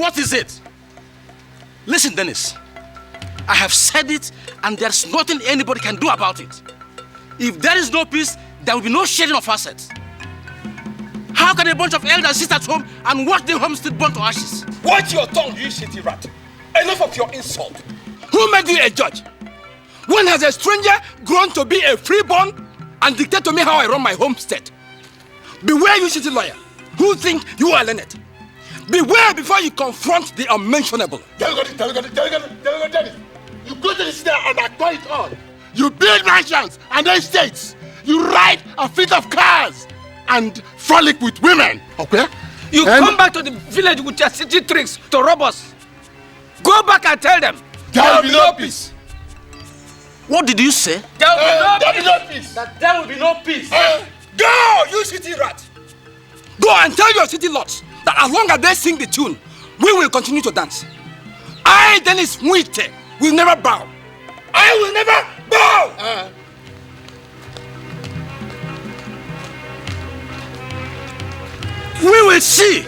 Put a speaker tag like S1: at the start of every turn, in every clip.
S1: What is it? Listen, Dennis. I have said it, and there's nothing anybody can do about it. If there is no peace, there will be no sharing of assets. How can a bunch of elders sit at home and watch the homestead burn to ashes?
S2: Watch your tongue, you shitty rat. Enough of your insult.
S1: Who made you a judge? When has a stranger grown to be a freeborn and dictate to me how I run my homestead? Beware, you shitty lawyer, who think you are learned. Beware before you confront the unmentionable.
S3: You go to the city and acquire it all. You build mansions and estates. You ride a fleet of cars and frolic with women. Okay?
S2: You come back to the village with your city tricks to rob us. Go back and tell them.
S3: There will be no peace.
S1: What did you say?
S3: There will be no peace.
S2: That there will be no peace.
S1: Go, you city rat. Go and tell your city lots that as long as they sing the tune, we will continue to dance. I, Dennis Mwite, will never bow. I will never bow. We will see.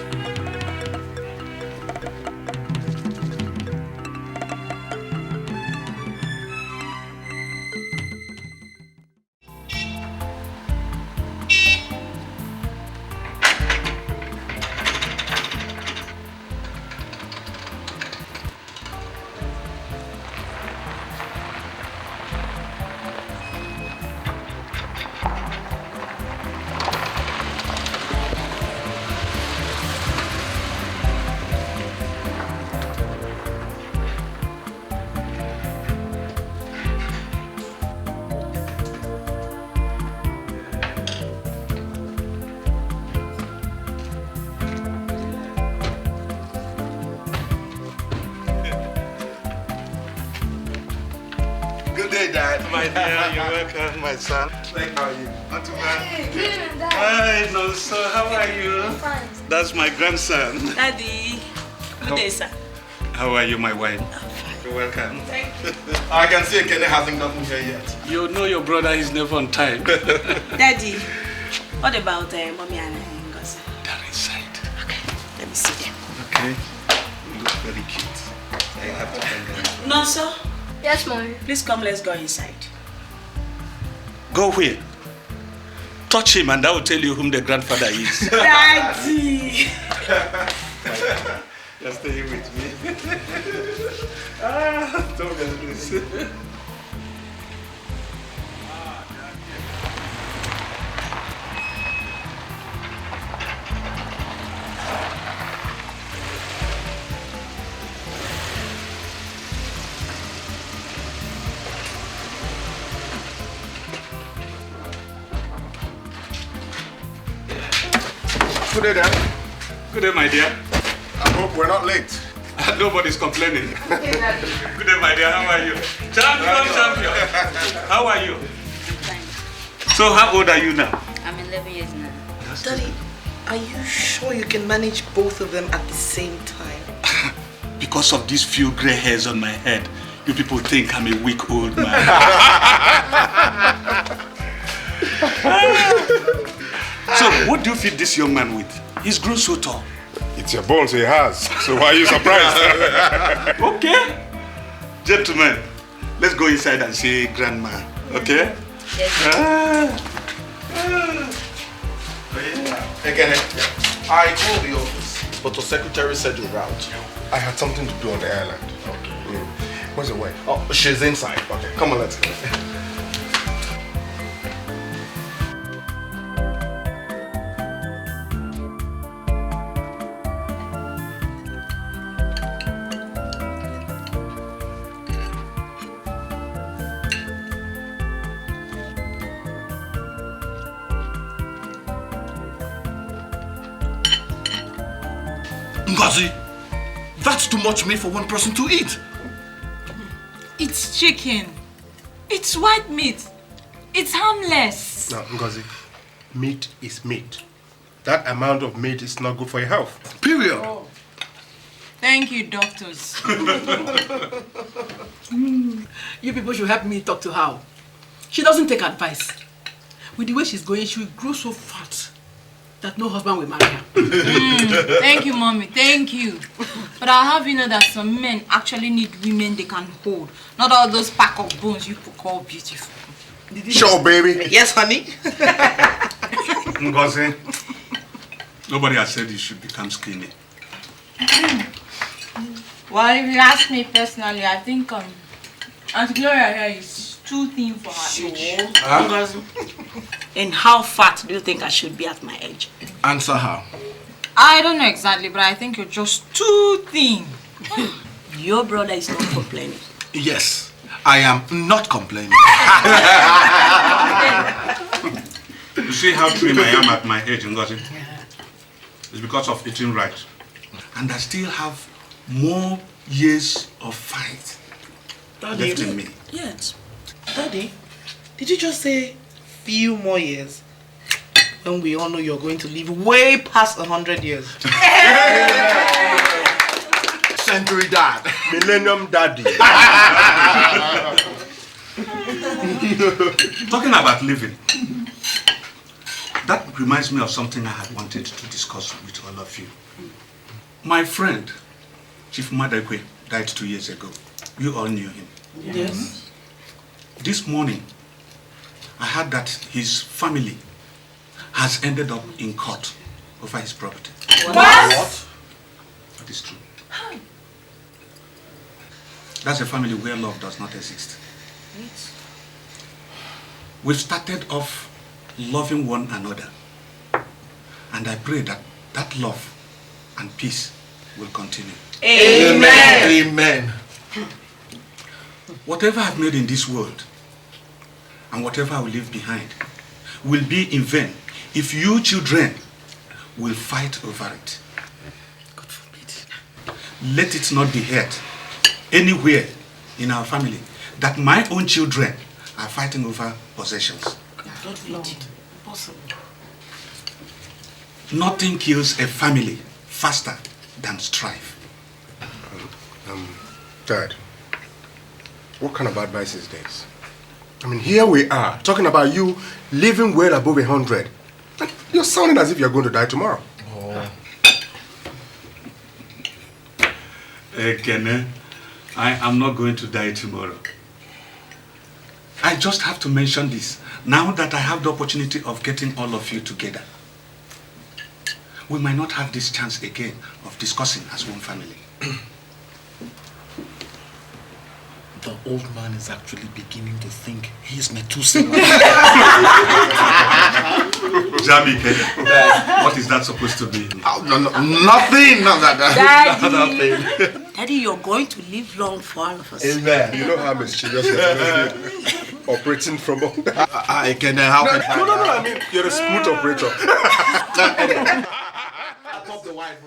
S4: My dear, you're welcome, my son. How are you? Not too bad.
S5: Hey, Dad.
S4: Hi, Nonso, how are you?
S5: I'm fine.
S4: That's my grandson.
S5: Daddy. Good day, sir.
S4: How are you, my wife?
S5: I'm fine.
S4: You're welcome.
S5: Thank you.
S4: I can see Kenny hasn't gotten here yet.
S6: You know your brother is never on time.
S5: Daddy, what about Mommy and Ngozi?
S6: They're inside.
S5: Okay, let me see them.
S4: Okay. You look very cute. I have to thank them.
S5: No, sir.
S7: Yes, Mommy.
S5: Please come, let's go inside.
S6: Go where? Touch him and I will tell you whom the grandfather is.
S5: Daddy!
S4: You're staying with me. Don't get this.
S3: Good day, Dad.
S6: Good day, my dear.
S3: I hope we're not late.
S6: Nobody's complaining. Good day, my dear. How are you? Champion. How are you?
S7: Fine.
S6: So, how old are you now?
S7: I'm 11 years now.
S8: Daddy, are you sure you can manage both of them at the same time?
S6: Because of these few gray hairs on my head, you people think I'm a weak old man. So, what do you feed this young man with? He's grown so tall.
S3: It's your bones he has. So why are you surprised?
S6: Okay. Gentlemen, let's go inside and see Grandma. Okay?
S7: Yes.
S3: Again, I called the office, but the secretary said you're out. I had something to do on the island. Okay. Where's your wife? Oh, she's inside. Okay, come on, let's go.
S1: Ngozi, that's too much meat for one person to eat.
S9: It's chicken. It's white meat. It's harmless.
S3: Now, Ngozi, meat is meat. That amount of meat is not good for your health.
S1: Period.
S9: Oh. Thank you, doctors.
S8: You people should help me talk to her. She doesn't take advice. With the way she's going, she will grow so fat. that no husband will marry her.
S9: Thank you, mommy. Thank you. But I'll have you know that some men actually need women they can hold. Not all those pack of bones you could call beautiful.
S3: Sure, baby.
S8: Yes, honey.
S6: Ngozi, nobody has said you should become skinny.
S9: Well, if you ask me personally, I think Auntie Gloria here is too thin for her age.
S8: And how fat do you think I should be at my age?
S3: Answer her.
S9: I don't know exactly, but I think you're just too thin.
S8: Your brother is not complaining.
S3: Yes, I am not complaining.
S6: You see how thin I am at my age, Ngozi? It's because of eating right. And I still have more years of fight left in me.
S8: Yes. Daddy, did you just say few more years? When we all know you're going to live way past 100 years.
S3: Century dad. Millennium daddy.
S6: Talking about living, that reminds me of something I had wanted to discuss with all of you. My friend, Chief Madekwe, died 2 years ago. You all knew him.
S8: Yes.
S6: This morning, I heard that his family has ended up in court over his property.
S8: What?
S6: That is true. That's a family where love does not exist. We've started off loving one another. And I pray that that love and peace will continue.
S3: Amen. Amen.
S6: Whatever I've made in this world and whatever I will leave behind will be in vain if you children will fight over it.
S8: God forbid.
S6: Let it not be heard anywhere in our family that my own children are fighting over possessions.
S8: God forbid. Impossible.
S6: Nothing kills a family faster than strife.
S3: Dad, what kind of advice is this? I mean, here we are, talking about you living well above 100. You're sounding as if you're going to die tomorrow.
S6: Kene, I am not going to die tomorrow. I just have to mention this, now that I have the opportunity of getting all of you together. We might not have this chance again of discussing as one family.
S1: The old man is actually beginning to think he's Methuselah.
S6: Jami, what is that supposed to be?
S3: Oh, no, nothing. No,
S8: Daddy. Daddy, you're going to live long for all of us.
S3: Amen. You know how mischievous you are. Operating from...
S4: I can how can
S3: No, I mean, you're a smooth operator.
S4: I pop the wife.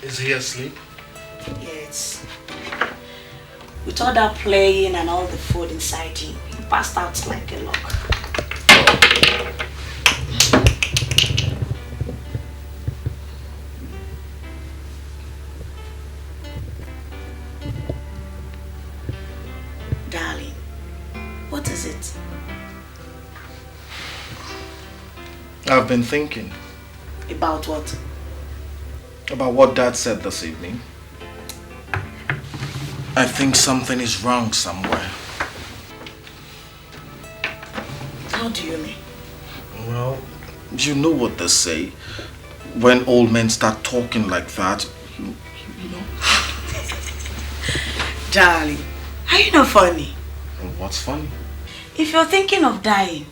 S10: Is he asleep?
S5: Yes. With all that playing and all the food inside him, he passed out like a log. Darling, what is it?
S10: I've been thinking.
S5: About what?
S10: About what Dad said this evening. I think something is wrong somewhere.
S5: How do you mean?
S10: Well, you know what they say. When old men start talking like that, you know.
S5: Darling, are you not funny?
S10: What's funny?
S5: If you're thinking of dying,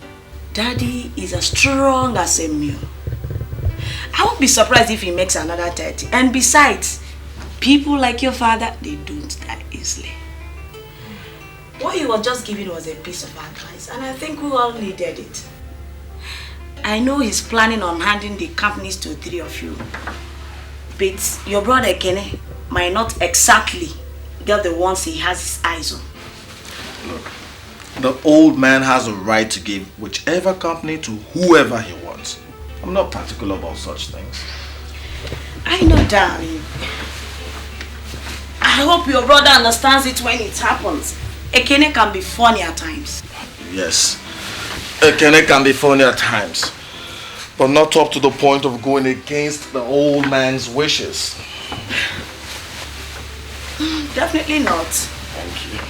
S5: Daddy is as strong as a mule. I won't be surprised if he makes another 30. And besides, people like your father, they don't die easily. What he was just giving was a piece of advice, and I think we all needed it. I know he's planning on handing the companies to 3 of you. But your brother Kene might not exactly get the ones he has his eyes on.
S10: Look, the old man has a right to give whichever company to whoever he wants. I'm not particular about such things.
S5: I know, darling. I hope your brother understands it when it happens. Ekene can be funny at times.
S10: Yes, Ekene can be funny at times, but not up to the point of going against the old man's wishes.
S5: Definitely not.
S10: Thank you.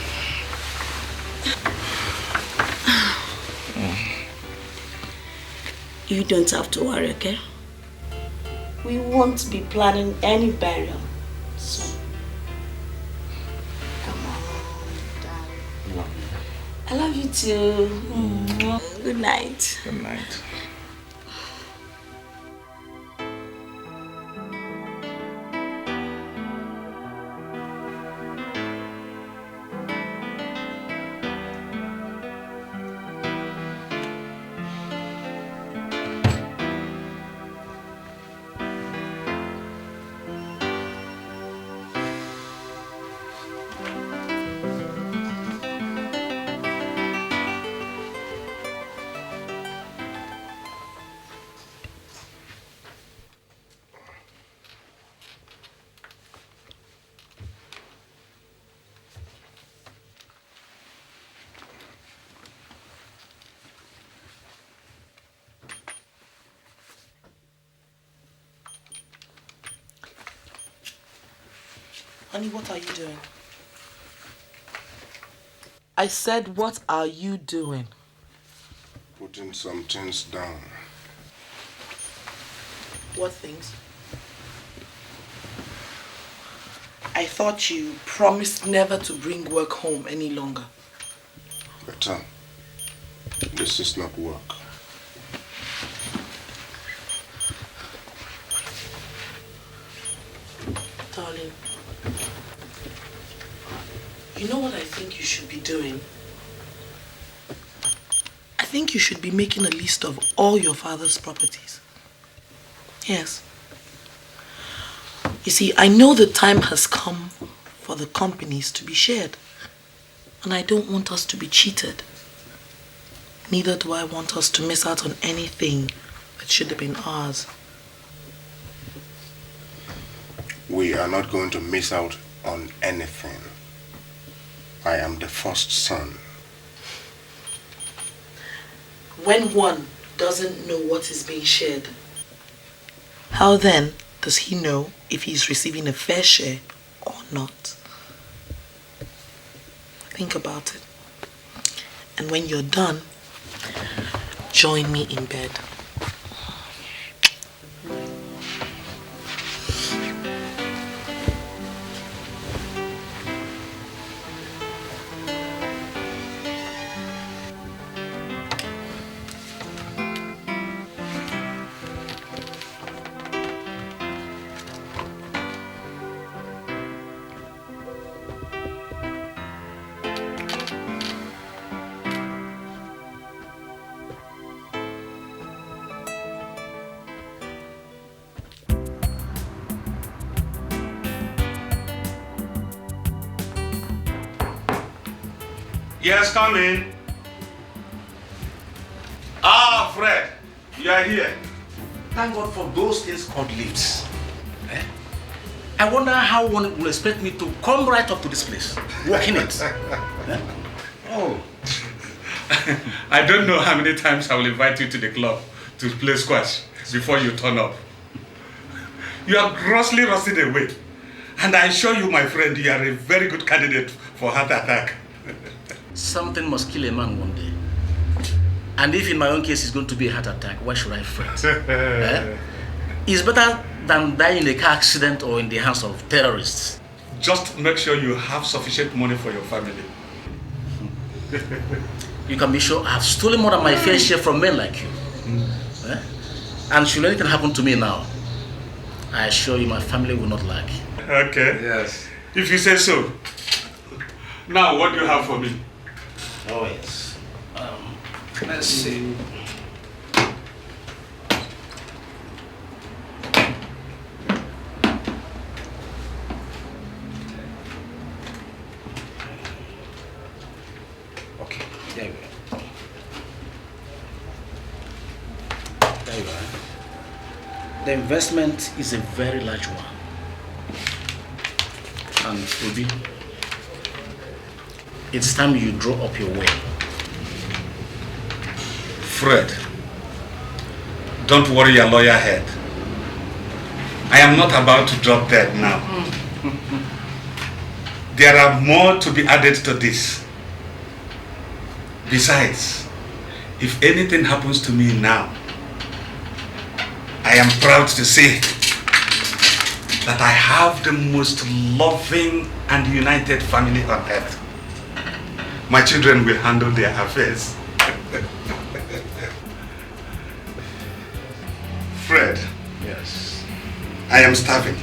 S5: You don't have to worry, okay? We won't be planning any burial soon. Come on, darling. I love you too. Good night.
S10: Good night.
S8: Honey, what are you doing? I said, what are you doing?
S3: Putting some things down.
S8: What things? I thought you promised never to bring work home any longer.
S3: Better. This is not work.
S8: Darling, you know what I think you should be doing? I think you should be making a list of all your father's properties. Yes. You see, I know the time has come for the companies to be shared. And I don't want us to be cheated. Neither do I want us to miss out on anything that should have been ours.
S3: We are not going to miss out on anything. I am the first son.
S8: When one doesn't know what is being shared, how then does he know if he's receiving a fair share or not? Think about it. And when you're done, join me in bed.
S6: Yes, come in. Ah, Fred, you are here.
S1: Thank God for those things called lifts. Eh? I wonder how one will expect me to come right up to this place, walk in it. Eh?
S6: Oh. I don't know how many times I will invite you to the club to play squash before you turn up. You are grossly rusted away. And I assure you, my friend, you are a very good candidate for heart attack.
S1: Something must kill a man one day. And if in my own case it's going to be a heart attack, why should I fret? Eh? It's better than dying in a car accident or in the hands of terrorists.
S6: Just make sure you have sufficient money for your family.
S1: You can be sure I have stolen more than my fair share from men like you. Eh? And should anything happen to me now, I assure you my family will not lack.
S6: Okay.
S3: Yes.
S6: If you say so. Now, what do you have for me?
S1: Oh, yes. Let's see. Okay, there we go. There you are. The investment is a very large one. And Ruby, it's time you draw up your way.
S6: Fred, don't worry your lawyer head. I am not about to drop dead now. There are more to be added to this. Besides, if anything happens to me now, I am proud to say that I have the most loving and united family on earth. My children will handle their affairs. Fred.
S1: Yes.
S6: I am starving.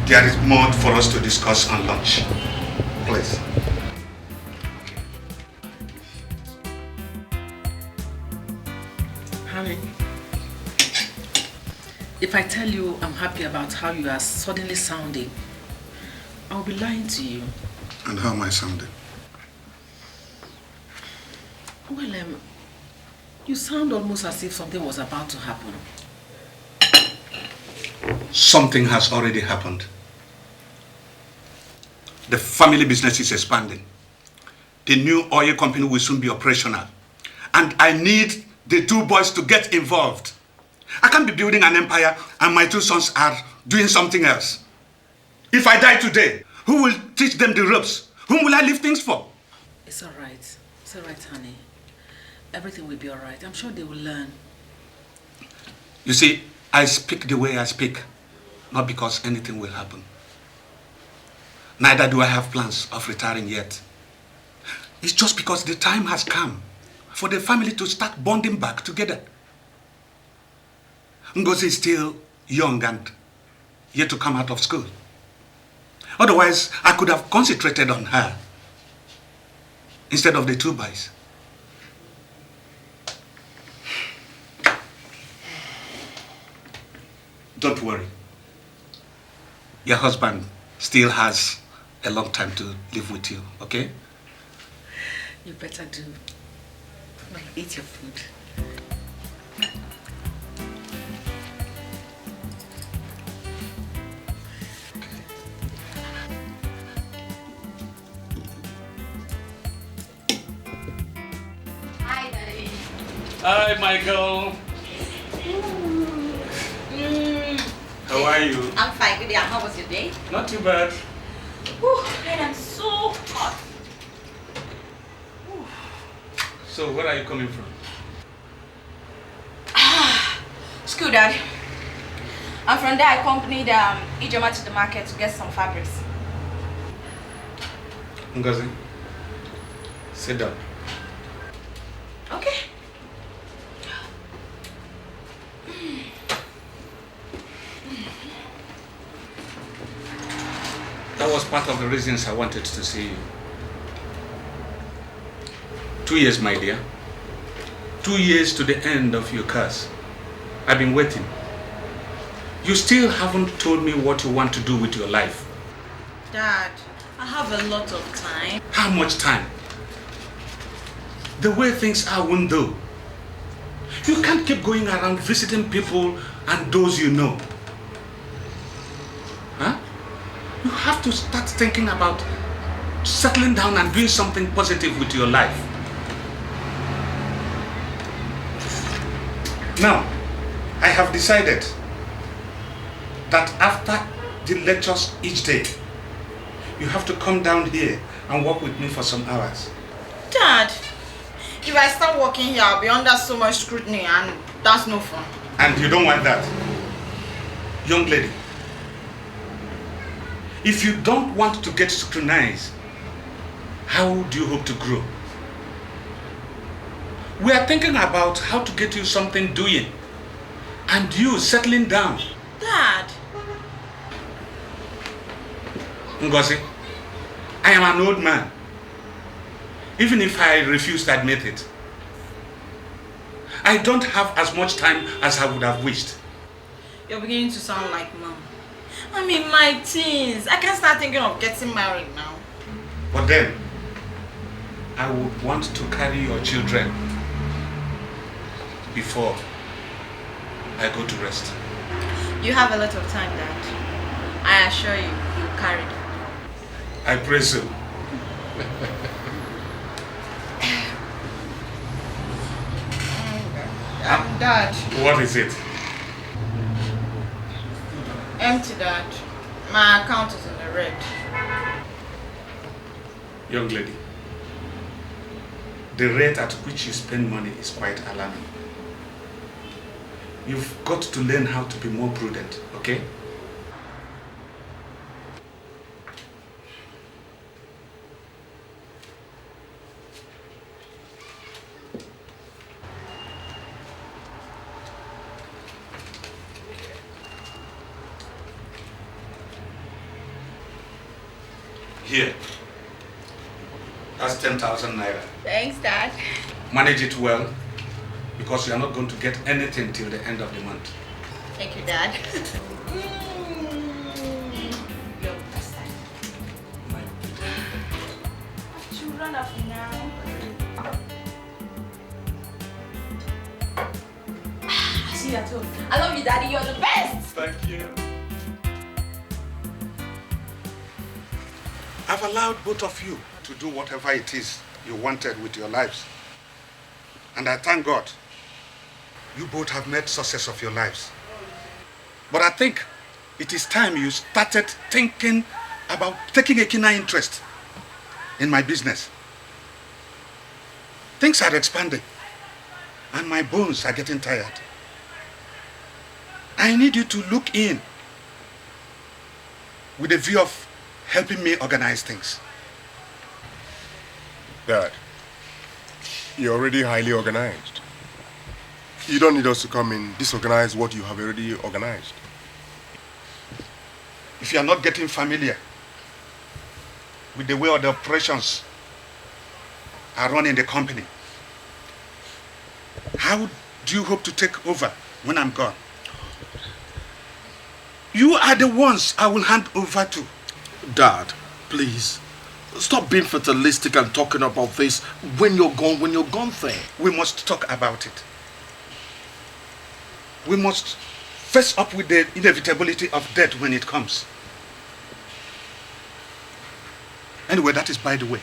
S6: There is more for us to discuss on lunch. Please.
S8: Honey, if I tell you I'm happy about how you are suddenly sounding, I'll be lying to you.
S6: And how am I sounding?
S8: Well, you sound almost as if something was about to happen.
S6: Something has already happened. The family business is expanding. The new oil company will soon be operational. And I need the two boys to get involved. I can't be building an empire and my two sons are doing something else. If I die today, who will teach them the ropes? Whom will I leave things for?
S8: It's all right. It's all right, honey. Everything will be all right. I'm sure they will learn.
S6: You see, I speak the way I speak, not because anything will happen. Neither do I have plans of retiring yet. It's just because the time has come for the family to start bonding back together. Ngozi is still young and yet to come out of school. Otherwise, I could have concentrated on her instead of the two boys. Don't worry. Your husband still has a long time to live with you, okay?
S8: You better do. Well, eat your food.
S7: Hi, Daddy.
S6: Hi, Michael. How are you?
S7: I'm fine. Good day. How was your day?
S6: Not too bad.
S7: Whew, and I'm so hot.
S6: So, where are you coming from?
S7: School, Dad. I'm from there. I accompanied Ijoma to the market to get some fabrics.
S6: Ngozi, sit down.
S7: Okay.
S6: That was part of the reasons I wanted to see you. 2 years, my dear. 2 years to the end of your curse. I've been waiting. You still haven't told me what you want to do with your life.
S7: Dad,
S9: I have a lot of time.
S6: How much time? The way things are won't do. You can't keep going around visiting people and those you know. Huh? You have to start thinking about settling down and doing something positive with your life. Now, I have decided that after the lectures each day, you have to come down here and work with me for some hours.
S9: Dad, if I start working here, I'll be under so much scrutiny and that's no fun.
S6: And you don't want that. Young lady, if you don't want to get scrutinized, how do you hope to grow? We are thinking about how to get you something doing and you settling down.
S9: Dad.
S6: Ngozi, I am an old man, even if I refuse to admit it. I don't have as much time as I would have wished.
S9: You're beginning to sound like Mom. I'm in my teens. I can't start thinking of getting married now.
S6: But then, I would want to carry your children before I go to rest.
S9: You have a lot of time, Dad. I assure you, you'll carry them.
S6: I pray so.
S9: Dad.
S6: What is it?
S9: Empty, Dad. My account is in the red.
S6: Young lady, the rate at which you spend money is quite alarming. You've got to learn how to be more prudent, okay? Here. That's 10,000 naira.
S9: Thanks, Dad.
S6: Manage it well, because you are not going to get anything till the end of the month.
S9: Thank you, Dad. Children of now. I see you at home. I love you, Daddy. You're the best.
S6: Thank you. I've allowed both of you to do whatever it is you wanted with your lives. And I thank God you both have made success of your lives. But I think it is time you started thinking about taking a keener interest in my business. Things are expanding and my bones are getting tired. I need you to look in with a view of helping me organize things.
S3: Dad, you're already highly organized. You don't need us to come and disorganize what you have already organized.
S6: If you are not getting familiar with the way all the operations are run in the company, how do you hope to take over when I'm gone? You are the ones I will hand over to.
S10: Dad, please, stop being fatalistic and talking about this when you're gone thing.
S6: We must talk about it. We must face up with the inevitability of death when it comes. Anyway, that is by the way.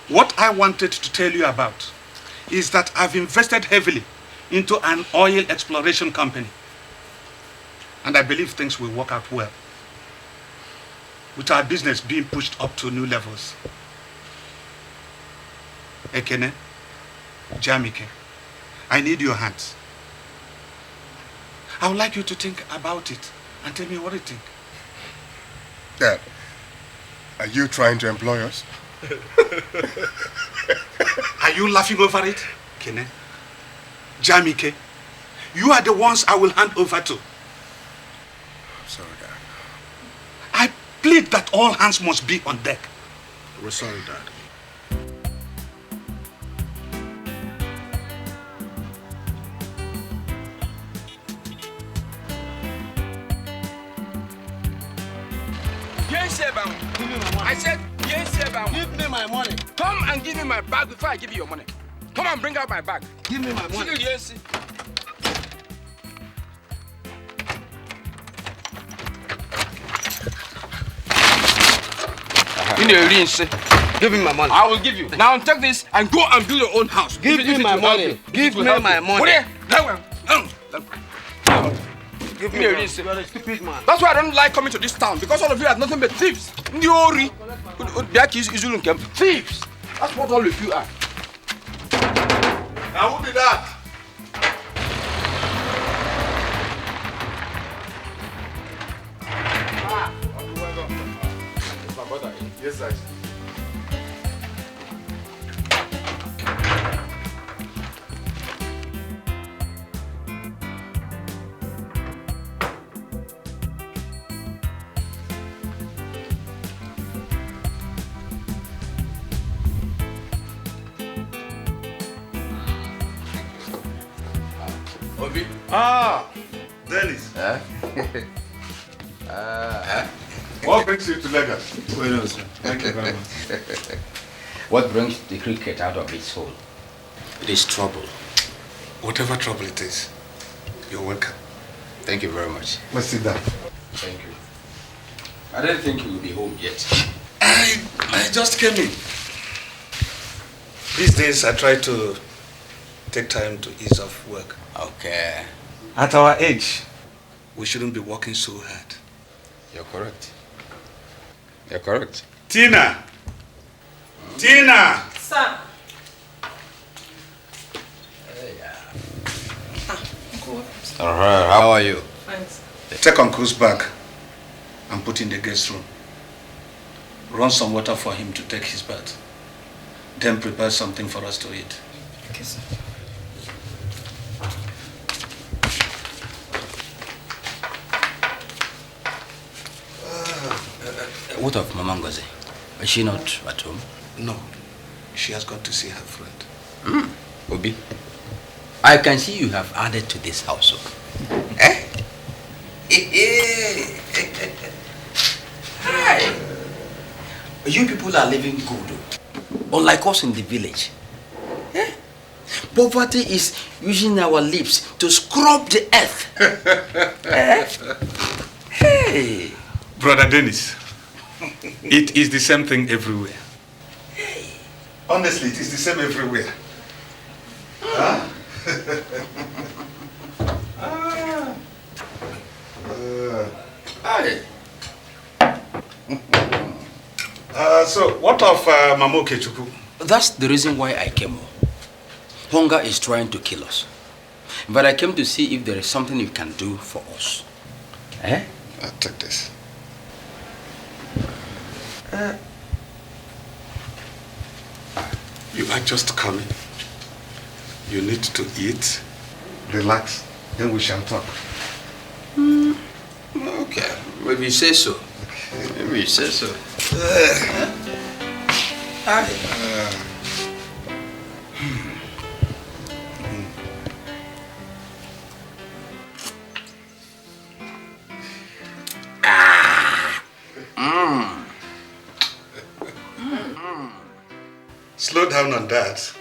S6: What I wanted to tell you about is that I've invested heavily into an oil exploration company. And I believe things will work out well, with our business being pushed up to new levels. Ekene, Jamike, I need your hands. I would like you to think about it and tell me what you think.
S3: Dad, are you trying to employ us?
S6: Are you laughing over it? Kene, Jamike, you are the ones I will hand over to.
S3: Sorry, Dad.
S6: I plead that all hands must be on deck.
S10: We're sorry, Dad.
S2: I said, yes, sir.
S1: Give me my money.
S2: Come and give me my bag before I give you your money. Come and bring out my bag.
S1: Give me my money.
S2: Yes.
S1: Give me my money.
S2: I will give you. Now take this and go and build your own house.
S1: Give me my money. Give me my money.
S2: Give me a ring. You are a stupid man. That's why I don't like coming to this town, because all of you are nothing but thieves. Thieves. That's what all of you are.
S4: Now who did that?
S3: Yes, sir.
S4: Obi.
S6: Ah, Dennis.
S4: What brings you to Lagos?
S6: Well, sir. Thank you very much.
S11: What brings the cricket out of its hole?
S1: It is trouble.
S6: Whatever trouble it is, you're welcome.
S11: Thank you very much.
S3: Let's sit down.
S11: Thank you. I didn't think you would be home yet.
S6: I just came in. These days I try to take time to ease off work.
S11: Okay.
S6: At our age, we shouldn't be working so hard.
S11: You're correct. You're correct.
S6: Tina! Tina!
S9: Sir.
S11: How are you?
S9: Thanks.
S6: Take Uncle's bag and put in the guest room. Run some water for him to take his bath. Then prepare something for us to eat.
S9: Okay, sir.
S11: What of Mama Ngozi? Is she not at home?
S6: No, she has gone to see her friend.
S11: Obi, I can see you have added to this household. Eh? Hi. You people are living good. Unlike us in the village. Eh? Poverty is using our lips to scrub the earth. Eh? Hey.
S6: Brother Dennis, it is the same thing everywhere.
S11: Hey.
S6: Honestly, it is the same everywhere. Huh?
S11: Hi.
S6: So, what of Mamo Kechuku?
S11: That's the reason why I came home. Hunger is trying to kill us. But I came to see if there is something you can do for us. Eh?
S6: Take this. You are just coming. You need to eat.
S3: Relax, then we shall talk.
S11: Okay, maybe you say so. Maybe you say so.
S6: Slow down on that.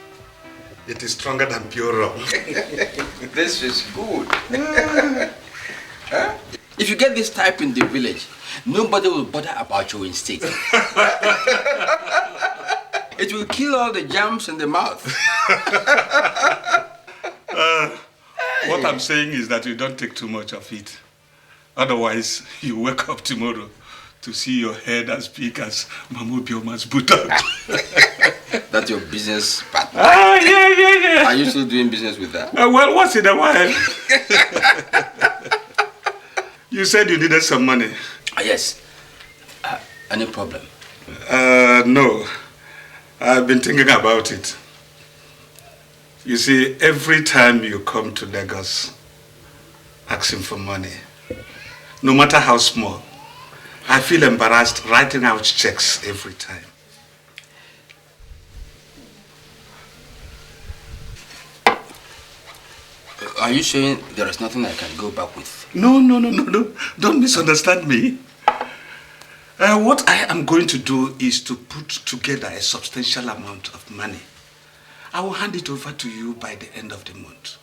S6: It is stronger than pure rum.
S11: This is good. Huh? If you get this type in the village, nobody will bother about your instinct. It will kill all the germs in the mouth.
S6: What I'm saying is that you don't take too much of it. Otherwise, you wake up tomorrow to see your head as big as Mamu Bioma's buttock.
S11: That's your business partner.
S6: Yeah.
S11: Are you still doing business with that?
S6: Well, once in a while. You said you needed some money.
S11: Yes. Any problem?
S6: No. I've been thinking about it. You see, every time you come to Lagos asking for money, no matter how small, I feel embarrassed writing out checks every time.
S11: Are you saying there is nothing I can go back with?
S6: No. Don't misunderstand me. What I am going to do is to put together a substantial amount of money. I will hand it over to you by the end of the month.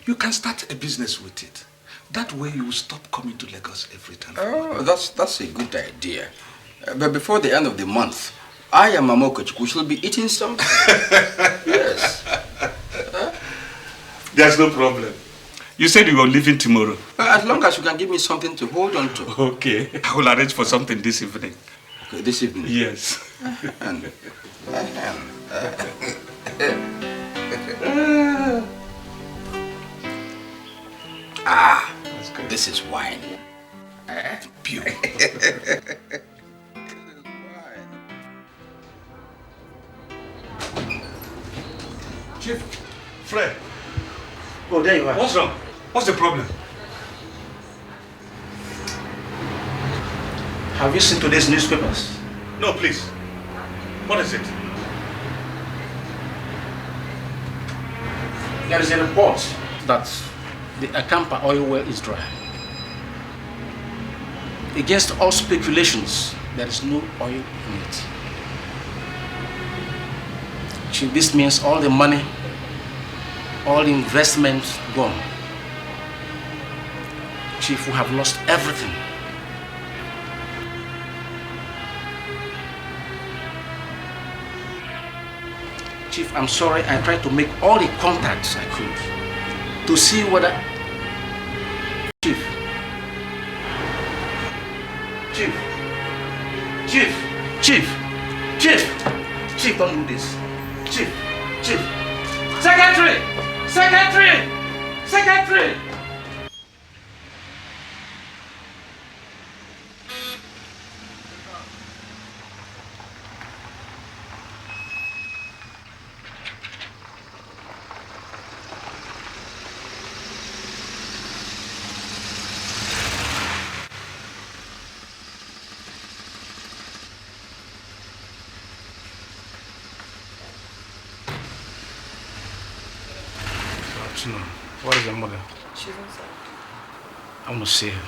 S6: You can start a business with it. That way you will stop coming to Lagos every time.
S11: Oh, that's a good idea. But before the end of the month, I and Mama Okechukwu shall be eating something. Yes.
S6: There's no problem. You said you were leaving tomorrow.
S11: As long as you can give me something to hold on to.
S6: Okay. I will arrange for something this evening.
S11: Okay, this evening?
S6: Yes.
S11: This is wine.
S6: Pure. Chief, Fred.
S1: Oh, there you are.
S6: What's wrong? What's the problem?
S1: Have you seen today's newspapers?
S6: No, please. What is it?
S1: There is a report that the Akampa oil well is dry. Against all speculations, there is no oil in it. Chief, this means all the money, all the investment gone. Chief, we have lost everything. Chief, I'm sorry, I tried to make all the contacts I could to see whether... Chief. Chief. Chief. Chief. Chief. Chief, don't do this. Chief. Chief. Secretary! Secretary! Secretary! What is your mother?
S5: She's inside.
S1: I want to see her.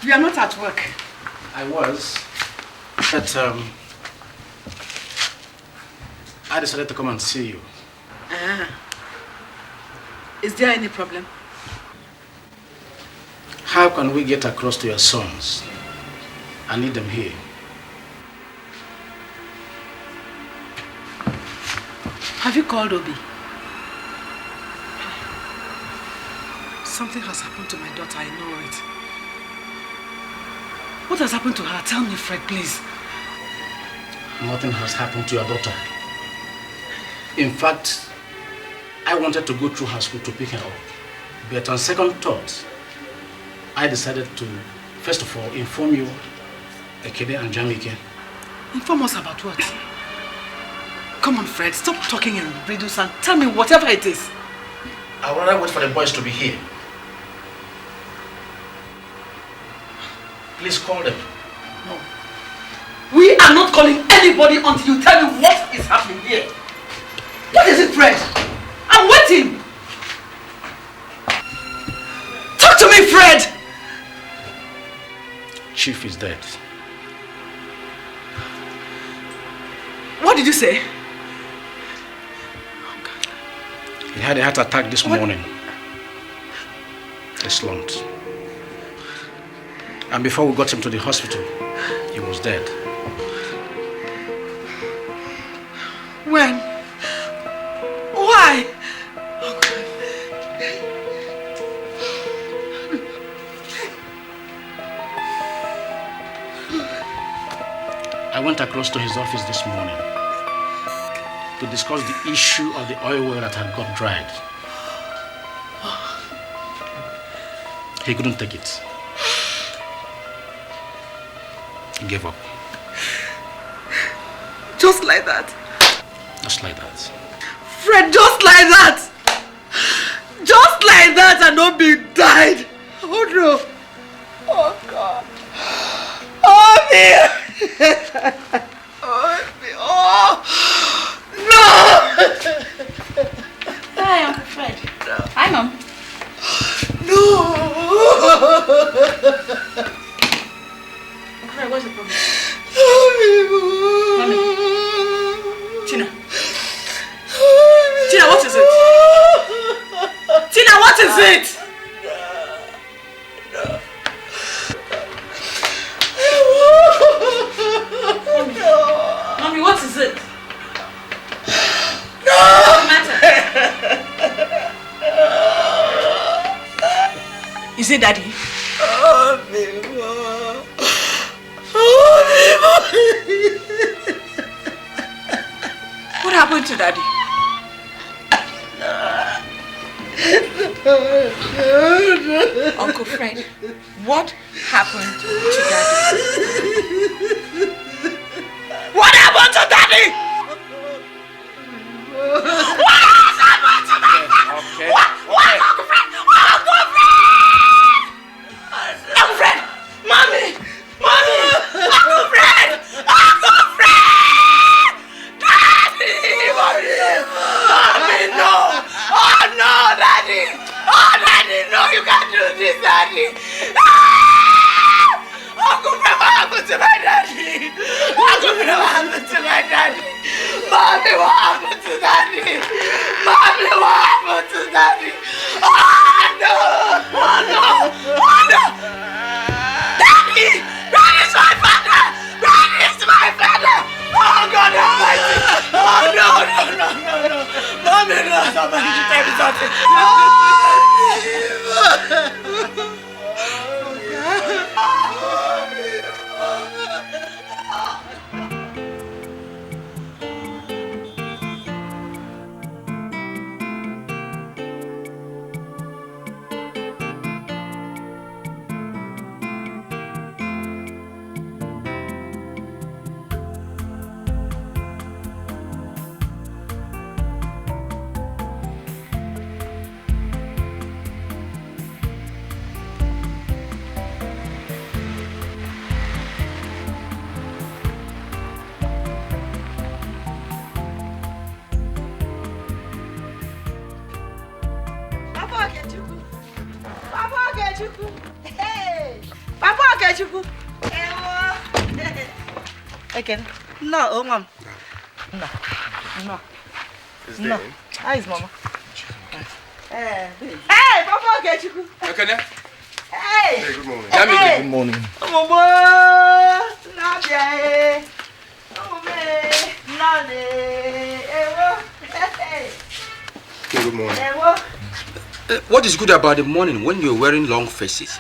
S5: You are not at work.
S1: I was, but I decided to come and see you.
S5: Is there any problem?
S1: How can we get across to your sons? I need them here.
S5: Have you called Obi? Something has happened to my daughter, I know it. What has happened to her? Tell me, Fred, please.
S1: Nothing has happened to your daughter. In fact, I wanted to go through her school to pick her up. But on second thought, I decided to, first of all, inform you, Ekede and Jamike.
S5: Inform us about what? Come on, Fred, stop talking in riddles and tell me whatever it is.
S1: I would rather wait for the boys to be here. Please call them.
S5: No. We are not calling anybody until you tell me what is happening here. What is it, Fred? I'm waiting. Talk to me, Fred!
S1: Chief is dead.
S5: What did you say?
S1: He had a heart attack this morning. He slumped. And before we got him to the hospital, he was dead.
S5: When? Why?
S1: I went across to his office this morning. to discuss the issue of the oil well that had got dried. He couldn't take it. He gave up.
S8: Just like that?
S1: Just like that.
S8: Fred, just like that! Just like that, and Obi died! Oh no! Oh God! Obi! Obi! Oh! No!
S7: Hi, Uncle Fred. Hi, Mom.
S8: No!
S7: Uncle Fred, what's the problem?
S8: Mommy.
S7: Tina, what is it? Tina, what is it? Mommy, what is it? What's the matter? Is it Daddy? What happened to Daddy? Uncle Fred, what happened to Daddy? What happened to Daddy? What has happened to Daddy?
S2: Okay.
S7: What, Uncle Fred? Uncle Fred! Mommy! Uncle Fred! Uncle Fred! Daddy! Mommy, no! Oh no, Daddy! Oh, Daddy, no, you can't do this, Daddy! Uncle Fred, what happened to my daddy? Uncle Fred, what happened to my daddy? Mommy, what happened to Daddy? Mommy, what happened to Daddy? Oh no! Oh no! Oh no! Daddy! Daddy's my father! Daddy's my father! Oh God Almighty! Oh no! Mommy, no! Somebody should tell me something!
S8: Again. No, oh mom. No. No. How is mama? Hey, Papa, get you.
S2: Okay,
S8: Hey.
S3: Hey, good morning.
S2: Hey.
S10: Good morning.
S3: Good morning.
S2: What is good about the morning when you're wearing long faces?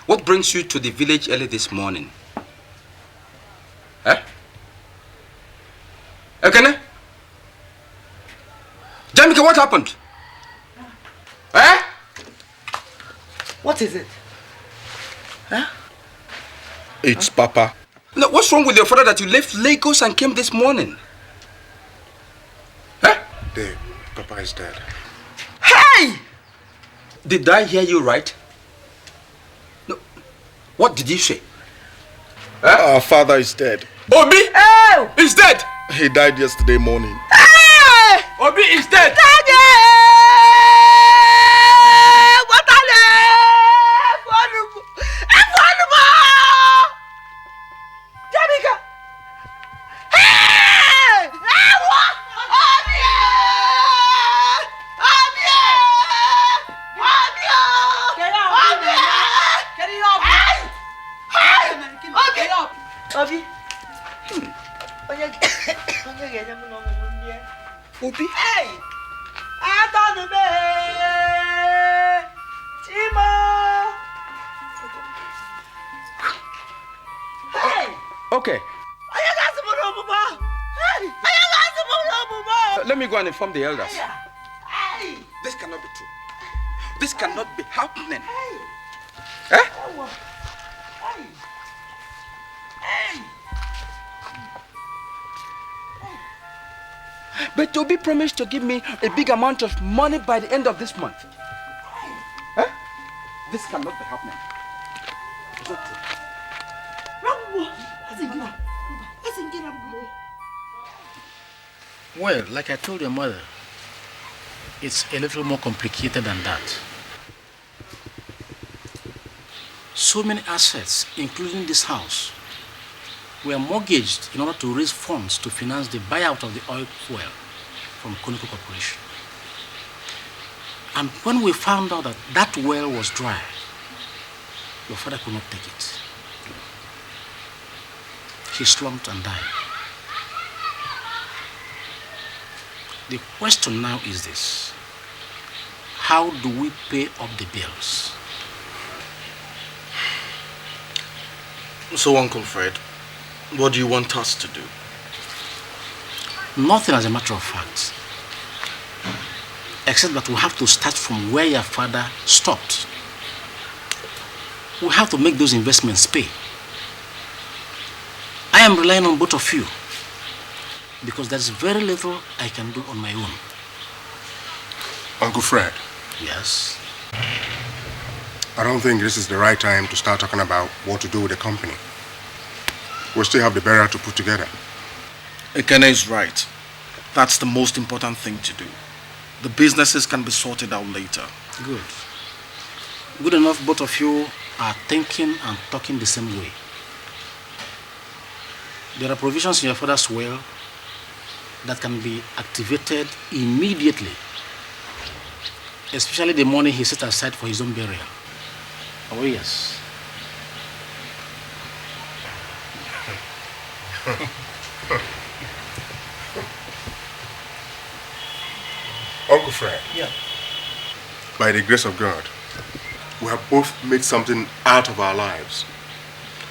S2: What brings you to the village early this morning? Eh? Ekene? Jamika, what happened? Eh?
S8: What is it? Huh?
S10: It's Papa.
S2: No, what's wrong with your father that you left Lagos and came this morning? Eh?
S3: Dave, Papa is dead.
S8: Hey!
S2: Did I hear you right? No. What did you say?
S10: Our father is dead.
S2: Obi!
S8: Oh!
S2: Is dead!
S10: He died yesterday morning.
S8: Hey!
S2: Obi is dead!
S8: Daddy! What are you? Jamika! Hey! Obi.
S2: Obi?
S8: Hey! I thought the man. Chima. Hey!
S2: Okay.
S8: I got some more, Papa. Hey! I got some more,
S2: Let me go and inform the elders. This cannot be true. This cannot be happening. Eh? But Toby promised to give me a big amount of money by the end of this month. Eh? This cannot be happening. It's not true.
S1: Well, like I told your mother, it's a little more complicated than that. So many assets, including this house, were mortgaged in order to raise funds to finance the buyout of the oil well from Conoco Corporation. And when we found out that that well was dry, your father could not take it. He slumped and died. The question now is this: how do we pay up the bills?
S10: So, Uncle Fred, what do you want us to do?
S1: Nothing, as a matter of fact. Except that we have to start from where your father stopped. We have to make those investments pay. I am relying on both of you because there is very little I can do on my own.
S3: Uncle Fred.
S1: Yes?
S3: I don't think this is the right time to start talking about what to do with the company. We still have the burial to put together.
S10: Ekene is right. That's the most important thing to do. The businesses can be sorted out later.
S1: Good. Good enough both of you are thinking and talking the same way. There are provisions in your father's will that can be activated immediately, especially the money he set aside for his own burial. Oh yes.
S3: Uncle Fred.
S1: Yeah.
S3: By the grace of God, we have both made something out of our lives.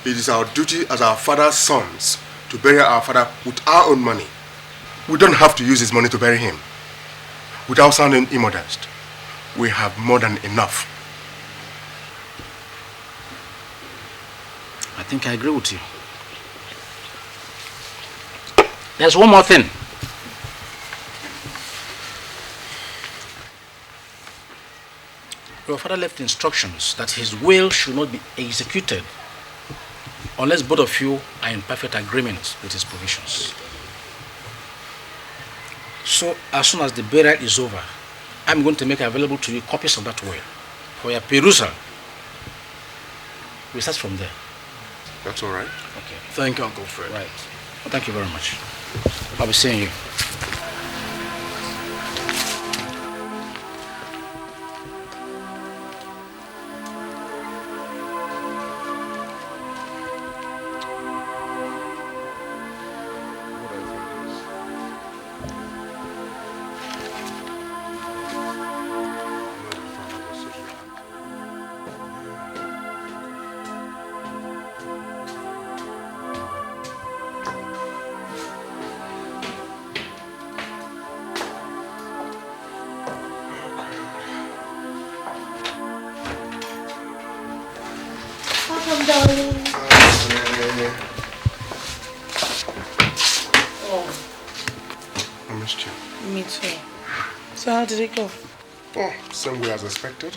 S3: It is our duty as our father's sons to bury our father with our own money. We don't have to use his money to bury him. Without sounding immodest, we have more than enough.
S1: I think I agree with you. There's one more thing. Your father left instructions that his will should not be executed unless both of you are in perfect agreement with his provisions. So, as soon as the burial is over, I'm going to make available to you copies of that will for your perusal. We start from there.
S3: That's all right.
S1: Okay.
S10: Thank you, Uncle Fred.
S1: Right. Well, thank you very much. I'll be seeing you.
S8: How did it go?
S3: Oh, same way as expected.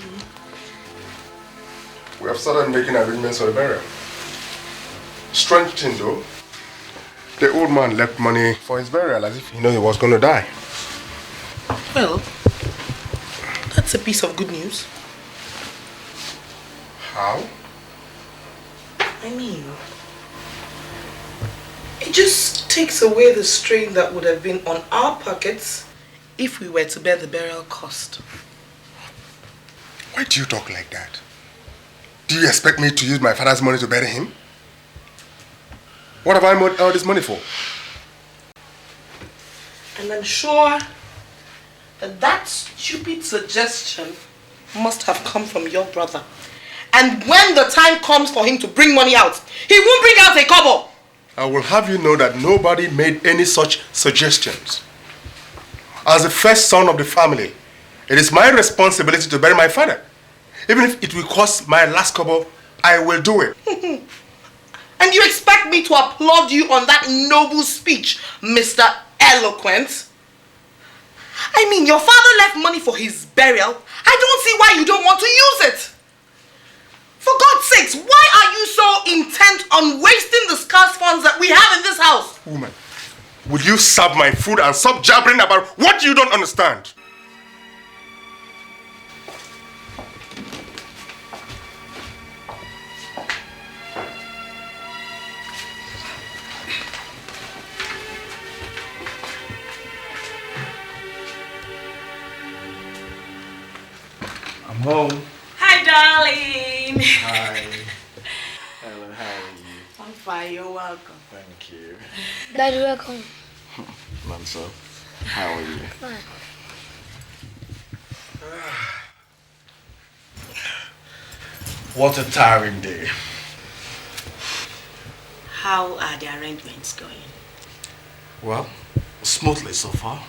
S3: We have started making arrangements for the burial. Strange thing though, the old man left money for his burial as if he knew he was going to die.
S8: Well, that's a piece of good news.
S3: How?
S8: I mean, it just takes away the strain that would have been on our pockets if we were to bear the burial cost.
S3: Why do you talk like that? Do you expect me to use my father's money to bury him? What have I made all this money for?
S8: And I'm sure that that stupid suggestion must have come from your brother. And when the time comes for him to bring money out, he won't bring out a kobo.
S3: I will have you know that nobody made any such suggestions. As the first son of the family, it is my responsibility to bury my father. Even if it will cost my last kobo, I will do it.
S8: And you expect me to applaud you on that noble speech, Mr. Eloquent? I mean, your father left money for his burial. I don't see why you don't want to use it. For God's sakes, why are you so intent on wasting the scarce funds that we have in this house?
S3: Woman, will you serve my food and stop jabbering about what you don't understand?
S10: I'm home.
S5: Hi, darling.
S10: Hi. Hello, how are you?
S5: I'm fine, you're welcome.
S10: Thank you.
S12: Daddy, welcome.
S10: Manso, how are you?
S12: Fine.
S10: What a tiring day.
S5: How are the arrangements going?
S10: Well, smoothly so far.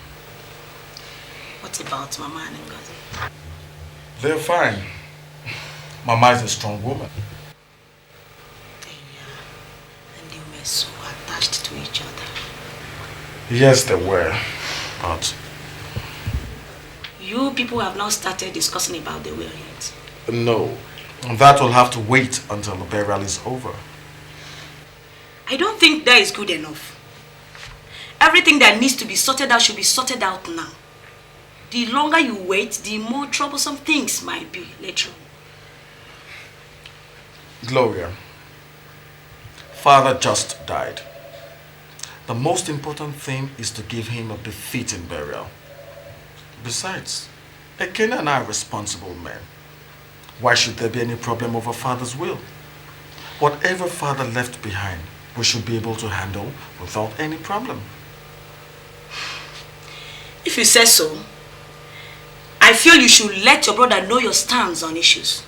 S5: What about Mama and Ngozi?
S10: They're fine. Mama is a strong woman.
S5: And they were so attached to each other.
S10: Yes, they were, but...
S5: You people have not started discussing about the will yet.
S10: No, that will have to wait until the burial is over.
S5: I don't think that is good enough. Everything that needs to be sorted out should be sorted out now. The longer you wait, the more troublesome things might be later on.
S10: Gloria, Father just died. The most important thing is to give him a befitting burial. Besides, Ekene and I are responsible men. Why should there be any problem over Father's will? Whatever Father left behind, we should be able to handle without any problem.
S5: If you say so, I feel you should let your brother know your stance on issues.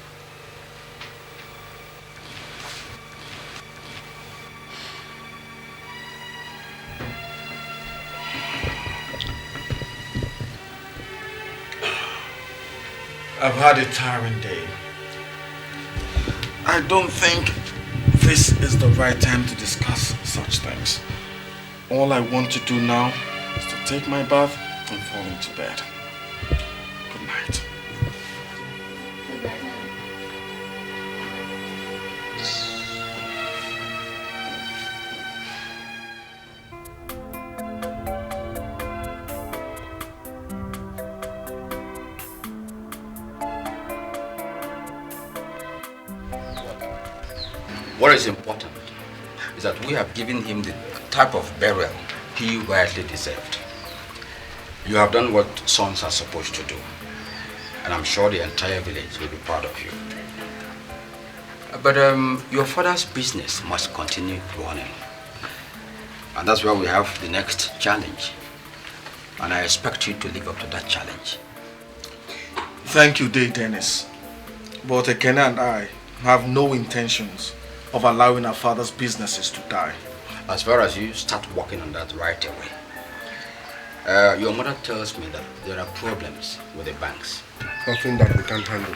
S10: I've had a tiring day. I don't think this is the right time to discuss such things. All I want to do now is to take my bath and fall into bed. Good night.
S11: What is important is that we have given him the type of burial he rightly deserved. You have done what sons are supposed to do, and I'm sure the entire village will be proud of you. But your father's business must continue running, and that's where we have the next challenge, and I expect you to live up to that challenge.
S10: Thank you, Day Dennis. But Ekene and I have no intentions of allowing our father's businesses to die.
S11: As far as you start working on that right away. Your mother tells me that there are problems with the banks.
S3: Nothing that we can't handle.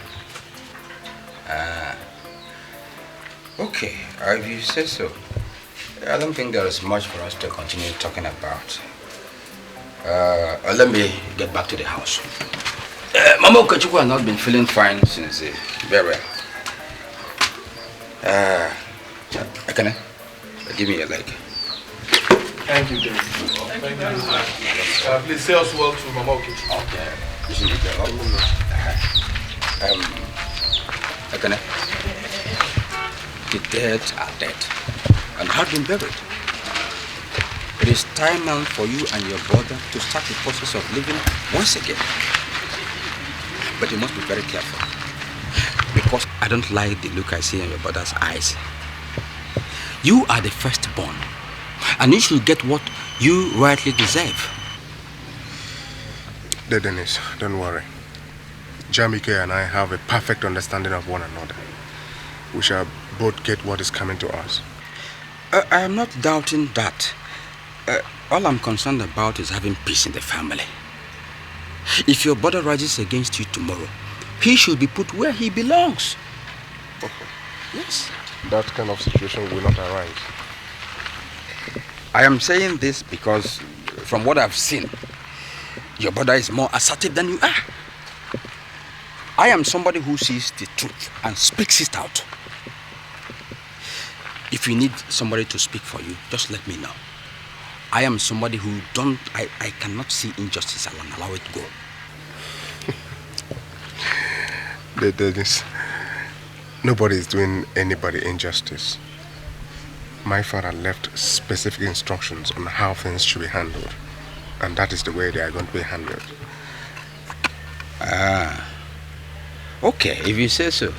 S11: Okay, if you say so. I don't think there is much for us to continue talking about. Let me get back to the house. Mama Okachuku has not been feeling fine since the burial. Ekene, give me your leg.
S10: Thank you, Dave. Thank you. Please say us well to Mama Okachuku.
S11: Okay. Ekene, the dead are dead and have been buried. It is time now for you and your brother to start the process of living once again. But you must be very careful, because I don't like the look I see in your brother's eyes. You are the firstborn, and you should get what you rightly deserve.
S3: Dennis, don't worry. Jamike and I have a perfect understanding of one another. We shall both get what is coming to us.
S11: I am not doubting that. All I'm concerned about is having peace in the family.
S2: If your brother rises against you tomorrow, he should be put where he belongs.
S3: Okay.
S2: Yes.
S3: That kind of situation will not arise.
S2: I am saying this because from what I've seen, your brother is more assertive than you are. I am somebody who sees the truth and speaks it out. If you need somebody to speak for you, just let me know. I am somebody who I cannot see injustice and allow it go.
S3: Dennis, nobody is doing anybody injustice. My father left specific instructions on how things should be handled. And that is the way they are going to be handled.
S2: Okay, if you say so.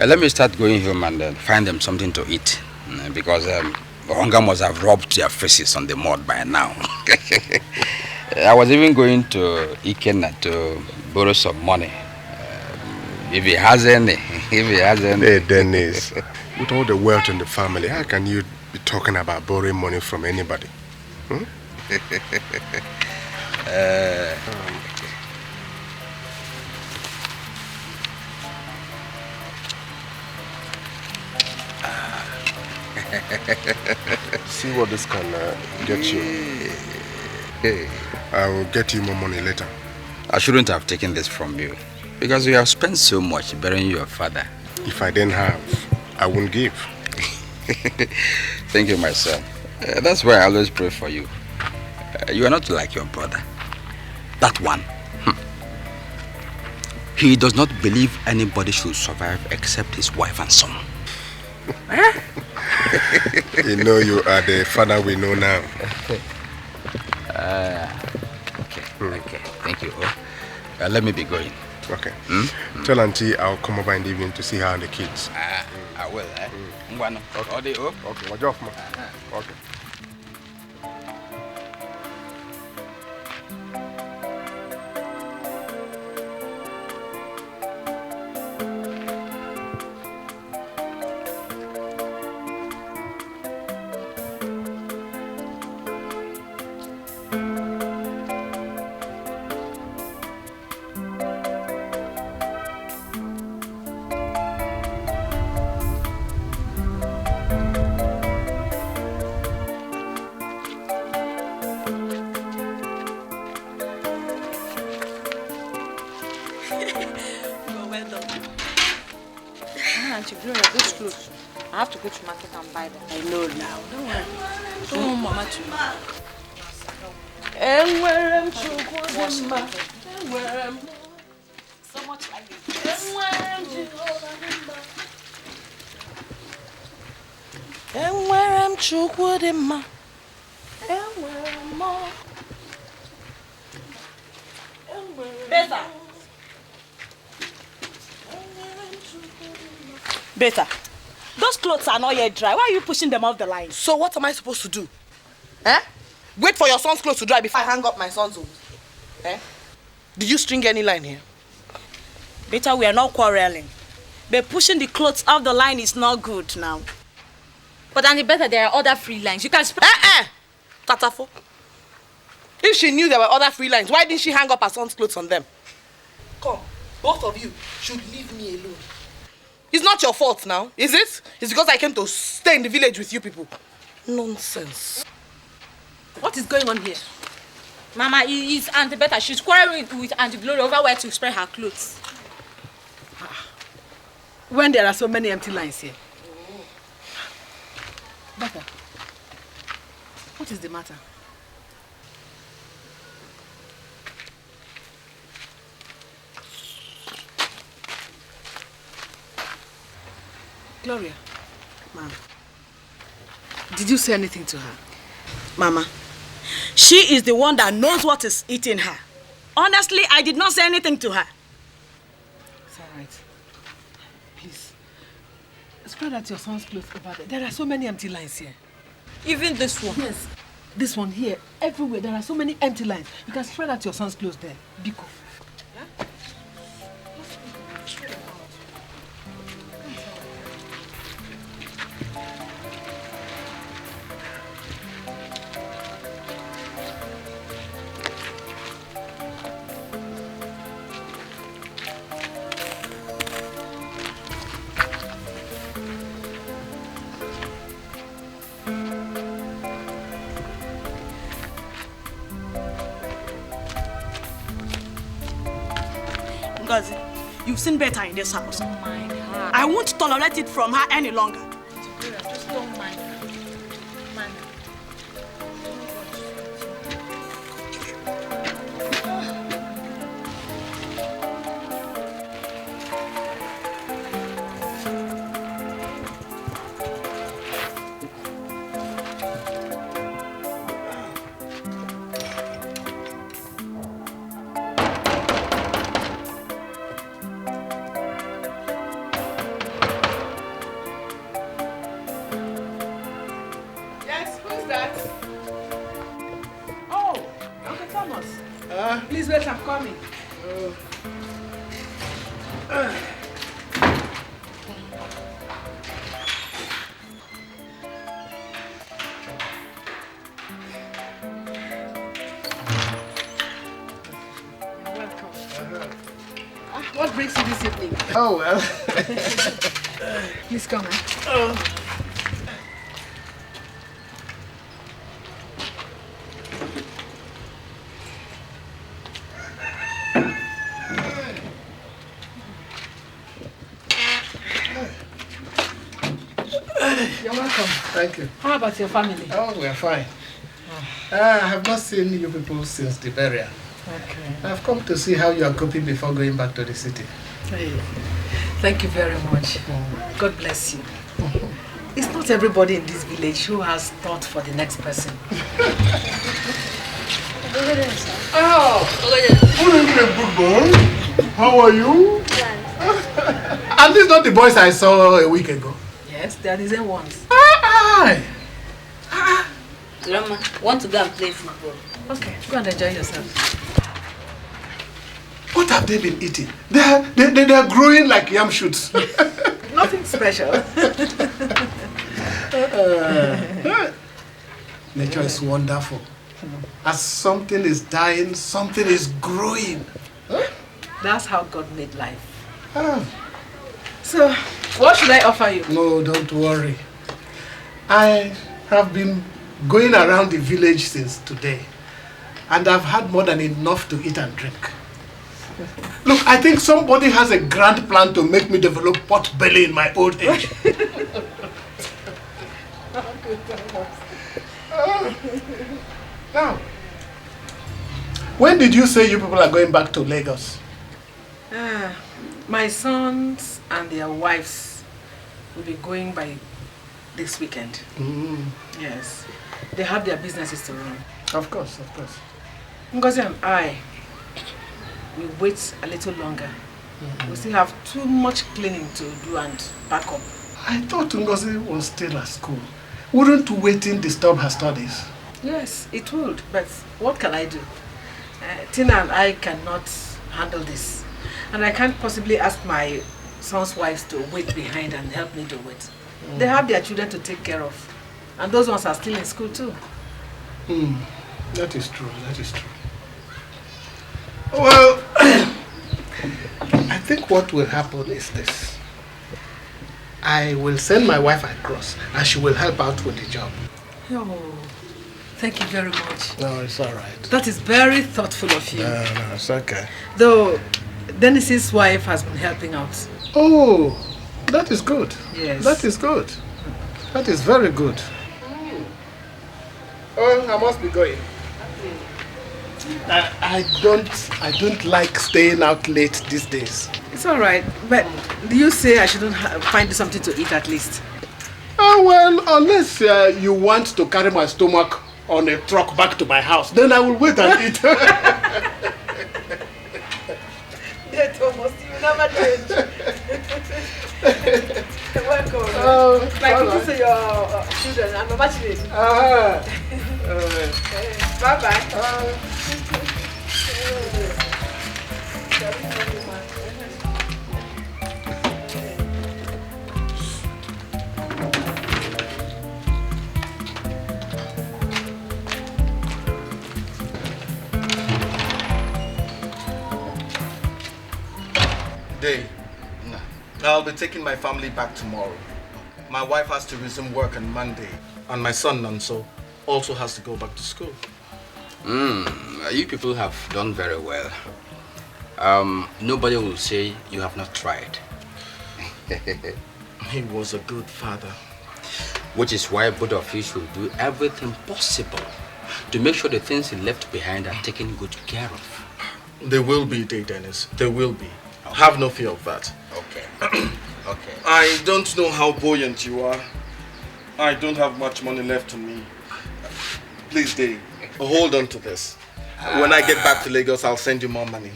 S2: Let me start going home and find them something to eat. Because hunger must have rubbed their faces on the mud by now. I was even going to Ikenna to borrow some money. If he has any.
S3: Hey, Dennis, with all the wealth in the family, how can you be talking about borrowing money from anybody? Hmm? See what this can get you. I will get you more money later.
S2: I shouldn't have taken this from you, because you have spent so much burying your father.
S3: If I didn't have, I wouldn't give.
S2: Thank you, my son. That's why I always pray for you. You are not like your brother. That one. He does not believe anybody should survive except his wife and son.
S3: You know you are the father we know now.
S2: Okay. Thank you. Let me be going.
S3: Okay. Tell Auntie I'll come over in the evening to see her and the kids.
S2: I will.
S3: Okay. Okay. Watch off, man. Okay.
S9: I have to go to market and buy them.
S5: I know now. Don't worry.
S9: Don't want Mama to know. So much like this.
S5: Better. Those clothes are not yet dry. Why are you pushing them off the line?
S8: So what am I supposed to do? Wait for your son's clothes to dry before I hang up my son's own. Did you string any line here?
S5: Better, we are not quarreling. But pushing the clothes off the line is not good now.
S9: But Auntie Better, there are other free lines. You can spread.
S8: Tatafo. If she knew there were other free lines, why didn't she hang up her son's clothes on them? Come, both of you should leave me alone. It's not your fault now, is it? It's because I came to stay in the village with you people. Nonsense.
S9: What is going on here? Mama, it's Auntie Better. She's quarreling with Auntie Glory over where to spread her clothes.
S12: When there are so many empty lines here. Better. What is the matter? Gloria, Ma'am, did you say anything to her?
S5: Mama, she is the one that knows what is eating her. Honestly, I did not say anything to her.
S12: It's all right. Please, spread out your son's clothes over there. There are so many empty lines here.
S9: Even this one?
S12: Yes, this one here, everywhere. There are so many empty lines. You can spread out your son's clothes there. Biko. Yeah?
S5: Ngozi, you've seen better in this house.
S9: Don't mind her.
S5: I won't tolerate it from her any longer.
S9: Just don't mind her.
S12: Please wait, I'm coming. What brings you this evening?
S13: Oh, well.
S12: Please come.
S13: You're welcome. Thank you.
S12: How about your family?
S13: Oh, we're fine. I have not seen you people since the burial.
S12: Okay.
S13: I've come to see how you are coping before going back to the city.
S12: Hey, thank you very much. God bless you. It's not everybody in this village who has thought for the next person.
S13: Oh, good evening, good boy. How are you? And these not the boys I saw a week ago.
S12: Yes, they are the same ones.
S9: Grandma, want to go and play football?
S12: Okay, go and enjoy yourself.
S13: What have they been eating? They are growing like yam shoots.
S12: Nothing special.
S13: Nature is wonderful. As something is dying, something is growing.
S12: That's how God made life. So, what should I offer you?
S13: No, don't worry. I have been going around the village since today, and I've had more than enough to eat and drink. Look, I think somebody has a grand plan to make me develop pot belly in my old age. Now, when did you say you people are going back to Lagos?
S12: My sons and their wives will be going by this weekend. Yes. They have their businesses to run.
S13: Of course, of course.
S12: Ngozi and I will wait a little longer. We still have too much cleaning to do and pack up.
S13: I thought Ngozi was still at school. Wouldn't waiting disturb her studies?
S12: Yes, it would, but what can I do? Tina and I cannot handle this. And I can't possibly ask my son's wives to wait behind and help me do it. They have their children to take care of. And those ones are still in school too.
S13: That is true, that is true. Well, I think what will happen is this. I will send my wife across and she will help out with the job.
S12: Oh, thank you very much.
S13: No, it's all right.
S12: That is very thoughtful of you.
S13: No, it's okay.
S12: Though, Dennis's wife has been helping out.
S13: Oh, that is good.
S12: Yes.
S13: That is good. That is very good. Oh, I must be going. I don't like staying out late these days.
S12: It's all right, but do you say I shouldn't find something to eat at least?
S13: Well, unless you want to carry my stomach on a truck back to my house, then I will wait and eat.
S12: Yeah, Thomas, you never change. Welcome. My cookies to your children. I'm about to eat. Bye-bye.
S10: Day. I'll be taking my family back tomorrow. My wife has to resume work on Monday. And my son, Nonso, also has to go back to school.
S2: You people have done very well. Nobody will say you have not tried.
S10: He was a good father.
S2: Which is why both of you should do everything possible to make sure the things he left behind are taken good care of.
S10: There will be, Dennis. There will be. Okay. Have no fear of that.
S2: Okay. Okay.
S10: I don't know how buoyant you are. I don't have much money left on me. Please, Dave, hold on to this. When I get back to Lagos, I'll send you more money.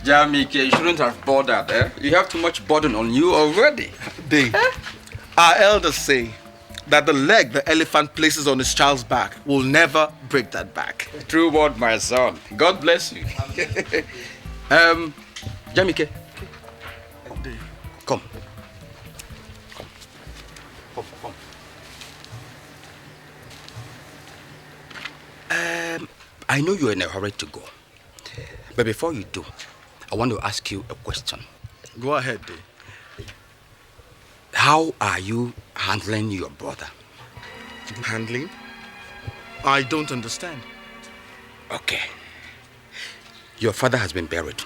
S2: Jamike, you shouldn't have bothered, eh? You have too much burden on you already.
S10: Dave, our elders say that the leg the elephant places on his child's back will never break that back.
S2: True word, my son. God bless you. Jamike. Come. Come. I know you're in a hurry to go. But before you do, I want to ask you a question.
S10: Go ahead, Dave.
S2: How are you handling your brother?
S10: Handling? I don't understand.
S2: Okay. Your father has been buried.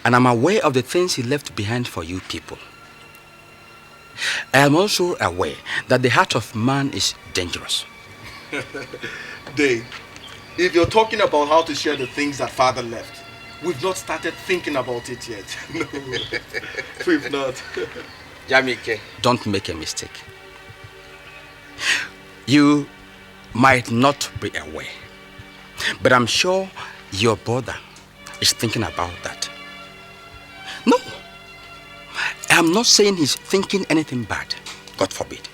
S2: And I'm aware of the things he left behind for you people. I am also aware that the heart of man is dangerous.
S10: Dave, if you're talking about how to share the things that father left, we've not started thinking about it yet. No, we've not.
S2: Jamike, don't make a mistake. You might not be aware, but I'm sure your brother is thinking about that. No, I'm not saying he's thinking anything bad. God forbid.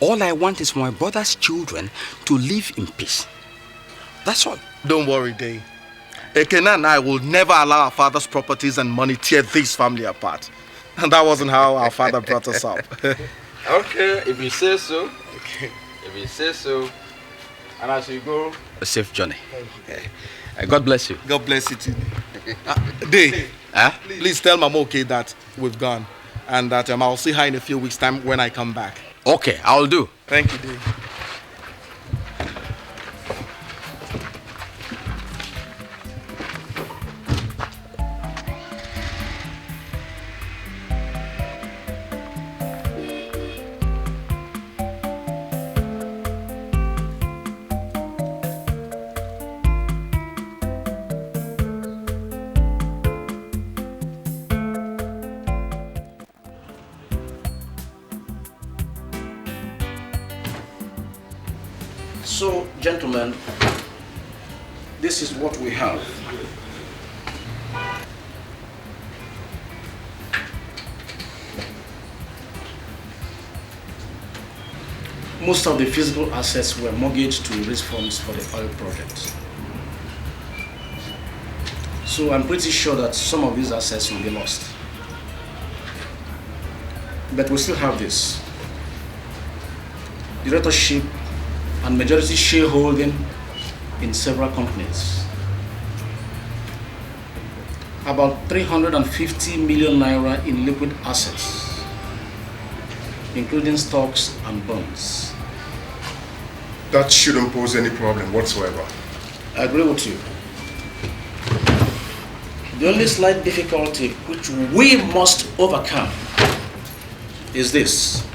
S2: All I want is for my brother's children to live in peace. That's all.
S10: Don't worry, Dave. Ekena and I will never allow our father's properties and money tear this family apart. And that wasn't how our father brought us up.
S2: Okay, if you say so. Okay. If you say so. And as you go, a safe journey. God bless you.
S10: God bless you too. Dave, please tell Mama okay that we've gone. And that I'll see her in a few weeks' time when I come back.
S2: Okay, I'll do.
S10: Thank you, Dave.
S1: So, gentlemen, this is what we have. Most of the physical assets were mortgaged to raise funds for the oil project. So I'm pretty sure that some of these assets will be lost. But we still have this. Directorship and majority shareholding in several companies. About 350 million naira in liquid assets, including stocks and bonds.
S3: That shouldn't pose any problem whatsoever.
S1: I agree with you. The only slight difficulty which we must overcome is this.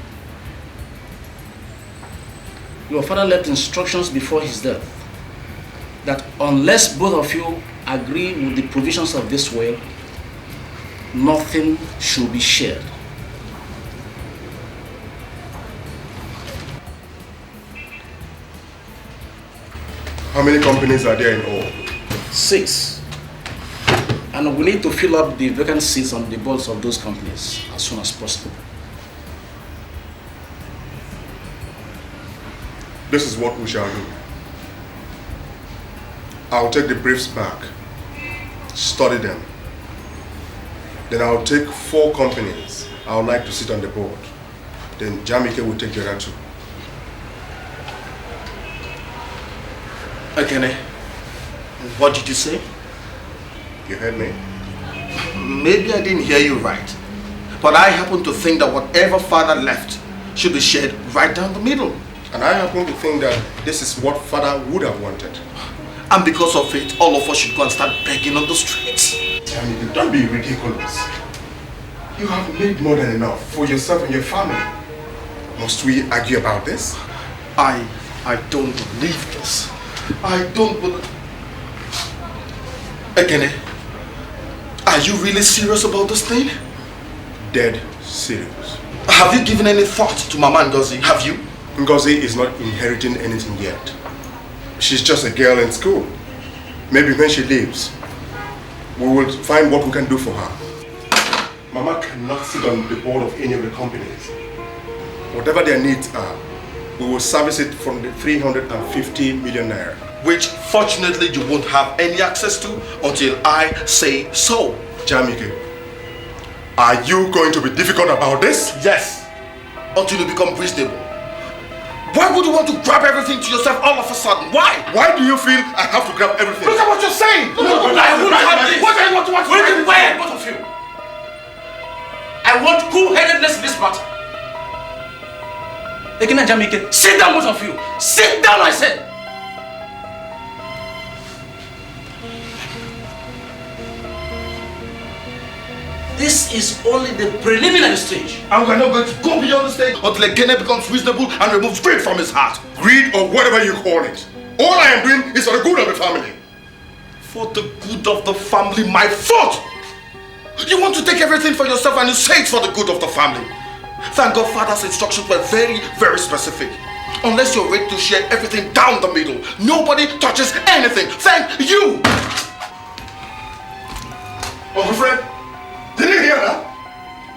S1: Your father left instructions before his death that unless both of you agree with the provisions of this will, nothing should be shared.
S3: How many companies are there in all?
S1: 6. And we need to fill up the vacant seats on the boards of those companies as soon as possible.
S3: This is what we shall do. I'll take the briefs back, study them. Then I'll take 4 companies I would like to sit on the board. Then Jamike will take the other 2.
S10: Akene, what did you say?
S3: You heard me?
S10: Maybe I didn't hear you right. But I happen to think that whatever father left should be shared right down the middle.
S3: And I happen to think that this is what father would have wanted.
S10: And because of it, all of us should go and start begging on the streets.
S3: Jamike, don't be ridiculous. You have made more than enough for yourself and your family. Must we argue about this?
S10: I don't believe this. I don't believe... Ekene, are you really serious about this thing?
S3: Dead serious.
S10: Have you given any thought to Mama Ngozi? Have you?
S3: Ngozi is not inheriting anything yet. She's just a girl in school. Maybe when she leaves, we will find what we can do for her. Mama cannot sit on the board of any of the companies. Whatever their needs are, we will service it from the 350 million naira.
S10: Which fortunately you won't have any access to until I say so.
S3: Jamike, are you going to be difficult about this?
S10: Yes. Until you become reasonable. Why would you want to grab everything to yourself all of a sudden? Why?
S3: Why do you feel I have to grab everything?
S10: Look at what you're saying!
S1: I won't have this!
S10: What do you want to watch?
S1: Will you be quiet, both of you? I want cool-headedness in this matter. Ekene and Jamike, sit down, both of you! Sit down, I said! This is only the preliminary stage.
S10: And we're not going to go beyond the stage until Ekene becomes reasonable and removes greed from his heart.
S3: Greed or whatever you call it. All I am doing is for the good of the family.
S10: For the good of the family, my fault! You want to take everything for yourself and you say it's for the good of the family. Thank God Father's instructions were very, very specific. Unless you're ready to share everything down the middle, nobody touches anything. Thank you!
S3: Uncle Fred, did you hear that?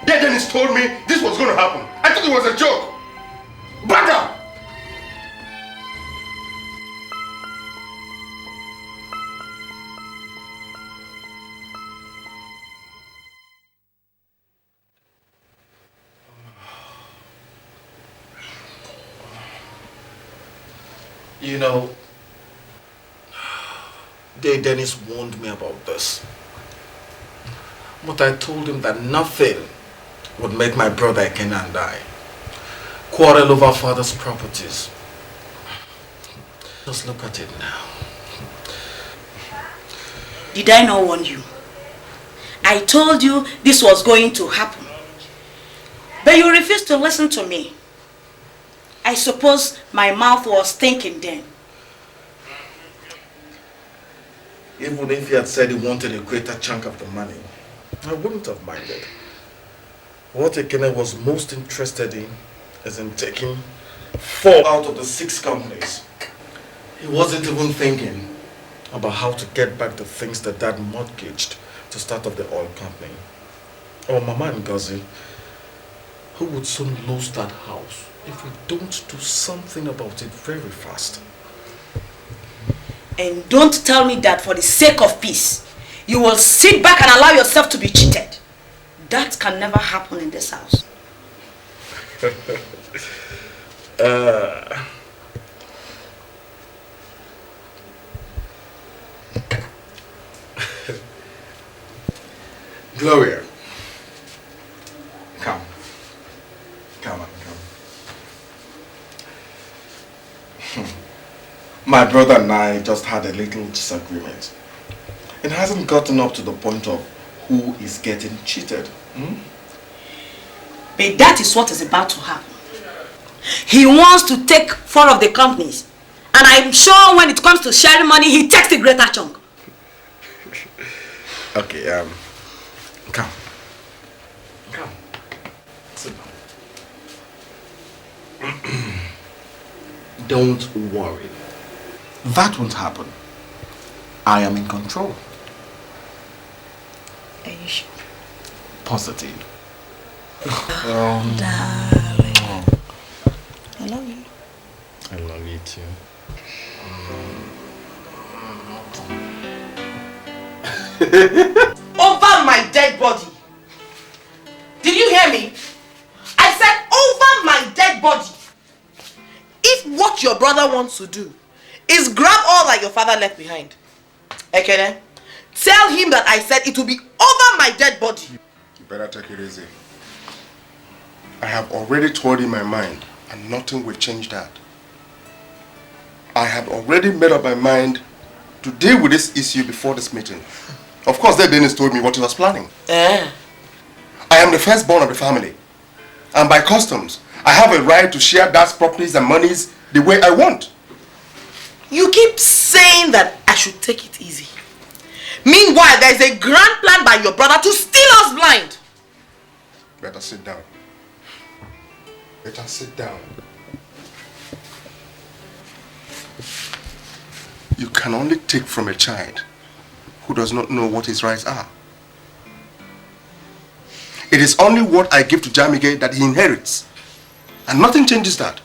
S3: Yeah, Dennis told me this was going to happen. I thought it was a joke. Back up!
S10: You know, Dennis warned me about this. But I told him that nothing would make my brother Ekene and I quarrel over father's properties. Just look at it now.
S5: Did I not warn you? I told you this was going to happen. But you refused to listen to me. I suppose my mouth was thinking then.
S10: Even if he had said he wanted a greater chunk of the money, I wouldn't have minded. What Ekene was most interested in is in taking 4 out of the 6 companies. He wasn't even thinking about how to get back the things that Dad mortgaged to start up the oil company. Or Mama Ngozi, who would soon lose that house if we don't do something about it very fast.
S5: And don't tell me that for the sake of peace, you will sit back and allow yourself to be cheated. That can never happen in this house.
S10: Gloria, come. Come on, come. My brother and I just had a little disagreement. It hasn't gotten up to the point of who is getting cheated.
S5: But that is what is about to happen. He wants to take 4 of the companies. And I'm sure when it comes to sharing money, he takes the greater chunk.
S10: Okay, come. Come. Sit down. Don't worry. That won't happen. I am in control.
S5: Are you sure?
S10: Positive.
S5: Darling. I love you.
S10: I love you too.
S8: Over my dead body. Did you hear me? I said over my dead body. If what your brother wants to do is grab all that your father left behind, Ekene, tell him that I said it will be over my dead body.
S3: You better take it easy. I have already told you my mind, and nothing will change that. I had already made up my mind to deal with this issue before this meeting. Of course, Dennis told me what he was planning. I am the firstborn of the family. And by customs, I have a right to share Dad's properties and monies the way I want.
S8: You keep saying that I should take it easy. Meanwhile, there is a grand plan by your brother to steal us blind.
S3: Better sit down. Better sit down. You can only take from a child who does not know what his rights are. It is only what I give to Jamike that he inherits. And nothing changes that.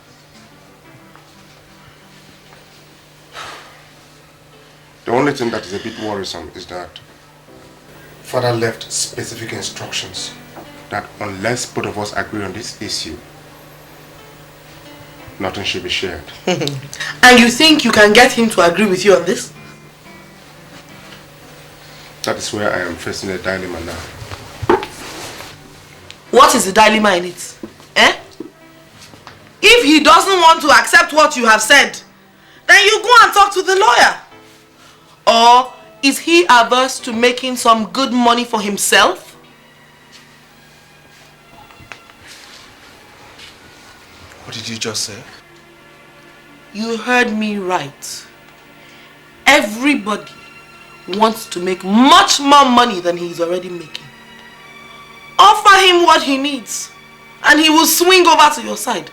S3: The only thing that is a bit worrisome is that Father left specific instructions that unless both of us agree on this issue, nothing should be shared.
S8: And you think you can get him to agree with you on this?
S3: That is where I am facing a dilemma now.
S8: What is the dilemma in it? If he doesn't want to accept what you have said, then you go and talk to the lawyer. Or is he averse to making some good money for himself?
S3: What did you just say?
S8: You heard me right. Everybody wants to make much more money than he's already making. Offer him what he needs and he will swing over to your side.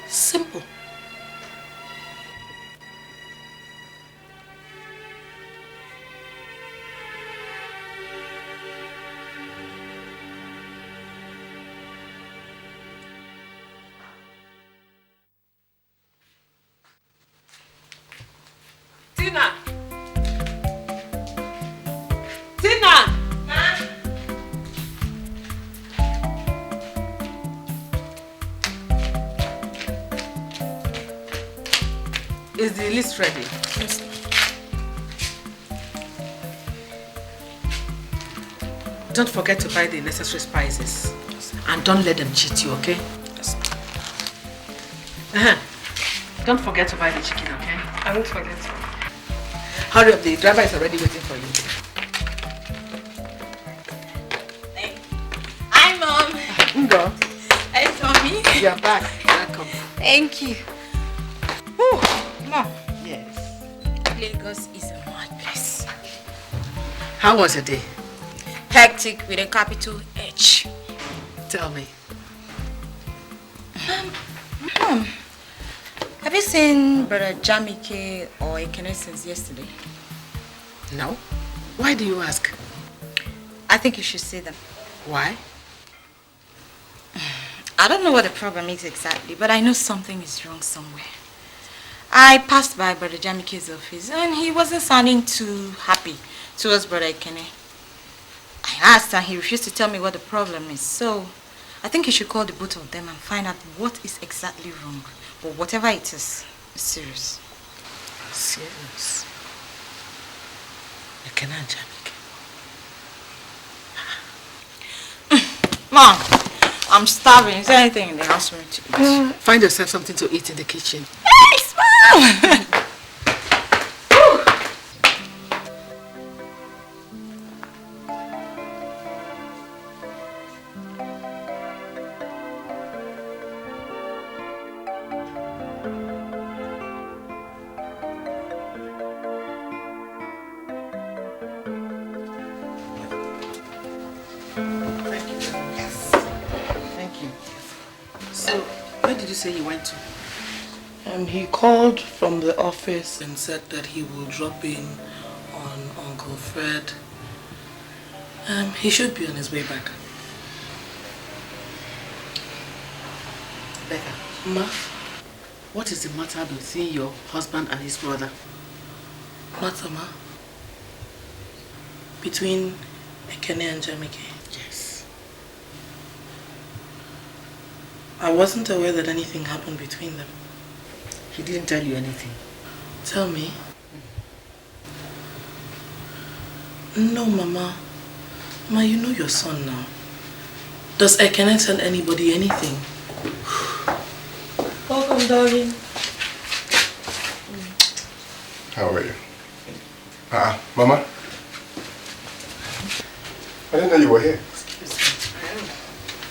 S8: Simple.
S12: Tina! Tina! Is the list ready?
S9: Yes.
S12: Don't forget to buy the necessary spices. Yes. And don't let them cheat you, okay?
S9: Yes.
S12: Don't forget to buy the chicken, okay?
S9: I won't forget.
S12: Hurry up, the driver is already waiting for you.
S9: Hi, Mom.
S12: Go.
S9: Hi, Tommy.
S12: You're back. Welcome.
S9: Thank you. Whew. Mom.
S12: Yes.
S9: Lagos is a mad place.
S12: How was your day?
S9: Hectic with a capital H.
S12: Tell me.
S9: Mom, have you seen Brother Jamike or Ekene since yesterday?
S12: No. Why do you ask?
S9: I think you should see them.
S12: Why?
S9: I don't know what the problem is exactly, but I know something is wrong somewhere. I passed by Brother Jamike's office and he wasn't sounding too happy towards Brother Ekene. I asked and he refused to tell me what the problem is. So I think you should call the both of them and find out what is exactly wrong. But whatever it is, it's serious.
S12: Serious? Ekene and Jamike.
S9: Mom, I'm starving. Is there anything in the house for me to eat?
S12: Find yourself something to eat in the kitchen.
S9: Yes, Mom!
S12: Say he went to?
S8: He called from the office and said that he will drop in on Uncle Fred. He should be on his way back.
S12: Becca.
S8: Ma?
S12: What is the matter between your husband and his brother?
S8: Matter, Ma? Between Ekene and Jamike?
S12: Yes.
S8: I wasn't aware that anything happened between them.
S12: He didn't tell you anything?
S8: Tell me. No, Mama. Ma, you know your son now. Does Ekene tell anybody anything? Welcome, darling.
S3: How are you? Mama? I didn't know you were here.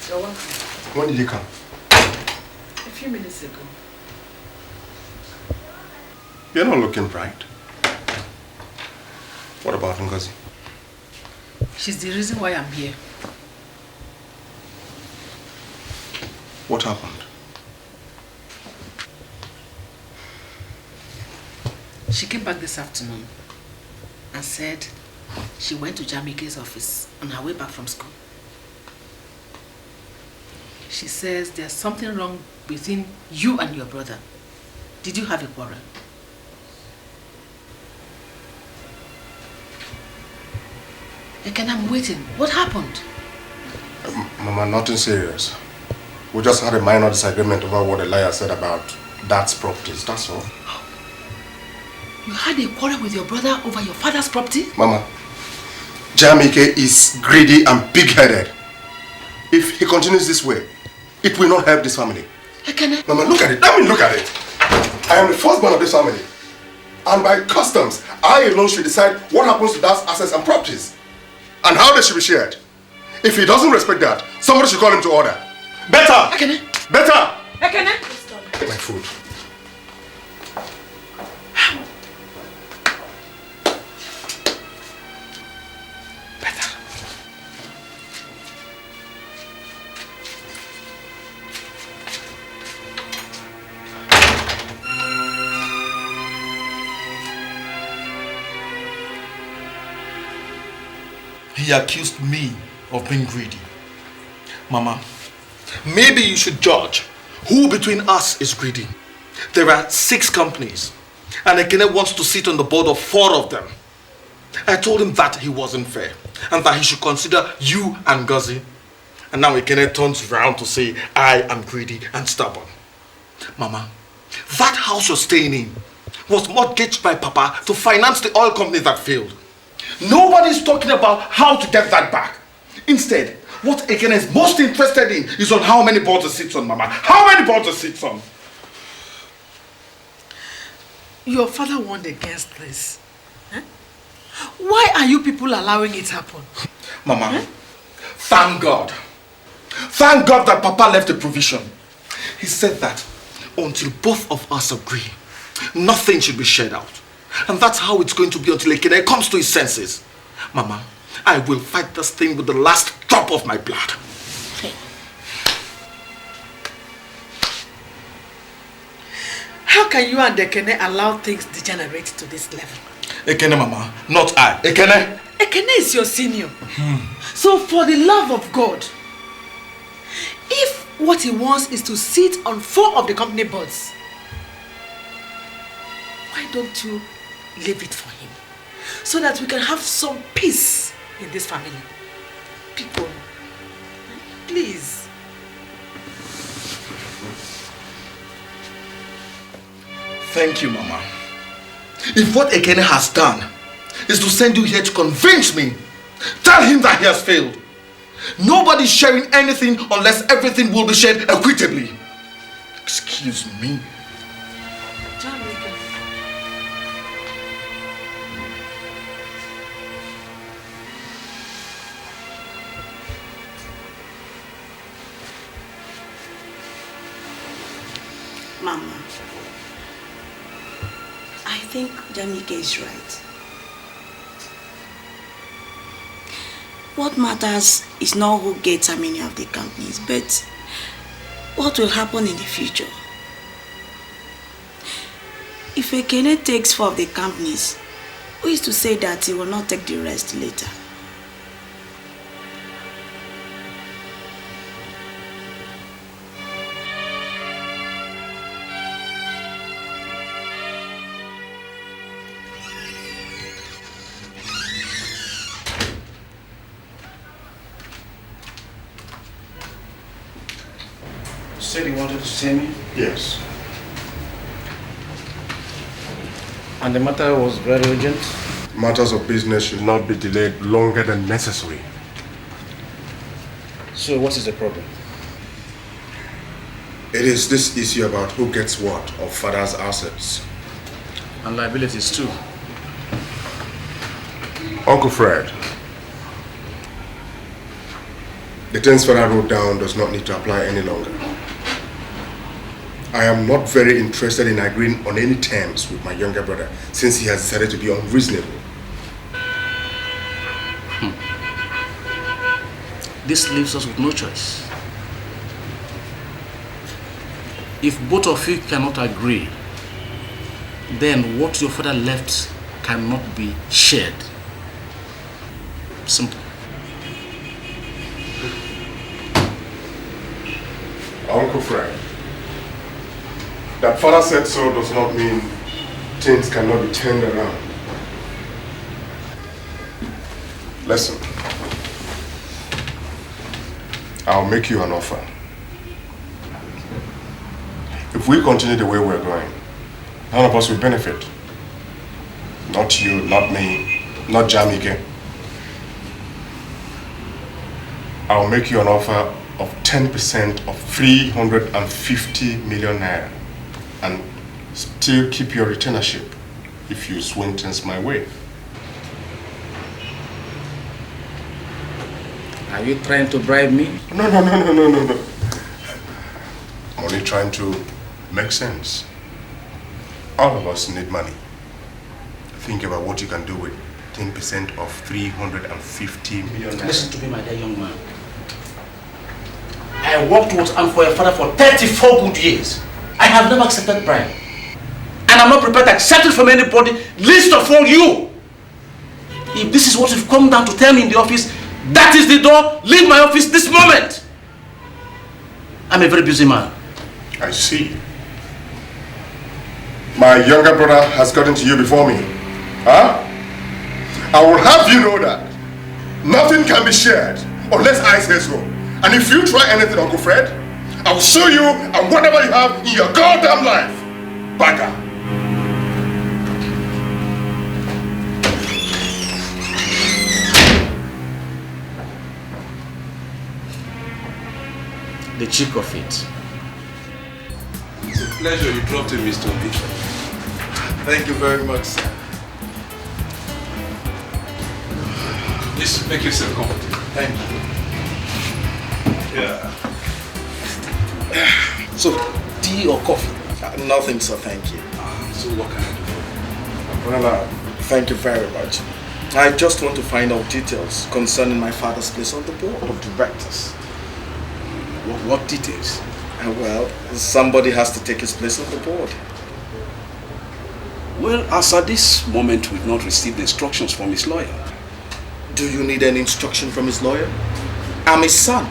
S12: You're welcome.
S3: When did you come?
S12: A few minutes ago.
S3: You're not looking bright. What about Ngozi?
S12: She's the reason why I'm here.
S3: What happened?
S12: She came back this afternoon and said she went to Jamike's office on her way back from school. She says there's something wrong between you and your brother. Did you have a quarrel? Again, I'm waiting. What happened?
S3: Mama, nothing serious. We just had a minor disagreement over what the liar said about Dad's properties, that's all.
S12: You had a quarrel with your brother over your father's property?
S3: Mama, Jamike is greedy and big-headed. If he continues this way, it will not help this family.
S12: Ekene.
S3: Mama, look at it. Let me look at it. I am the firstborn of this family. And by customs, I alone should decide what happens to Dad's assets and properties. And how they should be shared. If he doesn't respect that, somebody should call him to order. Better!
S12: Ekene.
S3: Better!
S12: Ekene.
S3: My food.
S10: He accused me of being greedy. Mama, maybe you should judge who between us is greedy. There are 6 companies, and Ekene wants to sit on the board of 4 of them. I told him that he wasn't fair, and that he should consider you and Ngozi. And now Ekene turns around to say I am greedy and stubborn. Mama, that house you're staying in was mortgaged by Papa to finance the oil company that failed. Nobody's talking about how to get that back. Instead, what Ekene is most interested in is on how many boards it sits on, Mama. How many boards it sits on?
S12: Your father warned against this. Huh? Why are you people allowing it happen?
S10: Mama, thank God. Thank God that Papa left a provision. He said that until both of us agree, nothing should be shared out. And that's how it's going to be until Ekene comes to his senses. Mama, I will fight this thing with the last drop of my blood.
S12: How can you and Ekene allow things degenerate to this level?
S10: Ekene, Mama, not I. Ekene.
S12: Ekene is your senior. So for the love of God, if what he wants is to sit on 4 of the company boards, why don't you leave it for him? So that we can have some peace in this family. People, please.
S10: Thank you, Mama. If what Ekene has done is to send you here to convince me, tell him that he has failed. Nobody's sharing anything unless everything will be shared equitably. Excuse me.
S5: Mama, I think Jamike is right. What matters is not who gets how many of the companies, but what will happen in the future. If Ekene takes 4 of the companies, who is to say that he will not take the rest later?
S1: Said you wanted to see me?
S3: Yes.
S1: And the matter was very urgent?
S3: Matters of business should not be delayed longer than necessary.
S1: So what is the problem?
S3: It is this issue about who gets what of father's assets.
S1: And liabilities too.
S3: Uncle Fred, the things Father wrote down does not need to apply any longer. I am not very interested in agreeing on any terms with my younger brother since he has decided to be unreasonable.
S1: This leaves us with no choice. If both of you cannot agree, then what your father left cannot be shared. Simple.
S3: Uncle Fred, that father said so does not mean things cannot be turned around. Listen, I'll make you an offer. If we continue the way we're going, none of us will benefit. Not you, not me, not Jamike. I'll make you an offer of 10% of 350 million naira and still keep your retainership if you swing things my way.
S1: Are you trying to bribe me?
S3: No. I'm only trying to make sense. All of us need money. Think about what you can do with 10% of 350 million.
S1: Listen to me, my dear young man. I worked with and for your father for 34 good years. I have never accepted bribe. And I'm not prepared to accept it from anybody, least of all you. If this is what you've come down to tell me in the office, that is the door. Leave my office this moment. I'm a very busy man.
S3: I see. My younger brother has gotten to you before me. Huh? I will have you know that nothing can be shared unless I say so. And if you try anything, Uncle Fred, I will show you and whatever you have in your goddamn life. Bagger.
S1: The cheek of it.
S6: It's a pleasure you dropped in, Mr. B.
S10: Thank you very much, sir.
S6: Just make yourself comfortable.
S10: Thank you.
S6: Yeah.
S1: So, tea or coffee?
S10: Nothing, sir, thank you.
S6: So what can I do for you?
S10: Well, thank you very much. I just want to find out details concerning my father's place on the board of directors.
S1: What details?
S10: Well, somebody has to take his place on the board.
S14: Well, as at this moment, we've not received instructions from his lawyer.
S10: Do you need any instruction from his lawyer? I'm his son.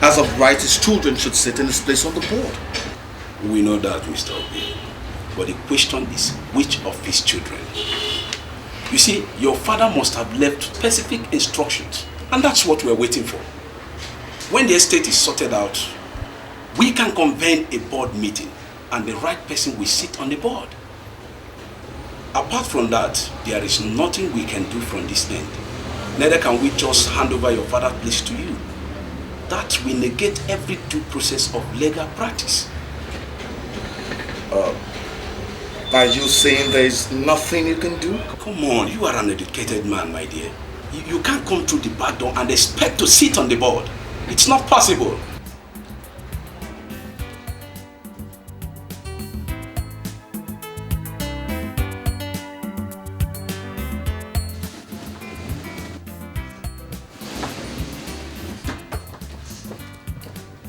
S10: As of right, his children should sit in his place on the board.
S14: We know that, Mr. Obi. But the question is, which of his children? You see, your father must have left specific instructions, and that's what we're waiting for. When the estate is sorted out, we can convene a board meeting, and the right person will sit on the board. Apart from that, there is nothing we can do from this end. Neither can we just hand over your father's place to you. That will negate every due process of legal practice.
S10: Are you saying there is nothing you can do?
S14: Come on, you are an educated man, my dear. You can't come through the back door and expect to sit on the board. It's not possible.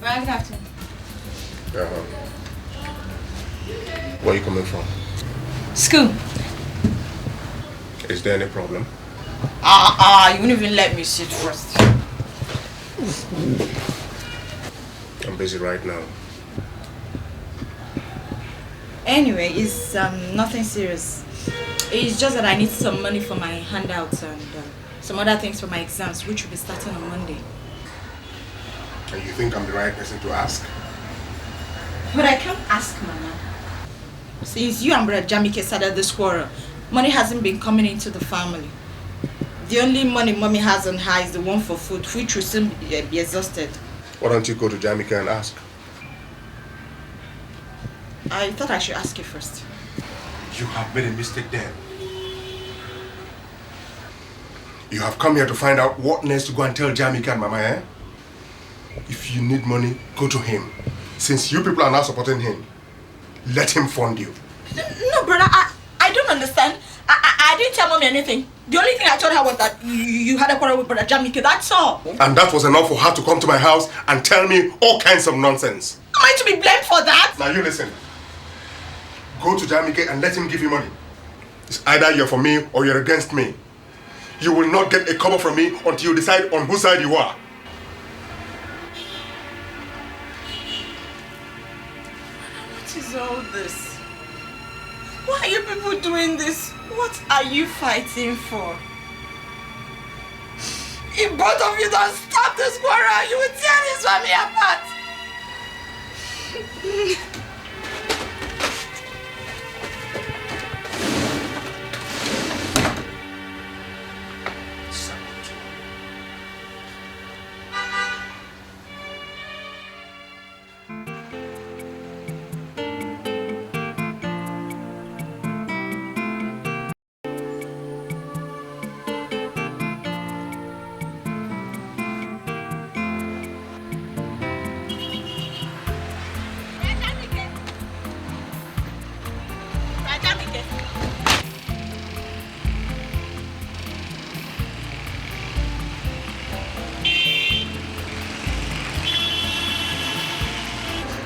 S9: Right, good afternoon.
S3: Where are you coming from?
S9: School.
S3: Is there any problem?
S9: You wouldn't even let me sit first.
S3: I'm busy right now.
S9: Anyway, it's nothing serious. It's just that I need some money for my handouts and some other things for my exams, which will be starting on Monday.
S3: And you think I'm the right person to ask?
S9: But I can't ask, Mama. Since you and Brother Jamike started this quarrel, money hasn't been coming into the family. The only money Mommy has on her is the one for food, which will soon be exhausted.
S3: Why don't you go to Jamaica and ask?
S9: I thought I should ask you first.
S3: You have made a mistake there. You have come here to find out what next to go and tell Jamika and Mama, eh? If you need money, go to him. Since you people are now supporting him, let him fund you.
S9: No, brother, I don't understand. I didn't tell Mommy anything. The only thing I told her was that you had a quarrel with Brother Jamike, that's all.
S3: And that was enough for her to come to my house and tell me all kinds of nonsense.
S9: Am I to be blamed for that?
S3: Now you listen. Go to Jamike and let him give you money. It's either you're for me or you're against me. You will not get a cover from me until you decide on whose side you are.
S9: What is all this? Why are you people doing this? What are you fighting for? If both of you don't stop this quarrel, you will tear this family apart.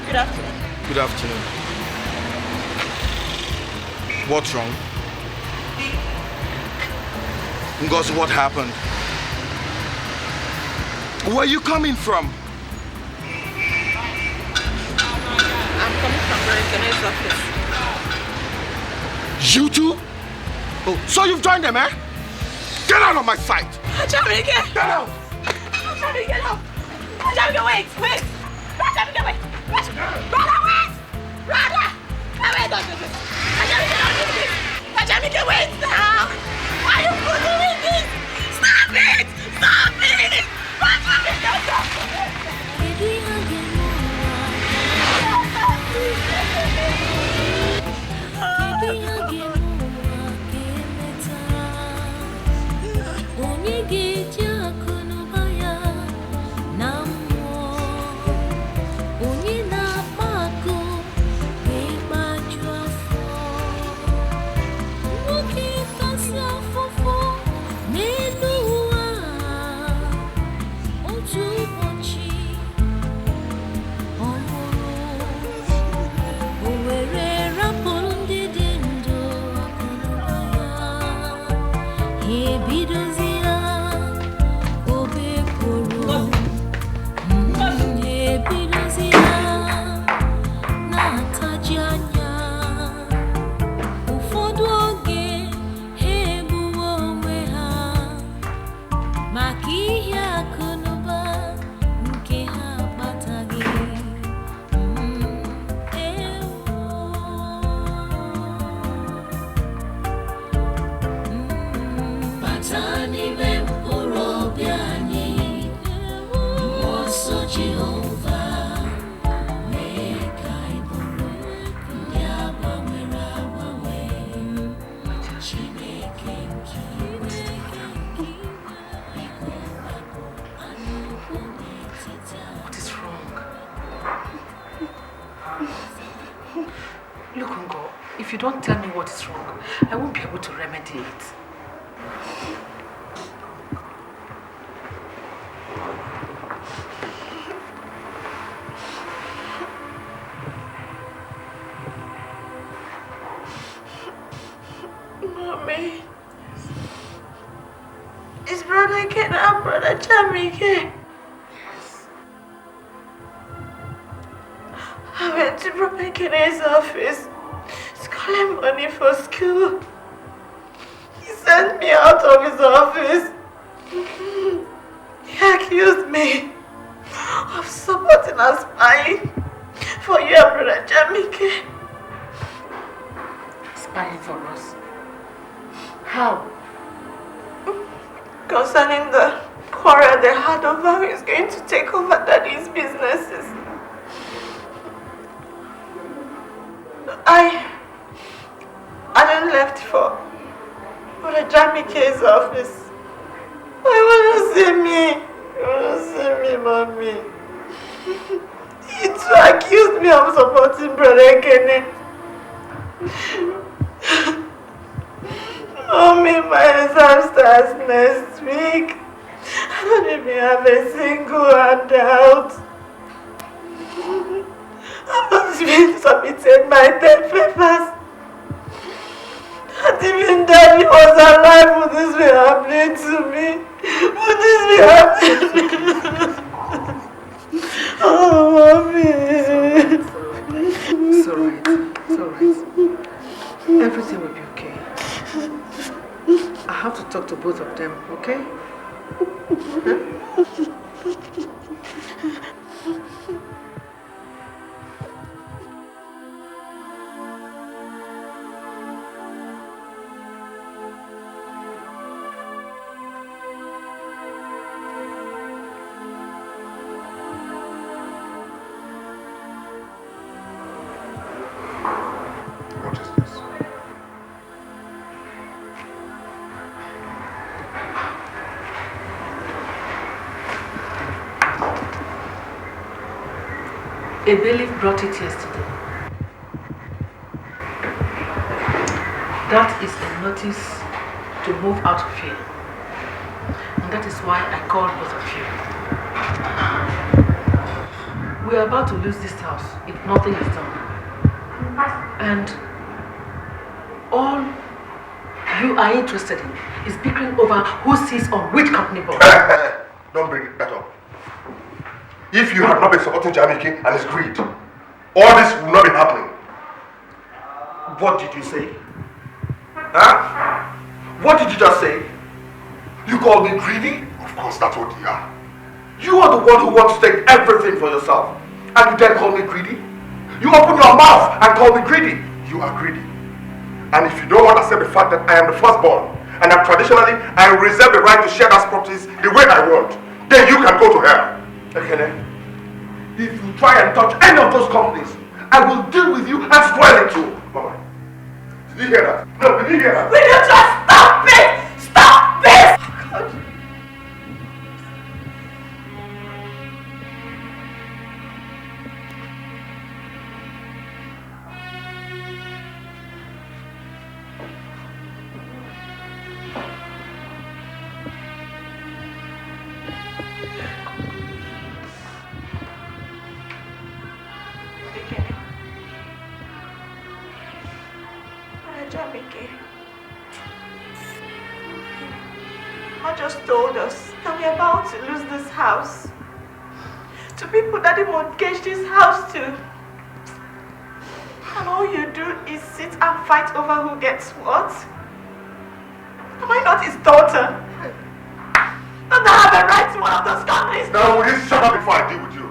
S9: Good afternoon.
S15: Good afternoon. What's wrong? Ngozi, what happened? Where are you coming from?
S9: I'm coming from Reconsider's office.
S15: You too? Oh, so you've joined them, eh? Get out of my sight!
S9: Jamike!
S15: Get out!
S9: Jamike, get out! Jamike, wait! Jamike, wait! Brother, wait! Brother! Wait, don't do this! Jamike, don't do this! Jamike, wait now! Why are you doing this? Stop it! Stop it! Jamike, stop
S12: Look, Ungo, if you don't tell me what is wrong, I won't be able to remedy it.
S9: Mommy. Is Brother Ken and Brother Jamike? I went to Brother Ken's office to call him money for school. He sent me out of his office. He accused me of supporting and spying for you and Brother Jamike.
S12: Spying for us? How?
S9: Concerning the quarrel they had over who is going to take over Daddy's businesses. I then left for Brother Jamike's office.
S7: see me. You wanna see me, mommy. You two accused me of supporting Brother Kenny. Mommy, my exam starts next week. I don't even have a single handout. I've not even submitted my 10 papers. Not even Daddy was alive when this will happen to me. When this will happen to me. Oh, Mommy.
S12: It's alright. It's alright. Everything will be okay. I have to talk to both of them, okay? Huh? A bailiff brought it yesterday. That is a notice to move out of here. And that is why I called both of you. We are about to lose this house if nothing is done. And all you are interested in is bickering over who sits on which company board.
S3: Don't bring that up. If you had not been supporting Jamike and his greed, all this would not be happening.
S10: What did you say? Huh? What did you just say? You called me greedy?
S3: Of course, that's what you are.
S10: You are the one who wants to take everything for yourself. And you then call me greedy? You open your mouth and call me greedy.
S3: You are greedy. And if you don't want to accept the fact that I am the firstborn, and that traditionally I reserve the right to share those properties the way I want, then you can go to hell.
S10: Okay, if you try and touch any of those companies, I will deal with you and spoil it too.
S3: Mama, did you hear that? No, did you hear that?
S7: Will you just stop it? Stop this! God. Ma just told us that we're about to lose this house to people that they mortgage this house to. And all you do is sit and fight over who gets what? Am I not his daughter? Don't I have a right to one of those companies?
S3: Now will you shut up before I deal with you?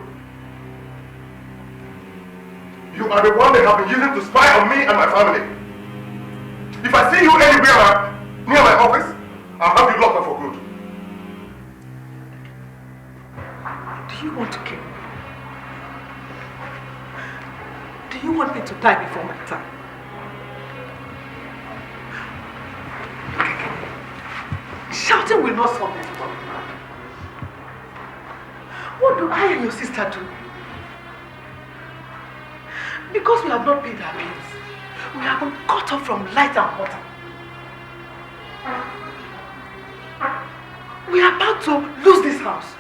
S3: You are the one they have been using to spy on me and my family. If I see you anywhere near my office, I'll have you locked up for good.
S12: Do you want to kill me? Do you want me to die before my time? Shouting will not solve this problem. What do I and your sister do? Because we have not paid our bills, we have been cut off from light and water. We are about to lose this house.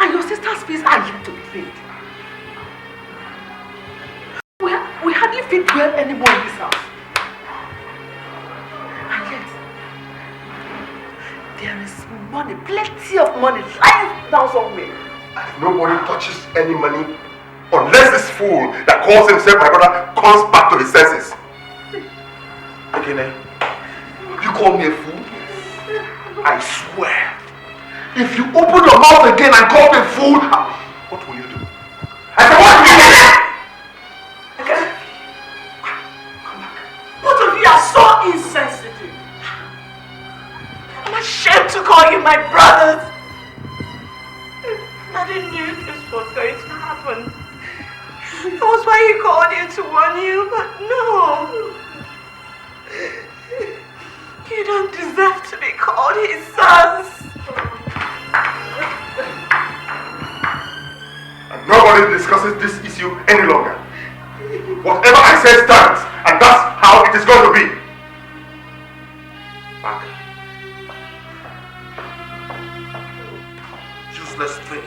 S12: And your sister's fees are yet to be paid. We hardly fit well anymore in this house. And yet, there is money, plenty of money lying down somewhere.
S3: And nobody touches any money unless this fool that calls himself my brother comes back to his senses.
S10: Ekene, you call me a fool? I swear, if you open your mouth again and call me a fool, what will you do? I said, what will you do?
S7: Okay. Come back. Both of you are so insensitive. I'm ashamed to call you my brothers. I didn't know this was going to happen. That was why he called you to warn you, but no. You don't deserve to be called his sons.
S3: Nobody discusses this issue any longer. Whatever I say stands, and that's how it is going to be. Back. Useless thing.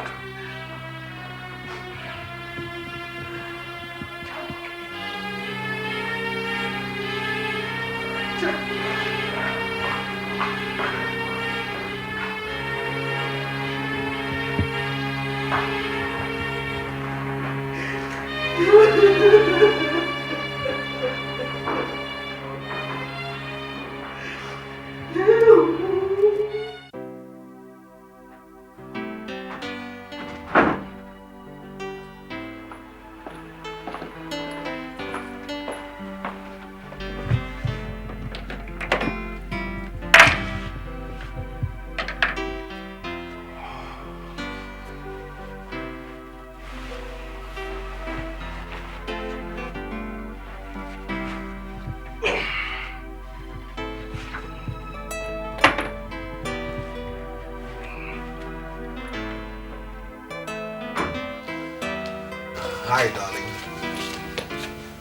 S10: Hi, darling.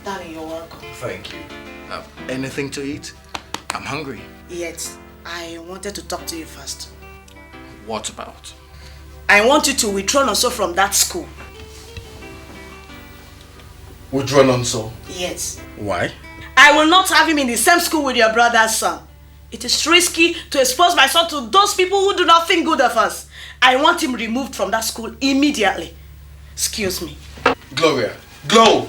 S5: Darling, you're welcome.
S10: Thank you. Anything to eat? I'm hungry.
S5: Yet, I wanted to talk to you first.
S10: What about?
S5: I want you to withdraw Nonso from that school.
S10: Withdraw Nonso?
S5: Yes.
S10: Why?
S5: I will not have him in the same school with your brother's son. It is risky to expose my son to those people who do not think good of us. I want him removed from that school immediately. Excuse me.
S10: Gloria. Glow!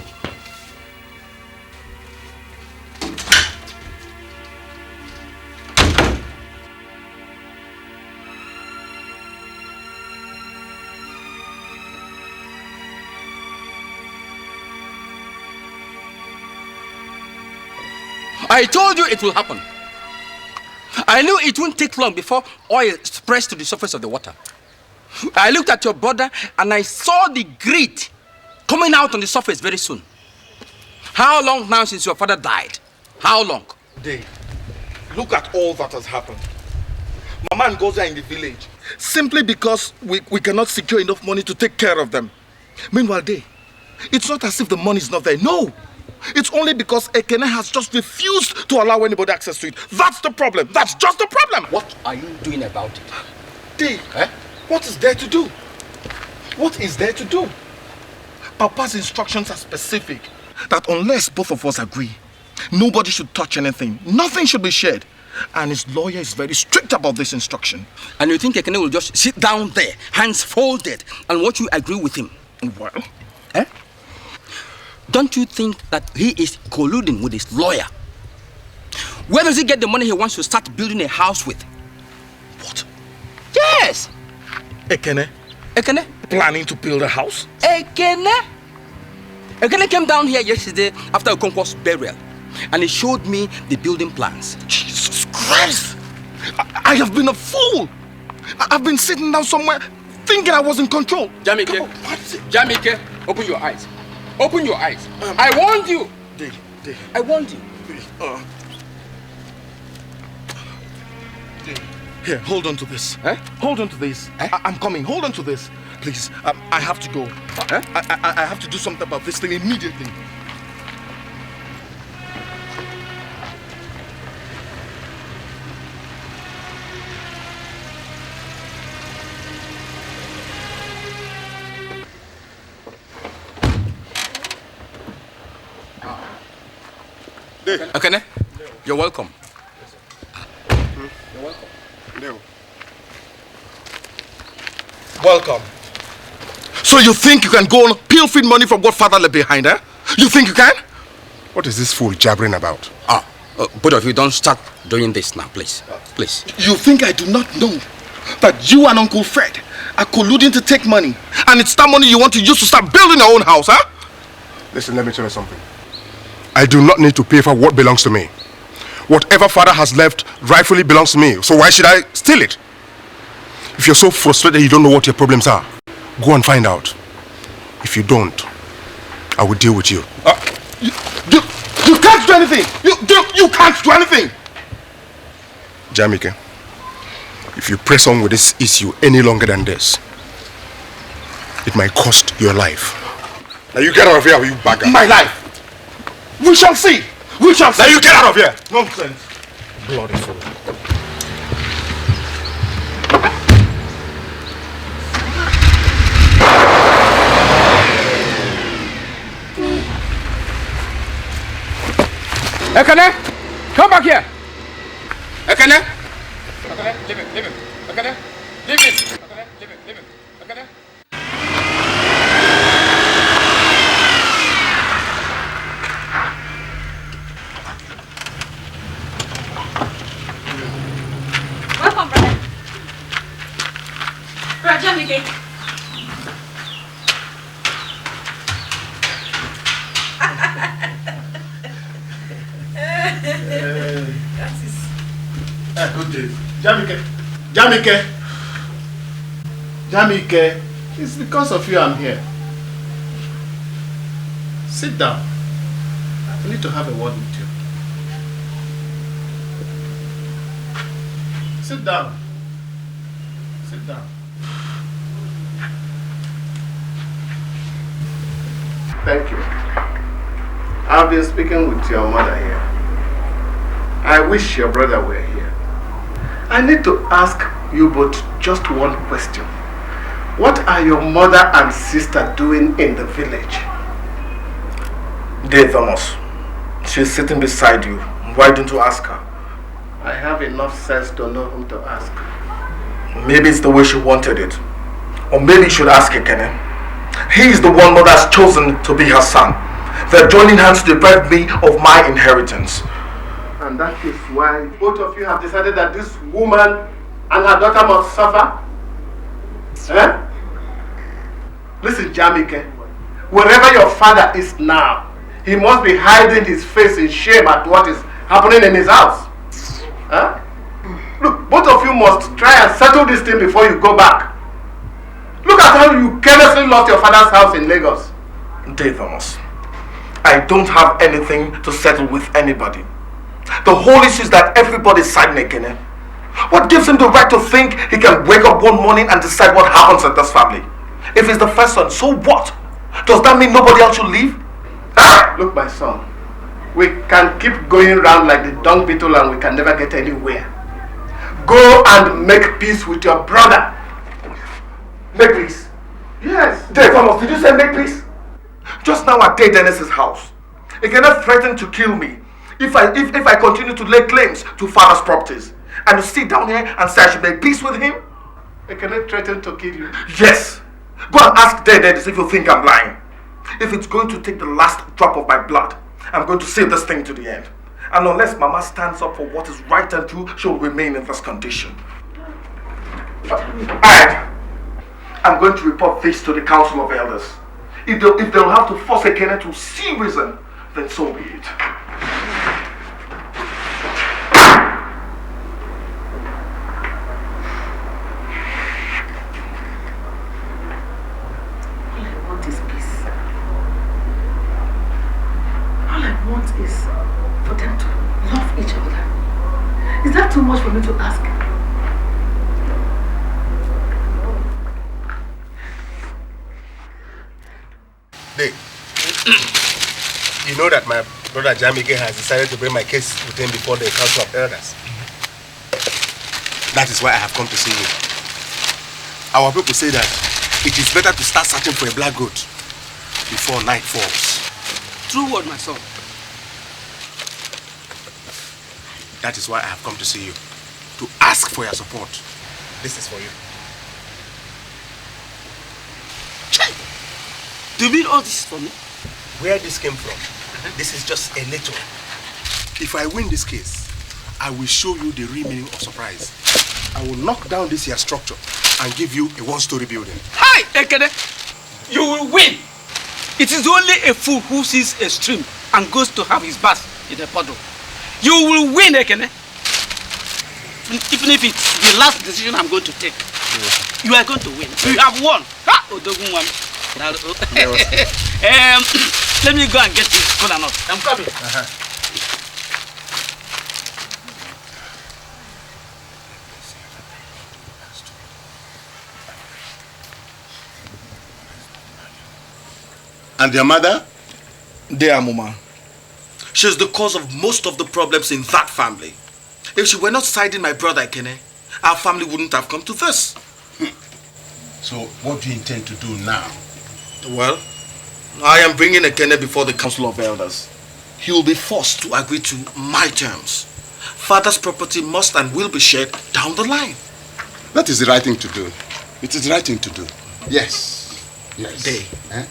S2: I told you it will happen. I knew it wouldn't take long before oil spreads to the surface of the water. I looked at your brother and I saw the grit coming out on the surface very soon. How long now since your father died? How long?
S15: Dave, look at all that has happened. My man goes there in the village simply because we cannot secure enough money to take care of them. Meanwhile, Dave, it's not as if the money is not there. No. It's only because Ekene has just refused to allow anybody access to it. That's the problem. That's just the problem.
S2: What are you doing about it?
S15: Dave, what is there to do? What is there to do? Papa's instructions are specific. That unless both of us agree, nobody should touch anything. Nothing should be shared. And his lawyer is very strict about this instruction.
S2: And you think Ekene will just sit down there, hands folded, and watch you agree with him?
S15: Well,
S2: don't you think that he is colluding with his lawyer? Where does he get the money he wants to start building a house with?
S15: What?
S2: Yes!
S15: Ekene?
S2: Ekene?
S15: Planning to build a house?
S2: Ekene? Ekene came down here yesterday after Okonkwo's burial and he showed me the building plans.
S15: Jesus Christ! I have been a fool! I've been sitting down somewhere thinking I was in control.
S2: Jamike, Jamike, open your eyes. Open your eyes. I warned you. I warned you.
S15: Here, hold on to this. Hold on to this. I'm coming. Hold on to this. Please, I have to go. I have to do something about this thing immediately.
S2: Ekene, you're welcome. You're welcome.
S3: No.
S15: Welcome. So you think you can go and peel feed money from what father left behind, eh? You think you can?
S3: What is this fool jabbering about?
S2: Both of you don't start doing this now, please. Please.
S15: You think I do not know that you and Uncle Fred are colluding to take money, and it's that money you want to use to start building your own house, huh?
S3: Listen, let me tell you something. I do not need to pay for what belongs to me. Whatever father has left rightfully belongs to me, so why should I steal it? If you're so frustrated you don't know what your problems are, go and find out. If you don't, I will deal with you.
S15: You can't do anything! You can't do anything!
S3: Jamike, if you press on with this issue any longer than this, it might cost your life. Now you get out of here, you bagger.
S15: My life. We shall see. We shall see.
S3: Now you get out of here.
S15: Nonsense.
S3: Bloody fool.
S2: Ekene, come back here. Ekene. Ekene, leave him, leave him. Ekene, leave him. Ekene, leave him, leave him. Ekene.
S9: Welcome, brother. Raja Miguel.
S13: Good day. Jamike. Jamike. Jamike. It's because of you I'm here. Sit down. I need to have a word with you. Sit down. Sit down. Thank you. I've been speaking with your mother here. I wish your brother were here. I need to ask you both just one question. What are your mother and sister doing in the village?
S15: Dear Thomas, she's sitting beside you. Why don't you ask her?
S13: I have enough sense to know whom to ask.
S15: Maybe it's the way she wanted it. Or maybe you should ask Ekene. He is the one mother has chosen to be her son. They're joining hands to deprive me of my inheritance.
S13: And that is why both of you have decided that this woman and her daughter must suffer? Eh? Listen, Jamike, wherever your father is now, he must be hiding his face in shame at what is happening in his house. Huh? Look, both of you must try and settle this thing before you go back. Look at how you carelessly lost your father's house in Lagos.
S15: Dear Thomas, I don't have anything to settle with anybody. The whole issue is that everybody's siding Ekene. What gives him the right to think he can wake up one morning and decide what happens at this family? If he's the first son, so what? Does that mean nobody else should leave?
S13: Ah! Look, my son, we can keep going round like the dung beetle and we can never get anywhere. Go and make peace with your brother.
S15: Make peace?
S13: Yes.
S15: Dave Thomas, did you say make peace? Just now at Day Dennis's house, Ekene threatened to kill me if I continue to lay claims to father's properties. And to sit down here and say I should make peace with him?
S13: Ekene threatened to kill you?
S15: Yes. Go and ask Day Dennis if you think I'm lying. If it's going to take the last drop of my blood, I'm going to see this thing to the end. And unless Mama stands up for what is right and true, she'll remain in this condition. And I'm going to report this to the Council of Elders. If they'll have to force Ekene to see reason, then so be it.
S13: Is for them to love each other. Is that too much for me to ask?
S3: Dave, you know that my brother Jamike has decided to bring my case with him before the Council of Elders. That is why I have come to see you. Our people say that it is better to start searching for a black goat before night falls.
S1: True word, my son.
S3: That is why I have come to see you, to ask for your support. This is for you.
S1: Do you mean all this is for me?
S3: Where this came from, this is just a little. If I win this case, I will show you the real meaning of surprise. I will knock down this here structure and give you a one-story building.
S1: Hi, Ekene! You will win! It is only a fool who sees a stream and goes to have his bath in a puddle. You will win, Ekene. Even if it's the last decision I'm going to take, you are going to win. You have won. Ha! Let me go and get this cola nut. I'm coming.
S3: And your mother?
S15: Dear Mama, she's the cause of most of the problems in that family. If she were not siding my brother Ekene, our family wouldn't have come to this.
S3: So what do you intend to do now?
S15: Well, I am bringing Ekene before the Council of Elders. He will be forced to agree to my terms. Father's property must and will be shared down the line.
S3: That is the right thing to do. It is the right thing to do. Yes. Yes.
S15: Day.
S3: Eh?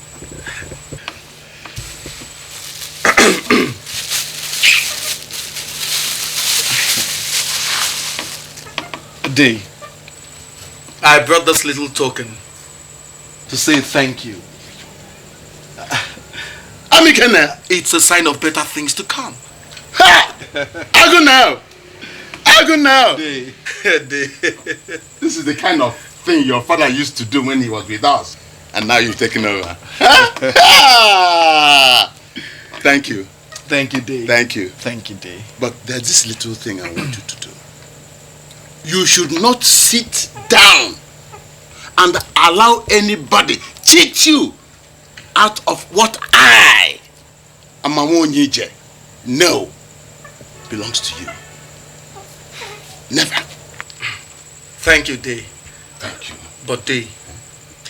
S15: Day, I brought this little token to say thank you.
S3: Amikene!
S15: It's a sign of better things to come.
S3: Ha! I go now! I go now!
S15: Day.
S3: This is the kind of thing your father used to do when he was with us. And now you've taken over. Thank you.
S15: Thank you, Day.
S3: Thank you.
S15: Thank you, Day.
S3: But there's this little thing I want you to do. You should not sit down and allow anybody cheat you out of what I, Amamonyije, know belongs to you. Never.
S15: Thank you, Day.
S3: Thank you.
S15: But Day,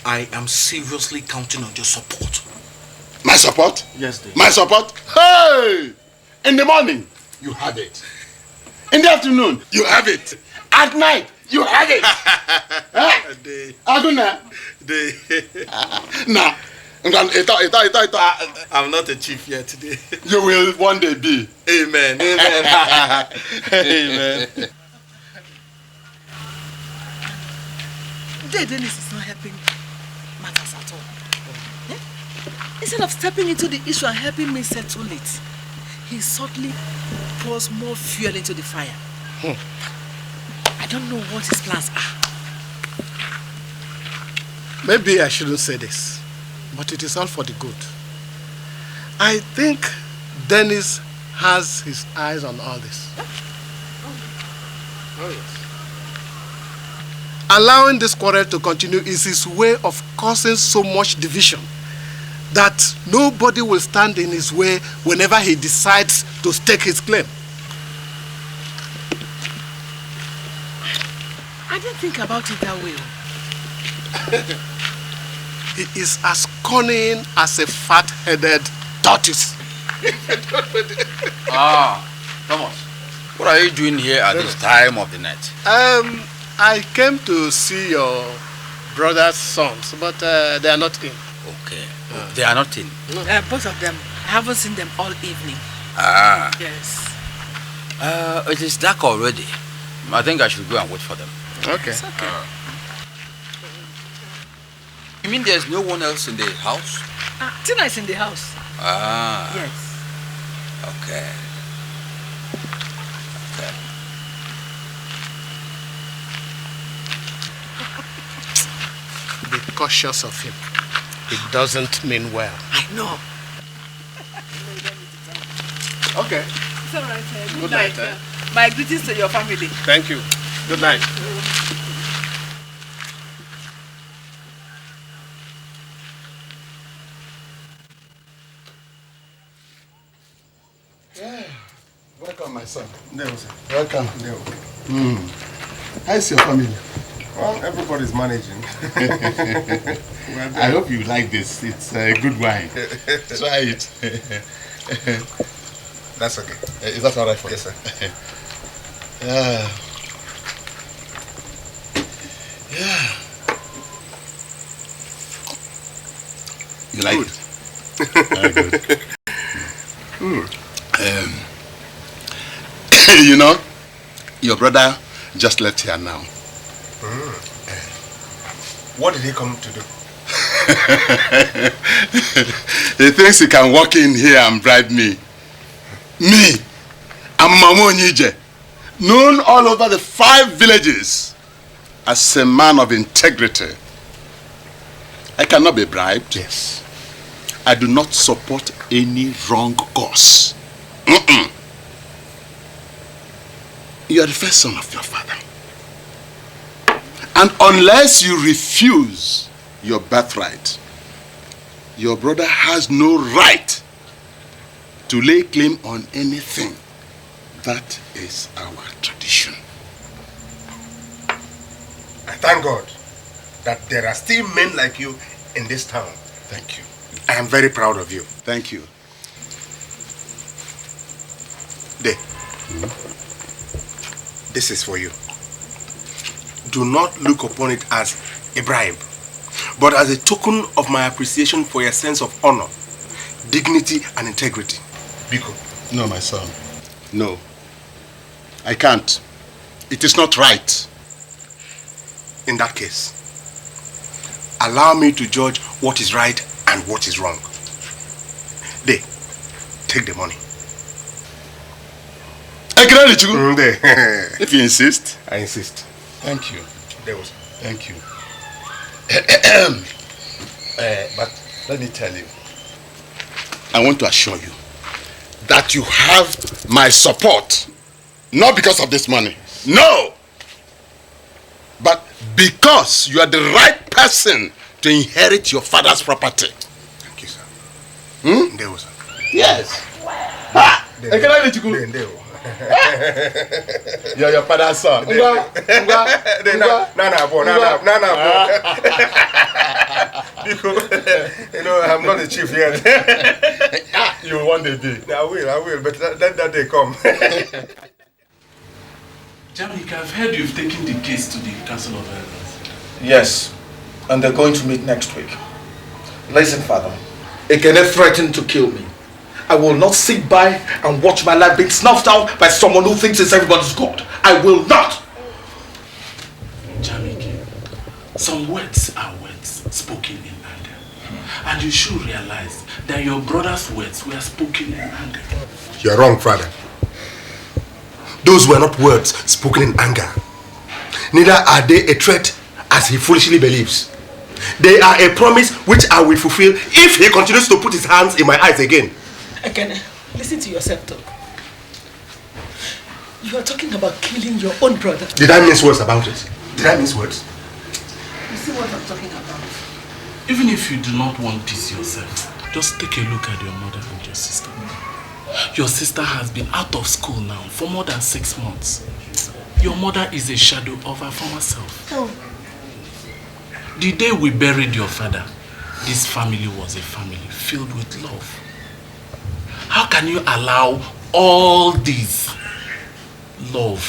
S15: I am seriously counting on your support.
S3: My support?
S15: Yes, Day.
S3: My support? Hey! In the morning, you have it. In the afternoon, you have it. At night, you have it. Huh?
S15: Day.
S3: Aguna.
S15: Day.
S3: Nah.
S15: I'm not a chief yet today.
S3: You will one day be.
S15: Amen. Amen. Amen.
S8: Dennis is not helping matters at all. Eh? Instead of stepping into the issue and helping me settle it, he subtly pours more fuel into the fire. I don't know what his plans are.
S13: Maybe I shouldn't say this, but it is all for the good. I think Dennis has his eyes on all this.
S3: Oh, yes.
S13: Allowing this quarrel to continue is his way of causing so much division that nobody will stand in his way whenever he decides to stake his claim.
S8: I didn't think about it that way.
S13: He is as cunning as a fat-headed tortoise.
S2: Thomas, what are you doing here at this time of the night?
S13: I came to see your brother's sons, but they are not in.
S2: Okay. They are not in?
S8: Both of them. I haven't seen them all evening. Yes.
S2: It is dark already. I think I should go and wait for them.
S13: Okay.
S8: It's okay.
S2: You mean there's no one else in the house?
S8: Tina is in the house. Yes.
S2: Okay.
S13: Be cautious of him. It doesn't mean well.
S8: I know.
S13: Okay.
S8: It's all right.
S13: Good night.
S8: My greetings to your family.
S13: Thank you. Good night.
S3: Yeah. Welcome, my son. Welcome. How's your family?
S16: Well, everybody's managing.
S3: I hope you like this. It's a good wine. Try it.
S16: That's okay.
S3: Is that all right for you?
S16: Yes, sir.
S3: Yeah. Yeah. You like it? Very good. You know, your brother just left here now.
S16: What did he come to do?
S3: He thinks he can walk in here and bribe me. Me, I'm Mamonyije, known all over the 5 villages as a man of integrity. I cannot be bribed.
S13: Yes.
S3: I do not support any wrong cause. You are the first son of your father. And unless you refuse your birthright, Your brother has no right to lay claim on anything. That is our tradition. I thank God that there are still men like you in this town. Thank you. I am very proud of you. Thank you. This is for you. Do not look upon it as a bribe, but as a token of my appreciation for your sense of honor, dignity, and integrity. Biko.
S16: No, my son.
S3: No. I can't. It is not right. In that case, allow me to judge what is right and what is wrong. Take the money. If you insist. I insist.
S16: Thank you.
S3: Thank you.
S16: But let me tell you.
S3: I want to assure you that you have my support. Not because of this money. No! But because you are the right person to inherit your father's property.
S16: Thank you, sir.
S3: Sir. Yes.
S16: You're your father's son.
S3: You
S16: know, I'm not the chief yet.
S3: You will one day be.
S16: I will, but let that day come.
S6: Jamaica, I've heard you've taken the case to the Council of Elders.
S10: Yes, and they're going to meet next week. Listen, Father, Ekene threatened to kill me. I will not sit by and watch my life being snuffed out by someone who thinks it's everybody's God. I will not!
S6: Jamaica, some words are words spoken in anger. And you should realize that your brother's words were spoken in anger.
S3: You're wrong, father. Those were not words spoken in anger. Neither are they a threat as he foolishly believes. They are a promise which I will fulfill if he continues to put his hands in my eyes again.
S8: Again, listen to yourself talk. You are talking about killing your own brother.
S3: Did I mince words about it? Did I mince words?
S8: You see what I'm talking about?
S6: Even if you do not want peace yourself, just take a look at your mother and your sister. Your sister has been out of school now for more than 6 months. Your mother is a shadow of her former self.
S8: Oh.
S6: The day we buried your father, this family was a family filled with love. How can you allow all this love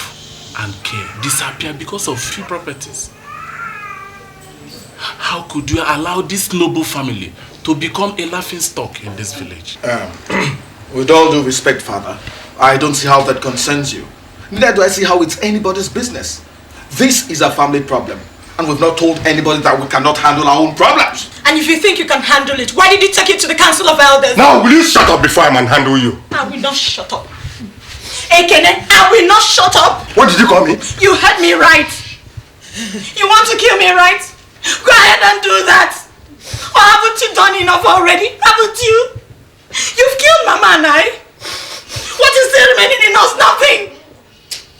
S6: and care disappear because of few properties? How could you allow this noble family to become a laughingstock in this village?
S10: With all due respect, Father, I don't see how that concerns you. Neither do I see how it's anybody's business. This is a family problem, and we've not told anybody that we cannot handle our own problems.
S9: And if you think you can handle it, why did you take it to the Council of Elders?
S3: Now, will you shut up before I manhandle you?
S9: I will not shut up. Ekene, I will not shut up.
S3: What did you call me?
S9: You heard me right. You want to kill me, right? Go ahead and do that. Or haven't you done enough already? Haven't you? You've killed Mama and I. What is still remaining in us? Nothing.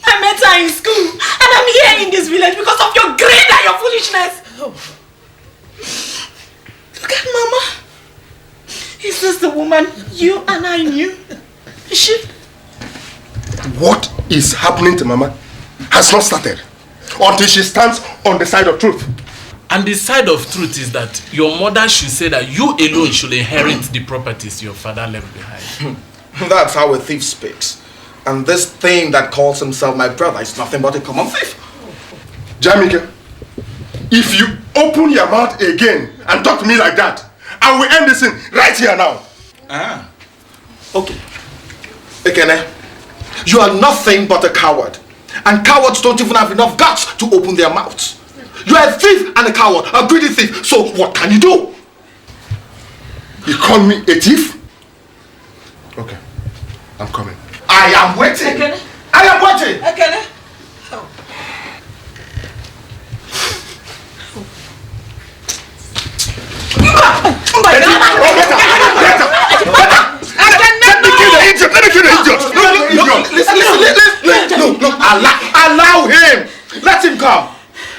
S9: I met her in school and I'm here in this village because of your greed and your foolishness. Oh. Look at Mama. Is this the woman you and I knew? Is she?
S3: What is happening to Mama has not started until she stands on the side of truth.
S6: And the side of truth is that your mother should say that you alone should inherit the properties your father left behind.
S10: That's how a thief speaks. And this thing that calls himself my brother is nothing but a common thief.
S3: Jamaica, if you open your mouth again and talk to me like that, I will end this thing right here now.
S10: Ah. Okay. Ekene, you are nothing but a coward. And cowards don't even have enough guts to open their mouths. You are a thief and a coward, a greedy thief. So what can you do?
S3: You call me a thief? Okay, I'm coming.
S10: I am waiting.
S8: Ekene.
S10: I am waiting.
S8: Ekene. Oh.
S3: Let me kill the idiot.
S10: Listen. No. Allow him. Let him come.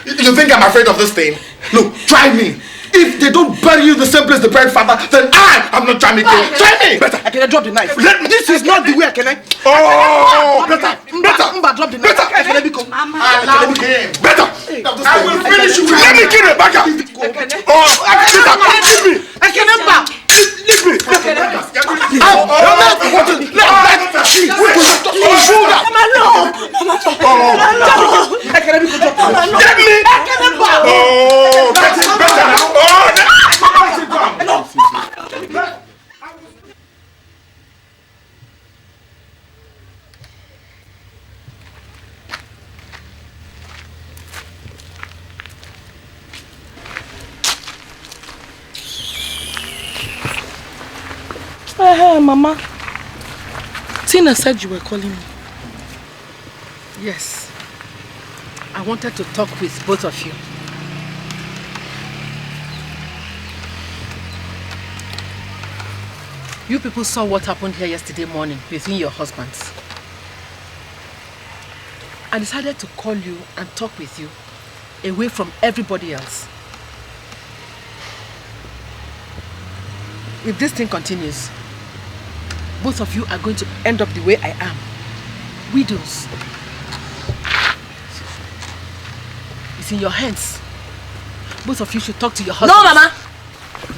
S10: You think I'm afraid of this thing? Look, try me.
S15: If they don't bury you the same place they buried father, then I am not Jamike. Try me! Better.
S12: I can drop the knife.
S15: This is not the way I can.
S12: Oh,
S15: better.
S12: Drop the knife.
S15: Better. I will finish you. Let me kill it, Baka. Leave me.
S12: I can never.
S15: Leave me.
S8: Hey, Mama. Tina said you were calling me.
S12: Yes. I wanted to talk with both of you. You people saw what happened here yesterday morning between your husbands. I decided to call you and talk with you away from everybody else. If this thing continues, both of you are going to end up the way I am. Widows. It's in your hands. Both of you should talk to your husband.
S8: No, Mama.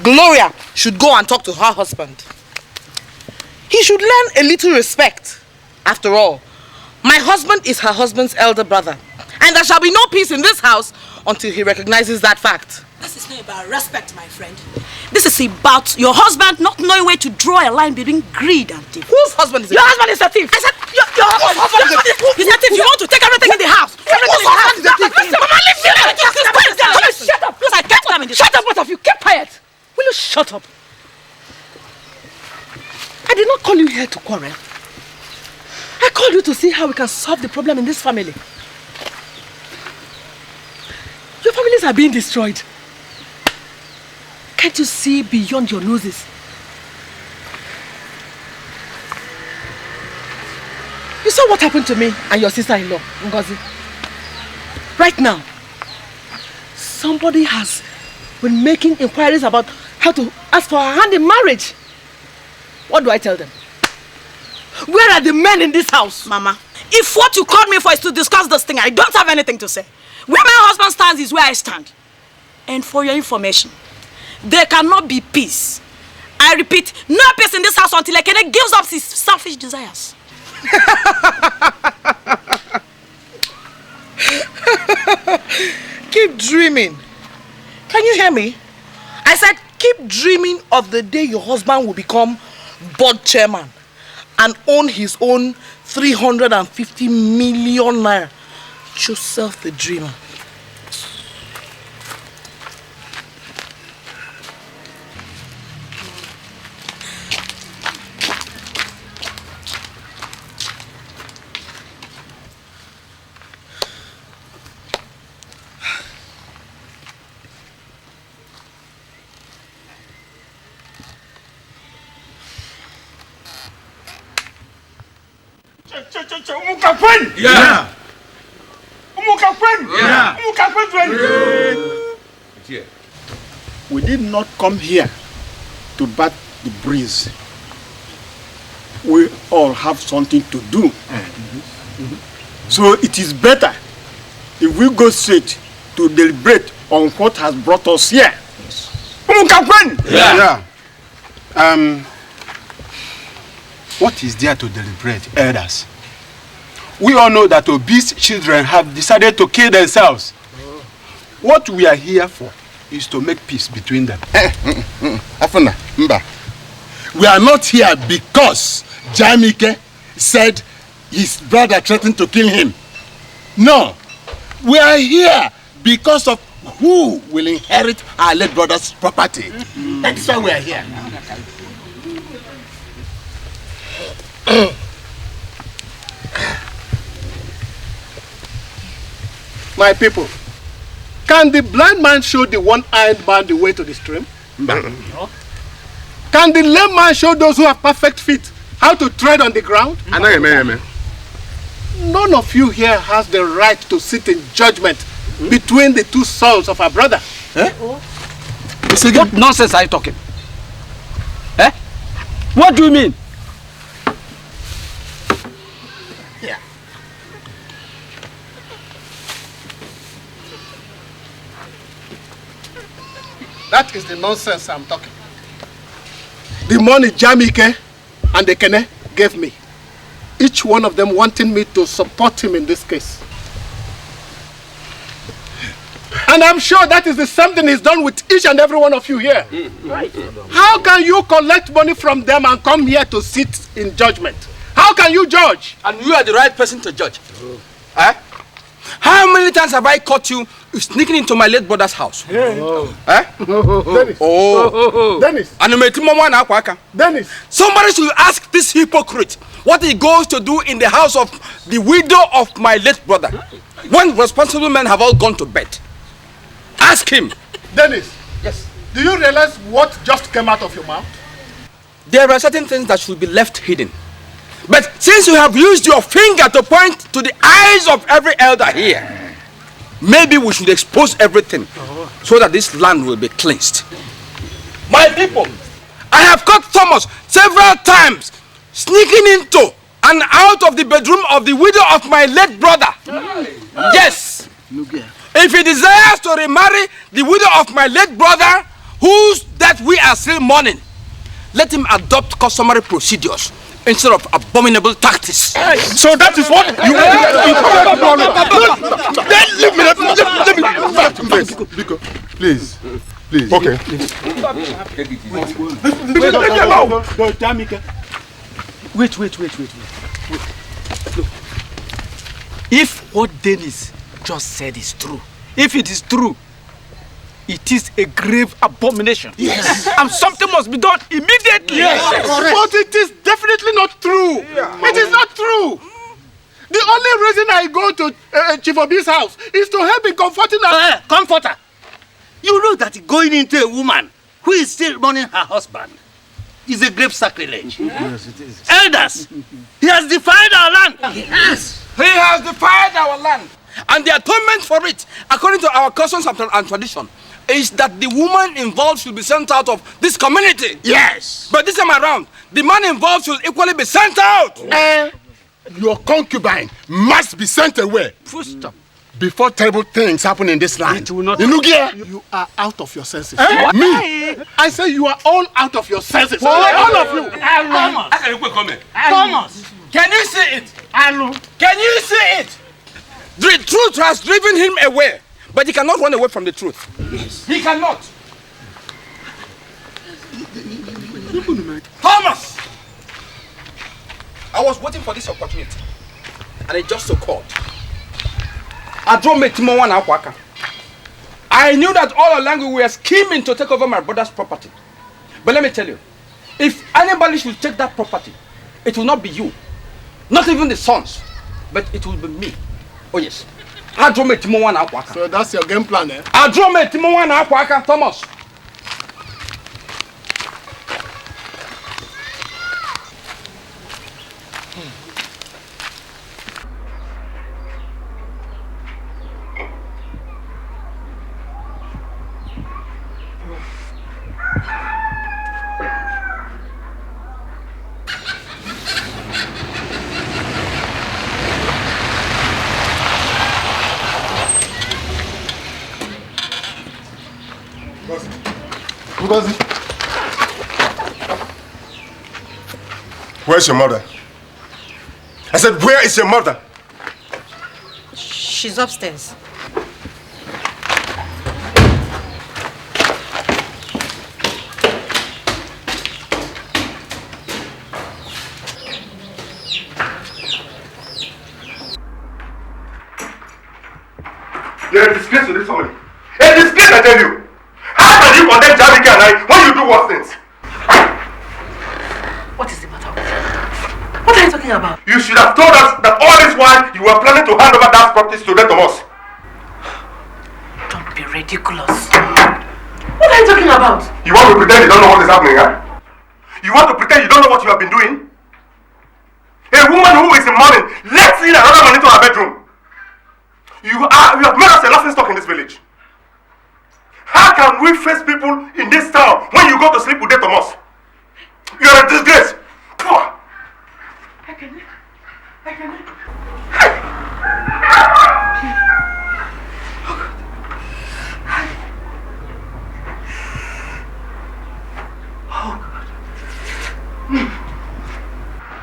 S8: Gloria should go and talk to her husband. He should learn a little respect. After all, my husband is her husband's elder brother. And there shall be no peace in this house until he recognizes that fact.
S5: This is not about respect, my friend. This is about your husband not knowing where to draw a line between greed and thief.
S8: Whose husband is it?
S5: Your husband is a thief. I said, your husband is a thief. He's a thief. You want to take everything in the house. Everything in the house. Mama, leave me. Shut up. Because I can't come in this.
S12: Shut up, both of you. Keep quiet. Will you shut up? I did not call you here to quarrel. I called you to see how we can solve the problem in this family. Your families are being destroyed. Can't you see beyond your noses? You saw what happened to me and your sister-in-law, Ngozi. Right now, somebody has been making inquiries about how to ask for her hand in marriage. What do I tell them? Where are the men in this house?
S5: Mama, if what you called me for is to discuss this thing, I don't have anything to say. Where my husband stands is where I stand. And for your information, there cannot be peace. I repeat, no peace in this house until Ekene gives up his selfish desires.
S8: Keep dreaming. Can you hear me? I said keep dreaming of the day your husband will become board chairman and own his own 350 million naira. Joseph the dreamer.
S15: Yeah.
S17: Yeah. We did not come here to bat the breeze. We all have something to do. So it is better if we go straight to deliberate on what has brought us here.
S16: Yeah. What is there to deliberate, elders? We all know that obese children have decided to kill themselves. What we are here for is to make peace between them.
S3: Afuna, Mba. We are not here because Jamike said his brother threatened to kill him. No. We are here because of who will inherit our late brother's property. That's why we are here.
S13: My people, can the blind man show the one-eyed man the way to the stream? No. Can the lame man show those who have perfect feet how to tread on the ground? None of you here has the right to sit in judgment between the two souls of our brother.
S2: What nonsense are you talking? Eh? What do you mean?
S13: Yeah. That is the nonsense I'm talking. The money Jamike and Ekene gave me, each one of them wanting me to support him in this case. And I'm sure that is the same thing he's done with each and every one of you here. Right? How can you collect money from them and come here to sit in judgment? How can you judge?
S2: And you are the right person to judge. Eh? How many times have I caught you sneaking into my late brother's house?
S13: Oh.
S2: Eh?
S13: Dennis.
S2: Oh.
S13: Dennis.
S2: Dennis. Somebody should ask this hypocrite what he goes to do in the house of the widow of my late brother when responsible men have all gone to bed. Ask him.
S13: Dennis.
S2: Yes.
S13: Do you realize what just came out of your mouth?
S2: There are certain things that should be left hidden. But since you have used your finger to point to the eyes of every elder here, maybe we should expose everything so that this land will be cleansed. My people, I have caught Thomas several times sneaking into and out of the bedroom of the widow of my late brother. Yes. If he desires to remarry the widow of my late brother, whose death we are still mourning, let him adopt customary procedures instead of abominable tactics.
S3: So that is what you
S16: Please.
S3: Okay.
S1: Wait. Look. If what Dennis just said is true, if it is true, it is a grave abomination.
S13: Yes.
S1: And something must be done immediately.
S13: Yes. But it is definitely not true. It is not true. The only reason I go to Chief Obi's house is to help in comforting her.
S18: Comforter. You know that going into a woman who is still mourning her husband is a grave sacrilege.
S16: Yes, it is.
S18: Elders, he has defied our land.
S2: Yes. He has defied our land. And the atonement for it, according to our customs and tradition, is that the woman involved should be sent out of this community.
S18: Yes.
S2: But this time around, the man involved should equally be sent out.
S3: Your concubine must be sent away.
S1: Full stop.
S3: Before terrible things happen in this land.
S1: It will not.
S13: You are out of your senses.
S3: Me?
S13: I say you are all out of your senses. All of you.
S2: Thomas, can you see it? Can you see it? The truth has driven him away, but he cannot run away from the truth. Yes. He cannot. Thomas! I was waiting for this opportunity, and it just so called. I knew that all along we were scheming to take over my brother's property. But let me tell you, if anybody should take that property, it will not be you. Not even the sons, but it will be me. Oh yes.
S13: So that's your game plan, eh?
S2: Thomas.
S3: Where's your mother? I said, where is your mother?
S9: She's upstairs.
S3: You're a disgrace to this family. A disgrace, I tell you. How can you condemn Jamika and I when you do worse things?
S12: What is the matter with you? What are you talking about?
S3: You should have told us that all this while you were planning to hand over that property to Thomas.
S12: Don't be ridiculous. What are you talking about?
S3: You want to pretend you don't know what is happening, huh? You want to pretend you don't know what you have been doing? A woman who is in mourning lets in another man into her bedroom. You have made us a laughing stock in this village. How can we face people in this town when you go to sleep with Thomas? You are a disgrace.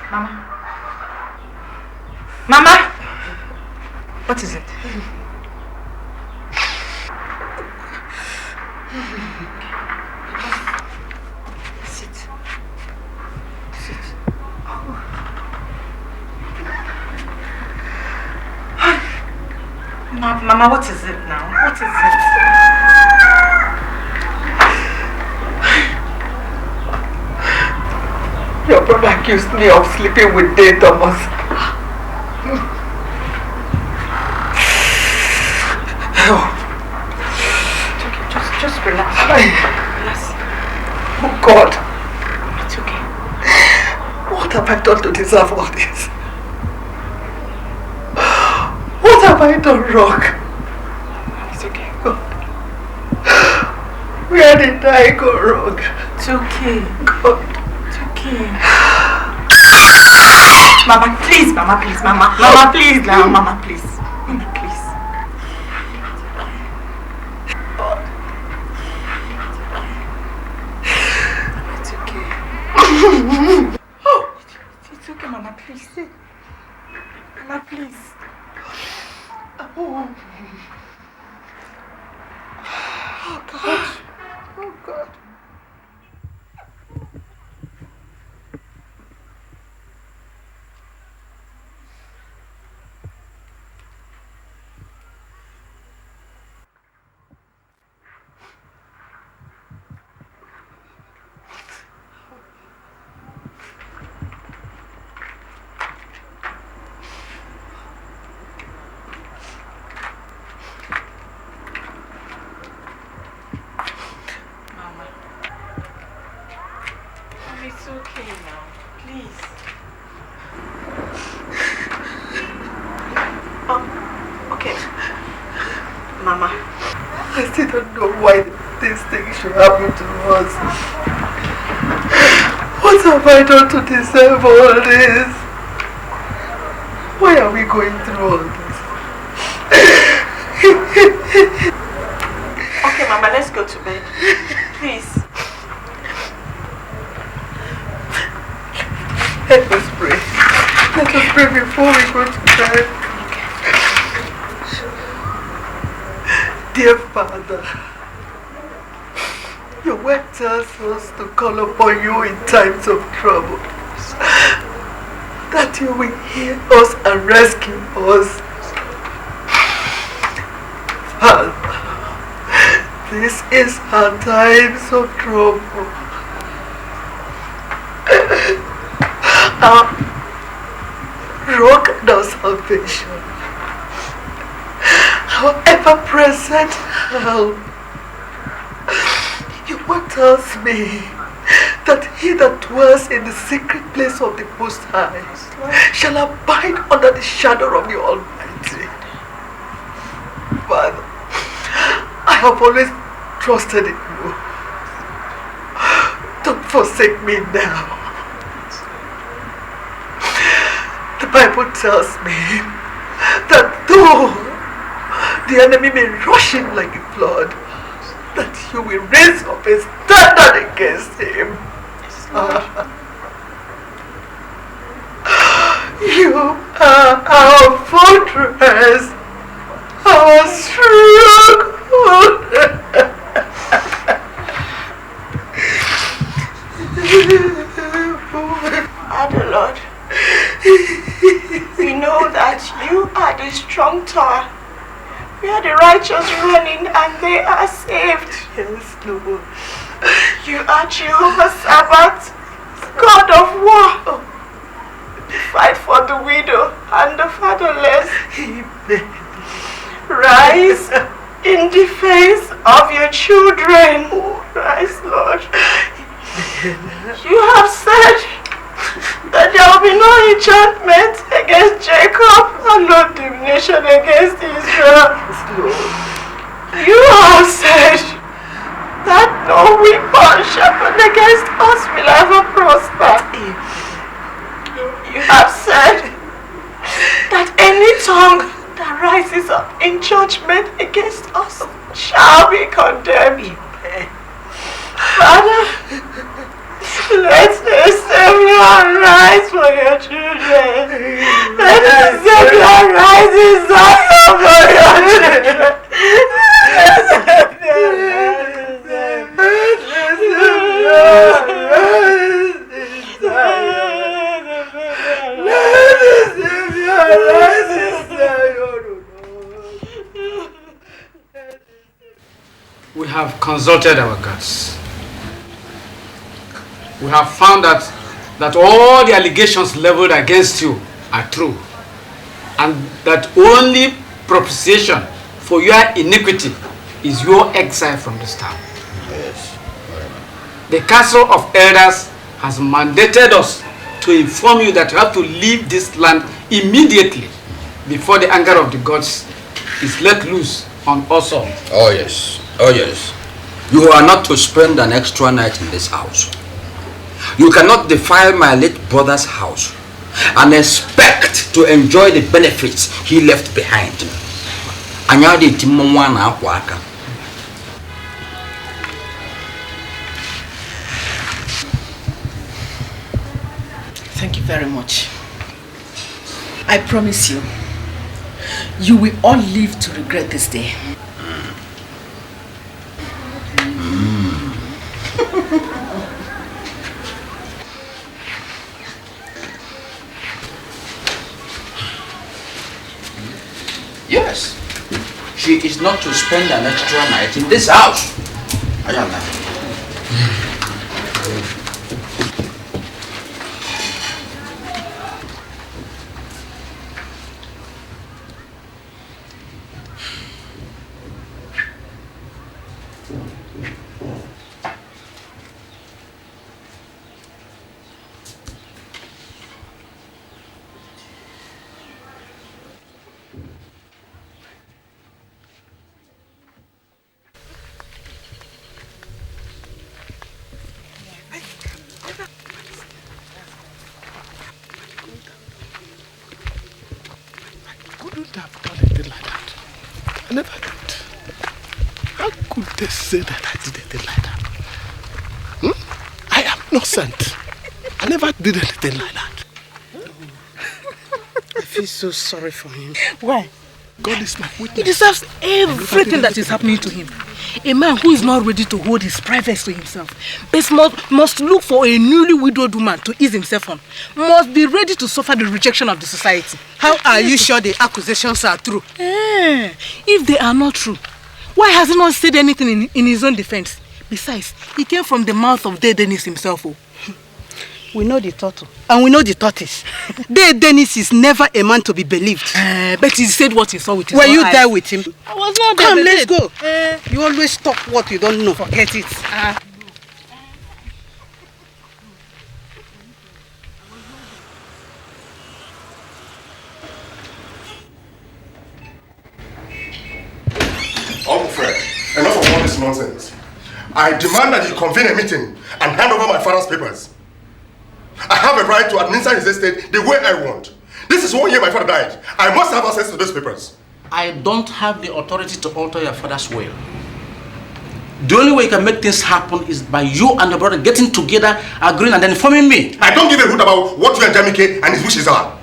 S9: Mama. Mama! What is it? Sit. Sit. Mama, what is it now? What is it?
S7: Your brother accused me of sleeping with Dave Thomas.
S9: It's okay, just relax. Relax.
S7: Oh God.
S9: It's okay.
S7: What have I done to deserve all this? What have I done wrong?
S9: It's okay.
S7: God. Where did I go wrong?
S9: It's okay.
S7: God.
S9: Okay. Mama, please, Mama, please, Mama. Mama, please, now, Mama, please. Mama, please. It's okay. Oh, it's okay, Mama, please. Mama, please.
S7: Oh. Oh, God. Oh, God.
S9: It's okay now, please. Okay. Mama.
S7: I still don't know why this thing should happen to us. What have I done to deserve all this? Why are we going through all this?
S9: Okay, Mama, let's go to bed. Please.
S7: Let us pray. Let us pray before we go to bed. Dear Father, your word tells us to call upon you in times of trouble, that you will hear us and rescue us. Father, this is our times of trouble. Our rock and our salvation, our ever-present help. Your word tells me that he that dwells in the secret place of the Most High shall abide under the shadow of the Almighty. Father, I have always trusted in you. Don't forsake me now. The Bible tells me that though the enemy may rush in like a flood, that you will raise up a standard against him. You are our fortress, our stronghold.
S9: Father Lord, we know that you are the strong tower where the righteous run in and they are saved.
S7: Yes, Lord.
S9: You are Jehovah Sabbath, God of war. Fight for the widow and the fatherless.
S7: Amen.
S9: Rise in defense of your children. Rise, Lord. You have said that there will be no enchantment against Jacob and no divination against Israel. You have said
S7: that no weapon sharpened against us will ever prosper. You have said that any tongue that rises up in judgment against us shall be condemned. Father, let the Savior arise for your children. Let the Savior arise in Zion for your children. Let the Savior arise in Zion.
S19: We have consulted our gods. We have found that all the allegations leveled against you are true, and that only propitiation for your iniquity is your exile from this town.
S2: Yes.
S19: The Council of Elders has mandated us to inform you that you have to leave this land immediately before the anger of the gods is let loose on us all.
S2: Oh yes, oh yes. You are not to spend an extra night in this house. You cannot defile my late brother's house and expect to enjoy the benefits he left behind.
S12: Thank you very much. I promise you, you will all live to regret this day.
S2: Yes. She is not to spend an extra night in this house. Ayala.
S13: Say that I did anything like that. I am innocent. I never did anything like that.
S12: I feel so sorry for him.
S13: Why? God is my witness.
S12: He deserves everything that is happening to him. A man who is not ready to hold his privacy to himself, but must look for a newly widowed woman to ease himself on, must be ready to suffer the rejection of the society.
S20: How are you sure the accusations are true?
S12: If they are not true, why has he not said anything in his own defense? Besides, he came from the mouth of Dennis himself. Oh.
S20: We know the turtle, and we know the tortoise. Dennis is never a man to be believed.
S12: But he said what he saw with his
S20: own
S12: eyes.
S20: Were you there with him?
S12: I was not there.
S20: Come, let's go. You always talk what you don't know.
S12: Forget it.
S3: Uncle Fred, enough of all this nonsense. I demand that you convene a meeting and hand over my father's papers. I have a right to administer his estate the way I want. This is 1 year my father died. I must have access to those papers.
S1: I don't have the authority to alter your father's will. The only way you can make things happen is by you and your brother getting together, agreeing, and then informing me.
S3: I don't give a hoot about what you and Jamike and his wishes are.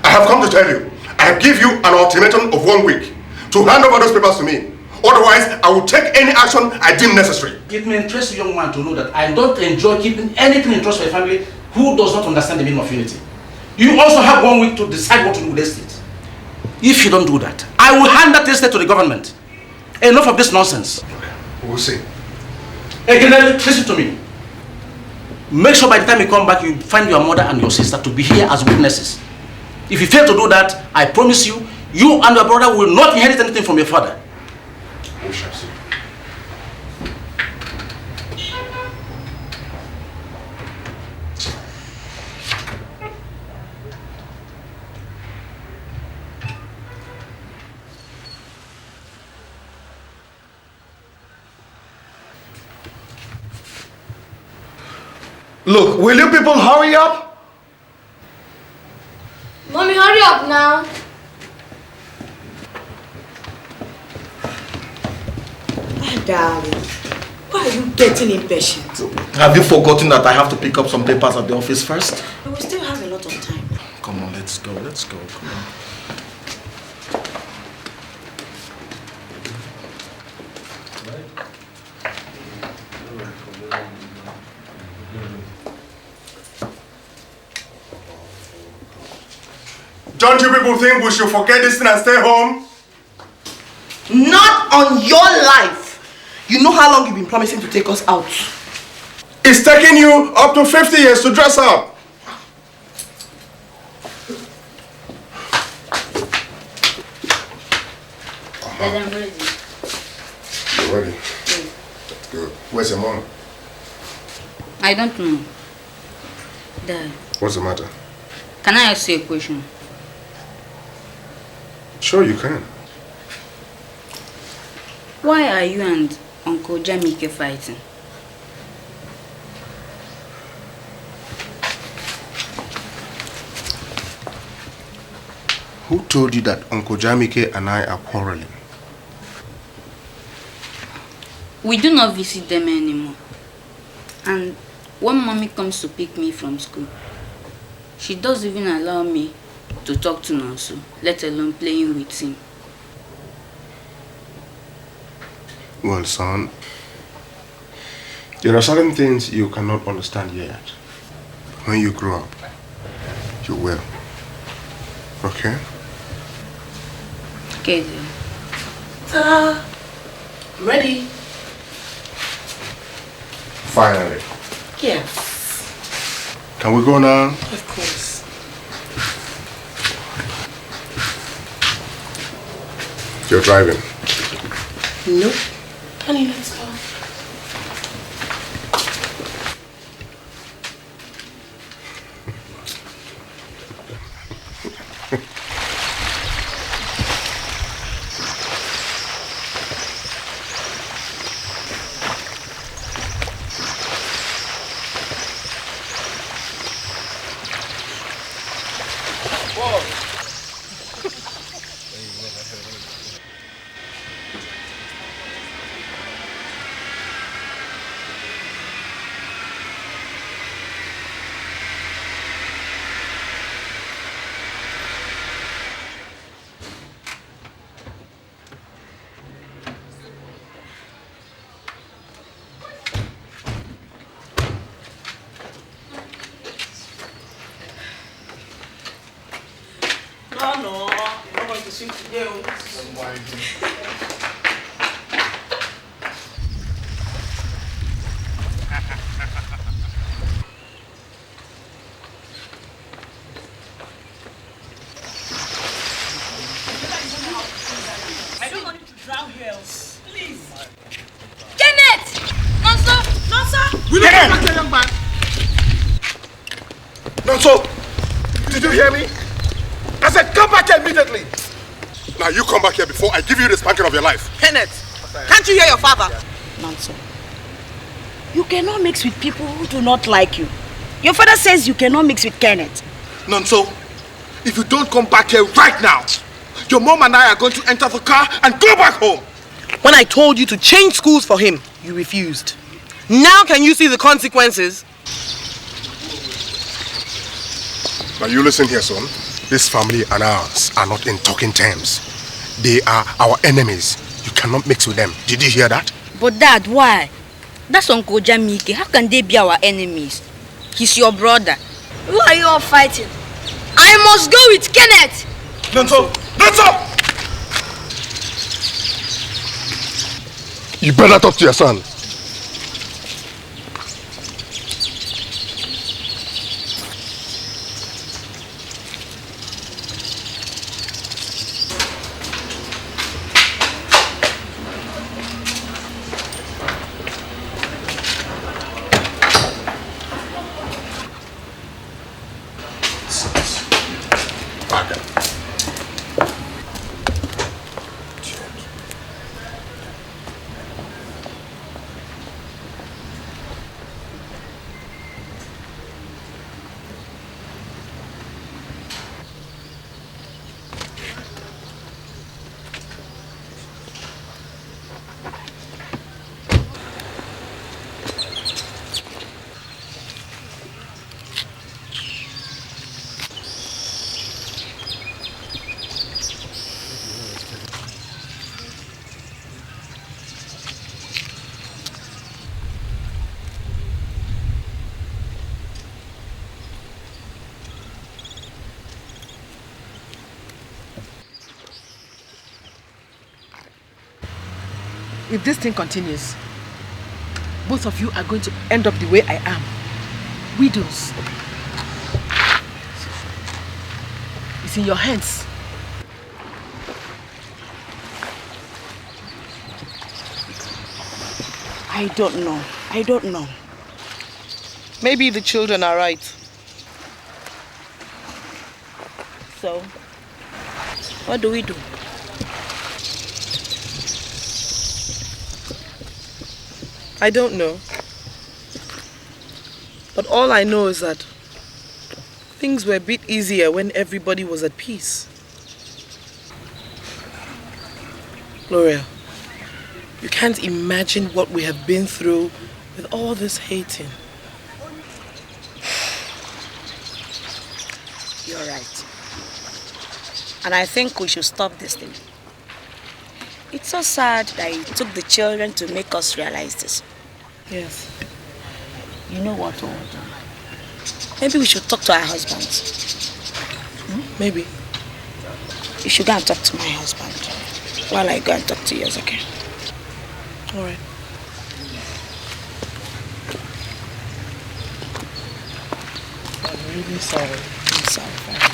S3: I have come to tell you, I give you an ultimatum of 1 week to hand over those papers to me. Otherwise, I will take any action I deem necessary.
S1: It may interest you, young man, to know that I don't enjoy keeping anything in trust for a family who does not understand the meaning of unity. You also have 1 week to decide what to do with the estate. If you don't do that, I will hand that estate to the government. Enough of this nonsense.
S3: We'll see.
S1: Again, listen to me. Make sure by the time you come back, you find your mother and your sister to be here as witnesses. If you fail to do that, I promise you, you and your brother will not inherit anything from your father.
S3: We shall see.
S15: Look, will you people hurry up?
S21: Mommy, hurry up now.
S5: My darling, why are you getting impatient?
S15: Have you forgotten that I have to pick up some papers at the office first?
S5: We still have a lot of time.
S15: Come on, let's go, come on. Don't you people think we should forget this thing and stay home?
S8: Not on your life. You know how long you've been promising to take us out.
S15: It's taking you up to 50 years to dress up.
S21: Dad, I'm ready.
S3: You're ready? Good. Where's your mom?
S9: I don't know. Dad,
S3: What's the matter?
S9: can I ask you a question?
S3: Sure you can.
S9: Why are you and Uncle Jamike fighting?
S3: Who told you that Uncle Jamike and I are quarreling?
S9: We do not visit them anymore. And when mommy comes to pick me from school, she doesn't even allow me to talk to Nonso, let alone playing with him.
S3: Well, son, there are certain things you cannot understand yet. When you grow up, you will. Okay?
S9: Okay, dear.
S8: Ta-da! I'm ready.
S3: Finally.
S8: Yes.
S3: Can we go now?
S8: Of course.
S3: You're driving.
S8: Nope. Honey, let's go. No, you're not going to swim today.
S7: I don't want you to drown here. Please.
S9: Kenneth! Nonso! Nonso!
S15: We don't come back here, young man. Nonso, did you hear me? I said come back here immediately.
S3: Now you come back here before I give you the spanking of your life.
S8: Kenneth, can't you hear your father?
S5: Nonso, you cannot mix with people who do not like you. Your father says you cannot mix with Kenneth.
S15: Nonso, if you don't come back here right now, your mom and I are going to enter the car and go back home.
S8: When I told you to change schools for him, you refused. Now can you see the consequences?
S3: Now you listen here, son. This family and ours are not in talking terms. They are our enemies. You cannot mix with them. Did you hear that?
S9: But Dad, why? That's Uncle Jamike. How can they be our enemies? He's your brother.
S21: Who are you all fighting?
S9: I must go with Kenneth!
S15: Nonso! Nonso!
S3: You better talk to your son.
S12: if this thing continues, both of you are going to end up the way I am. Widows. It's in your hands.
S5: I don't know. I don't know.
S8: Maybe the children are right.
S5: So, what do we do?
S8: I don't know. But all I know is that things were a bit easier when everybody was at peace. Gloria, you can't imagine what we have been through with all this hating.
S5: You're right. And I think we should stop this thing. It's so sad that it took the children to make us realize this.
S8: Yes.
S5: You know what? Maybe we should talk to our husbands.
S8: Maybe.
S5: You should go and talk to my husband while I go and talk to yours, okay?
S8: All right. I'm really sorry.
S5: I'm sorry for it.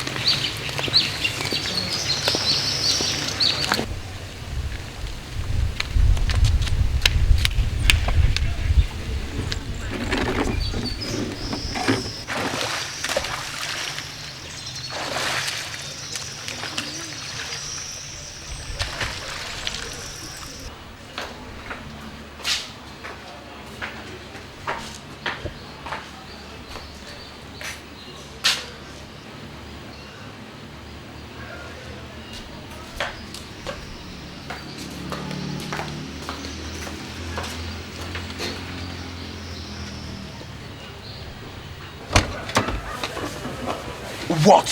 S15: What?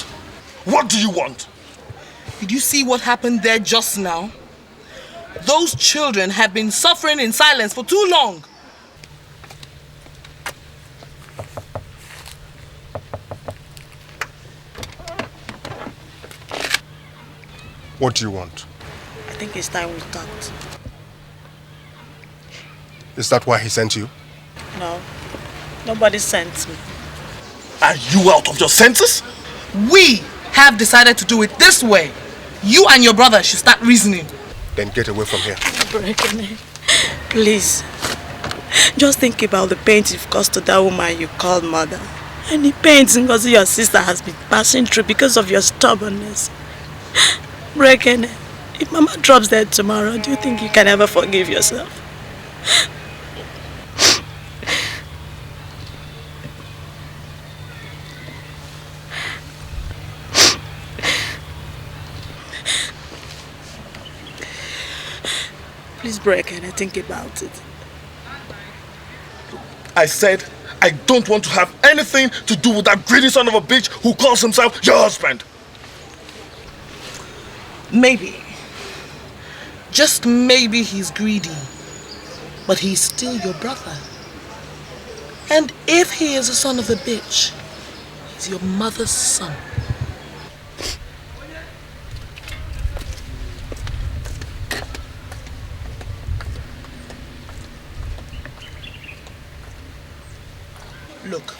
S15: What do you want?
S8: Did you see what happened there just now? Those children have been suffering in silence for too long.
S3: What do you want?
S5: I think it's time we talked.
S3: Is that why he sent you?
S5: No, nobody sent me.
S15: Are you out of your senses?
S8: We have decided to do it this way. You and your brother should start reasoning.
S3: Then get away from here.
S5: Please. Just think about the pain you've caused to that woman you called mother. And the pain because your sister has been passing through because of your stubbornness. Brekene, if Mama drops dead tomorrow, do you think you can ever forgive yourself? Please, Brekene, think about it.
S15: I said I don't want to have anything to do with that greedy son of a bitch who calls himself your husband.
S8: Maybe. Just maybe he's greedy. But he's still your brother. And if he is a son of a bitch, he's your mother's son. Look,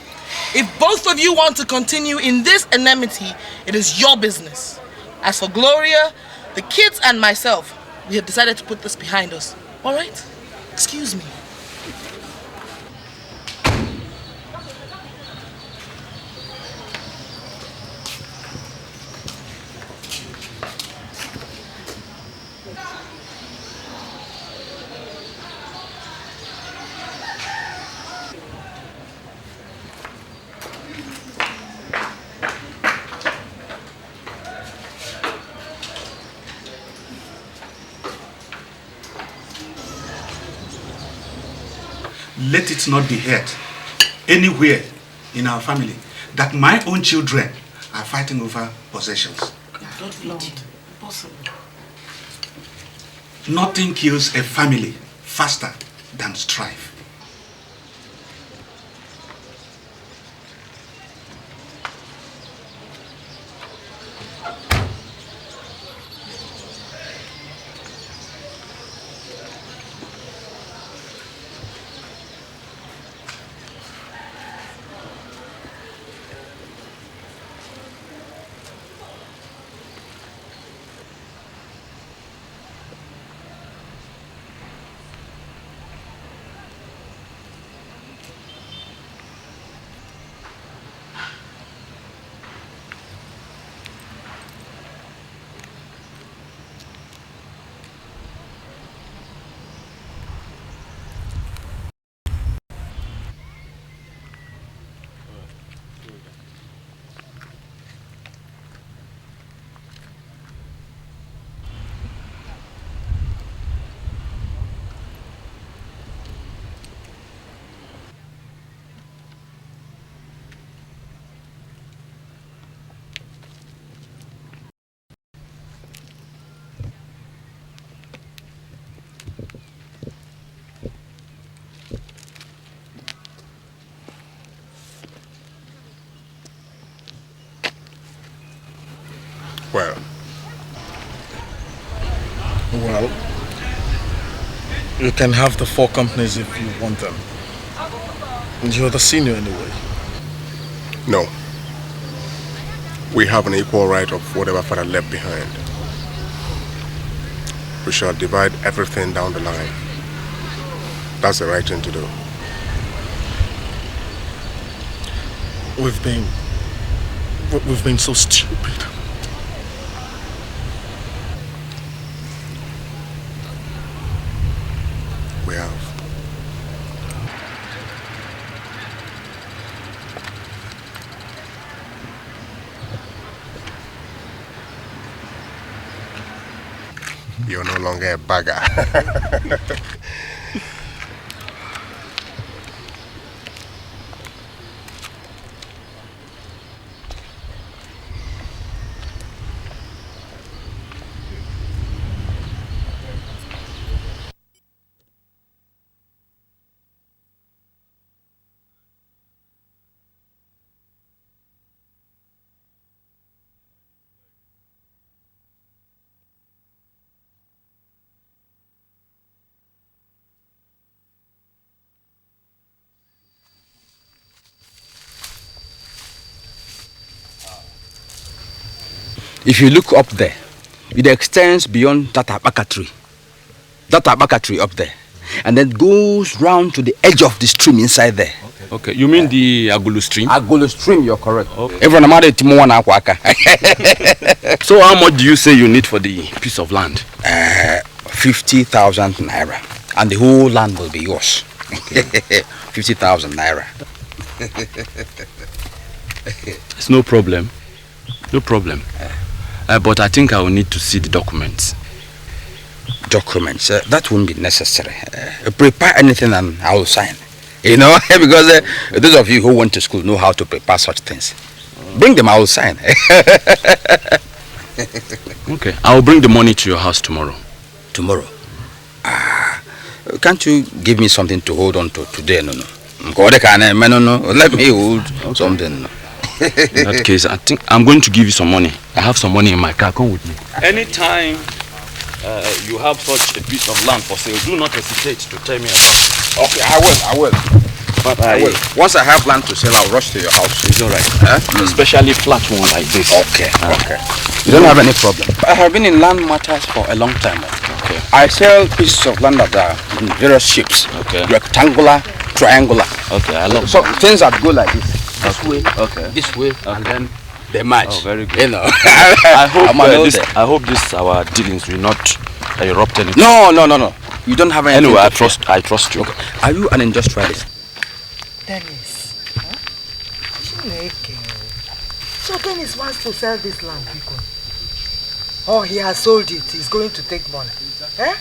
S8: if both of you want to continue in this enmity, it is your business. As for Gloria, the kids and myself, we have decided to put this behind us. All right? Excuse me.
S6: Let it not be heard anywhere in our family that my own children are fighting over possessions.
S8: Lord, impossible.
S6: Nothing kills a family faster than strife.
S3: Well,
S15: you can have the 4 companies if you want them. You're the senior anyway.
S3: no. We have an equal right of whatever father left behind. We shall divide everything down the line. That's the right thing to do.
S15: We've been so stupid.
S3: We have. You're no longer a bagger.
S2: If you look up there, it extends beyond that abaka tree. That abaka tree up there. And then goes round to the edge of the stream inside there.
S1: Okay, you mean the Agulu stream?
S2: Agulu stream, you're correct.
S1: Okay.
S2: Everyone among
S1: So how much do you say you need for the piece of land?
S2: 50,000 naira. And the whole land will be yours. 50,000 naira.
S1: It's no problem. No problem. But I think I will need to see the documents.
S2: Documents? That won't be necessary. Prepare anything and I will sign. You know, because those of you who went to school know how to prepare such things. Bring them, I will sign.
S1: Okay, I will bring the money to your house tomorrow.
S2: Tomorrow? Can't you give me something to hold on to today? No. Let me hold something.
S1: In that case, I think I'm going to give you some money. I have some money in my car. Come with me. Anytime you have such a piece of land for sale, do not hesitate to tell me about it.
S2: Okay, I will. But I will. Once I have land to sell, I'll rush to your house.
S1: It's alright. Especially flat one like this.
S2: Okay. You don't have any problem. I have been in land matters for a long time.
S1: Okay.
S2: I sell pieces of land that are in various shapes.
S1: Okay.
S2: Rectangular, triangular.
S1: Okay, I love
S2: so things that go like this. This way, this way, and then they match.
S1: Oh, very good.
S2: You know.
S1: I hope this our dealings will not erupt anything.
S2: No. You don't have anything.
S1: Anyway, I trust you.
S2: Okay. Are you an industrialist?
S8: Dennis. So Dennis wants to sell this land, because he has sold it. He's going to take money. Eh?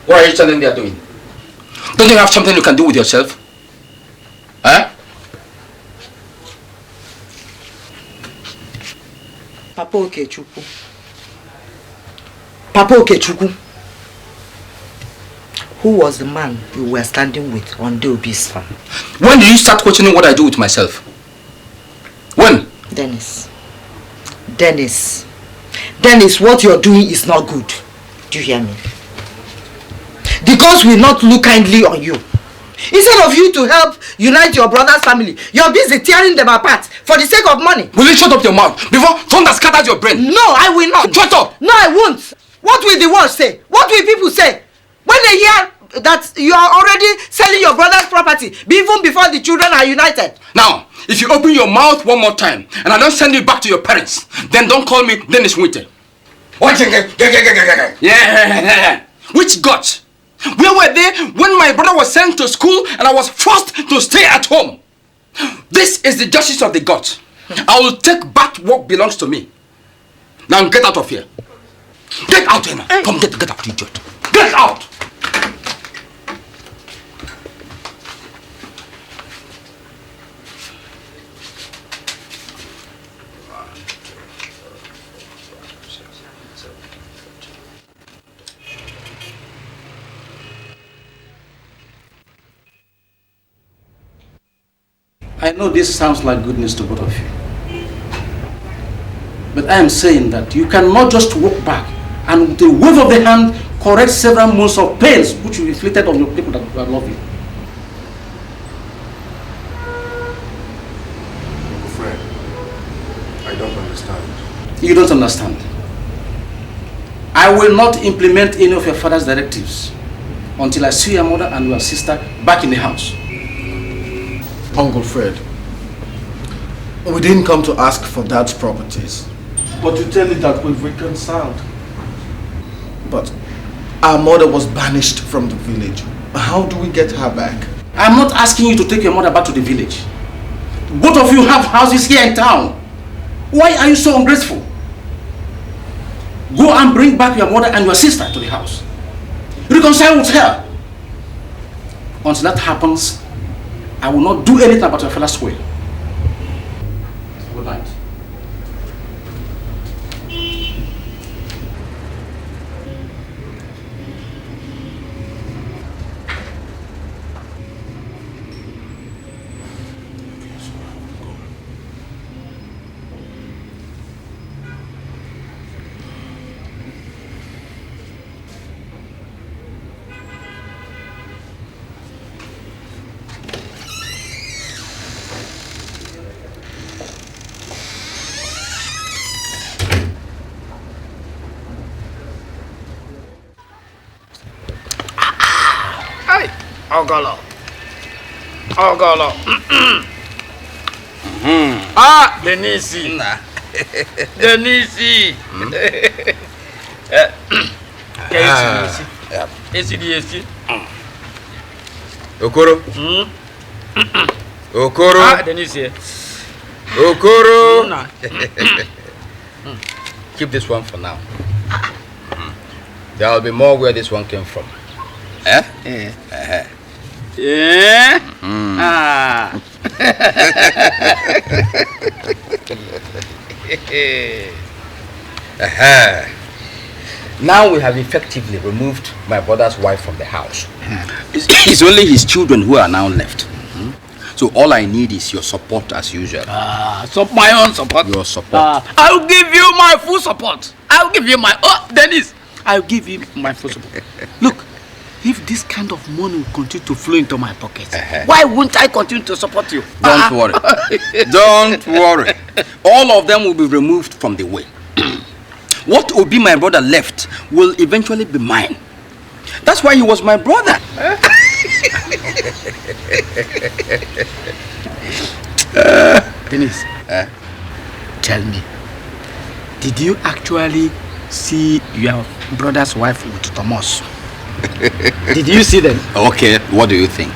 S2: What are you telling they are doing? Don't you have something you can do with yourself? Huh?
S8: Papa Okechukwu. Who was the man you were standing with on Deobi's farm?
S2: When did you start questioning what I do with myself? When?
S8: Dennis, what you're doing is not good. Do you hear me? The gods will not look kindly on you. Instead of you to help unite your brother's family, you're busy tearing them apart for the sake of money.
S2: Will you shut up your mouth before thunder scatters your brain?
S8: No, I will not.
S2: Shut up!
S8: No, I won't. What will the world say? What will people say? When
S4: When they hear that you are already selling your brother's property, even before the children are united.
S2: Now, if you open your mouth one more time and I don't send you back to your parents, then don't call me Dennis Winter. Yeah. Which gods? Where were they when my brother was sent to school and I was forced to stay at home? This is the justice of the gods. I will take back what belongs to me. Now get out of here. Get out here now. Come get out, idiot. Get out!
S1: I know this sounds like good news to both of you. But I am saying that you cannot just walk back and with a wave of the hand correct several months of pains which you inflicted on your people that love you.
S3: Uncle Fred, I don't understand.
S1: You don't understand. I will not implement any of your father's directives until I see your mother and your sister back in the house.
S10: Uncle Fred, we didn't come to ask for Dad's properties.
S15: But you tell me that we've reconciled.
S10: But our mother was banished from the village. How do we get her back?
S1: I'm not asking you to take your mother back to the village. Both of you have houses here in town. Why are you so ungrateful? Go and bring back your mother and your sister to the house. Reconcile with her. Until that happens, I will not do anything about your father's will. Good night.
S18: Ogolo. Ogolo. Ah, Denisi. Denisi. Denisi.
S2: Okoro. Okoro.
S18: Ah, Denisi.
S2: Okoro. Keep this one for now. There will be more where this one came from. Eh?
S18: Yeah. Ah.
S2: Now we have effectively removed my brother's wife from the house. It's only his children who are now left. So all I need is your support as usual.
S18: So my own support.
S2: Your support.
S18: I'll give you my full support. I'll give you my Dennis. I'll give you my full support. Look, if this kind of money will continue to flow into my pocket, why won't I continue to support you?
S2: Don't worry. Don't worry. All of them will be removed from the way. What will be my brother left will eventually be mine. That's why he was my brother.
S18: Dennis, tell me, did you actually see your brother's wife with Thomas? Did you see them?
S2: Okay, what do you think?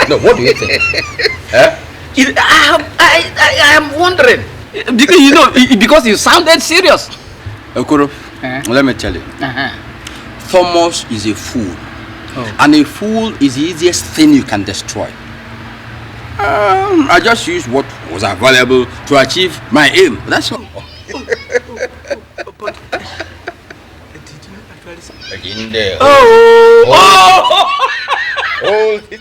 S2: No, what do you think?
S18: I am wondering. Because you sounded serious.
S2: Okoro, let me tell you. Thomas is a fool. And a fool is the easiest thing you can destroy. I just used what was available to achieve my aim. That's all. In there. Hold it.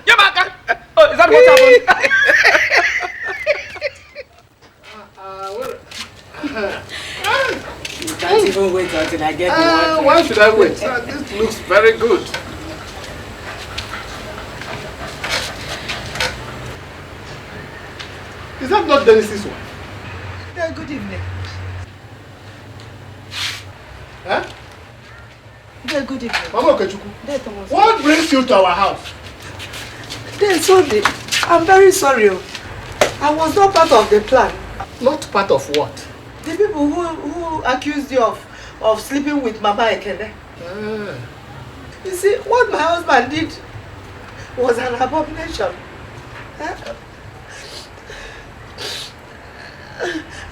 S18: Yamaka! Oh, is that what
S12: happened? You can't even wait until I get the water.
S13: Why should I wait? This looks very good. Is that not Dennis's wife?
S12: Yeah, good evening.
S13: Huh?
S12: Good evening.
S13: Mama Okechukwu, what brings you to our house?
S12: Sunday, I'm very sorry. I was not part of the plan.
S13: Not part of what?
S12: The people who accused you of sleeping with Mama Ekene. You see, what my husband did was an abomination.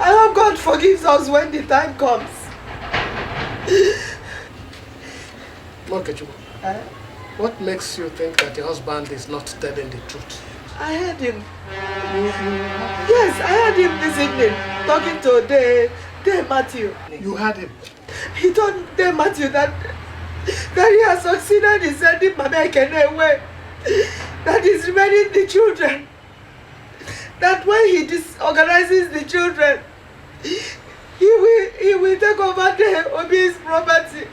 S12: I hope God forgives us when the time comes.
S13: Okechukwu, what makes you think that your husband is not telling the truth?
S12: I heard him. Yes, I heard him this evening talking to Dave Matthew.
S13: You heard him?
S12: He told Dave Matthew that he has succeeded in sending Mama Ekene away. That he's remaining the children. That when he disorganizes the children, he will take over the Obi's property.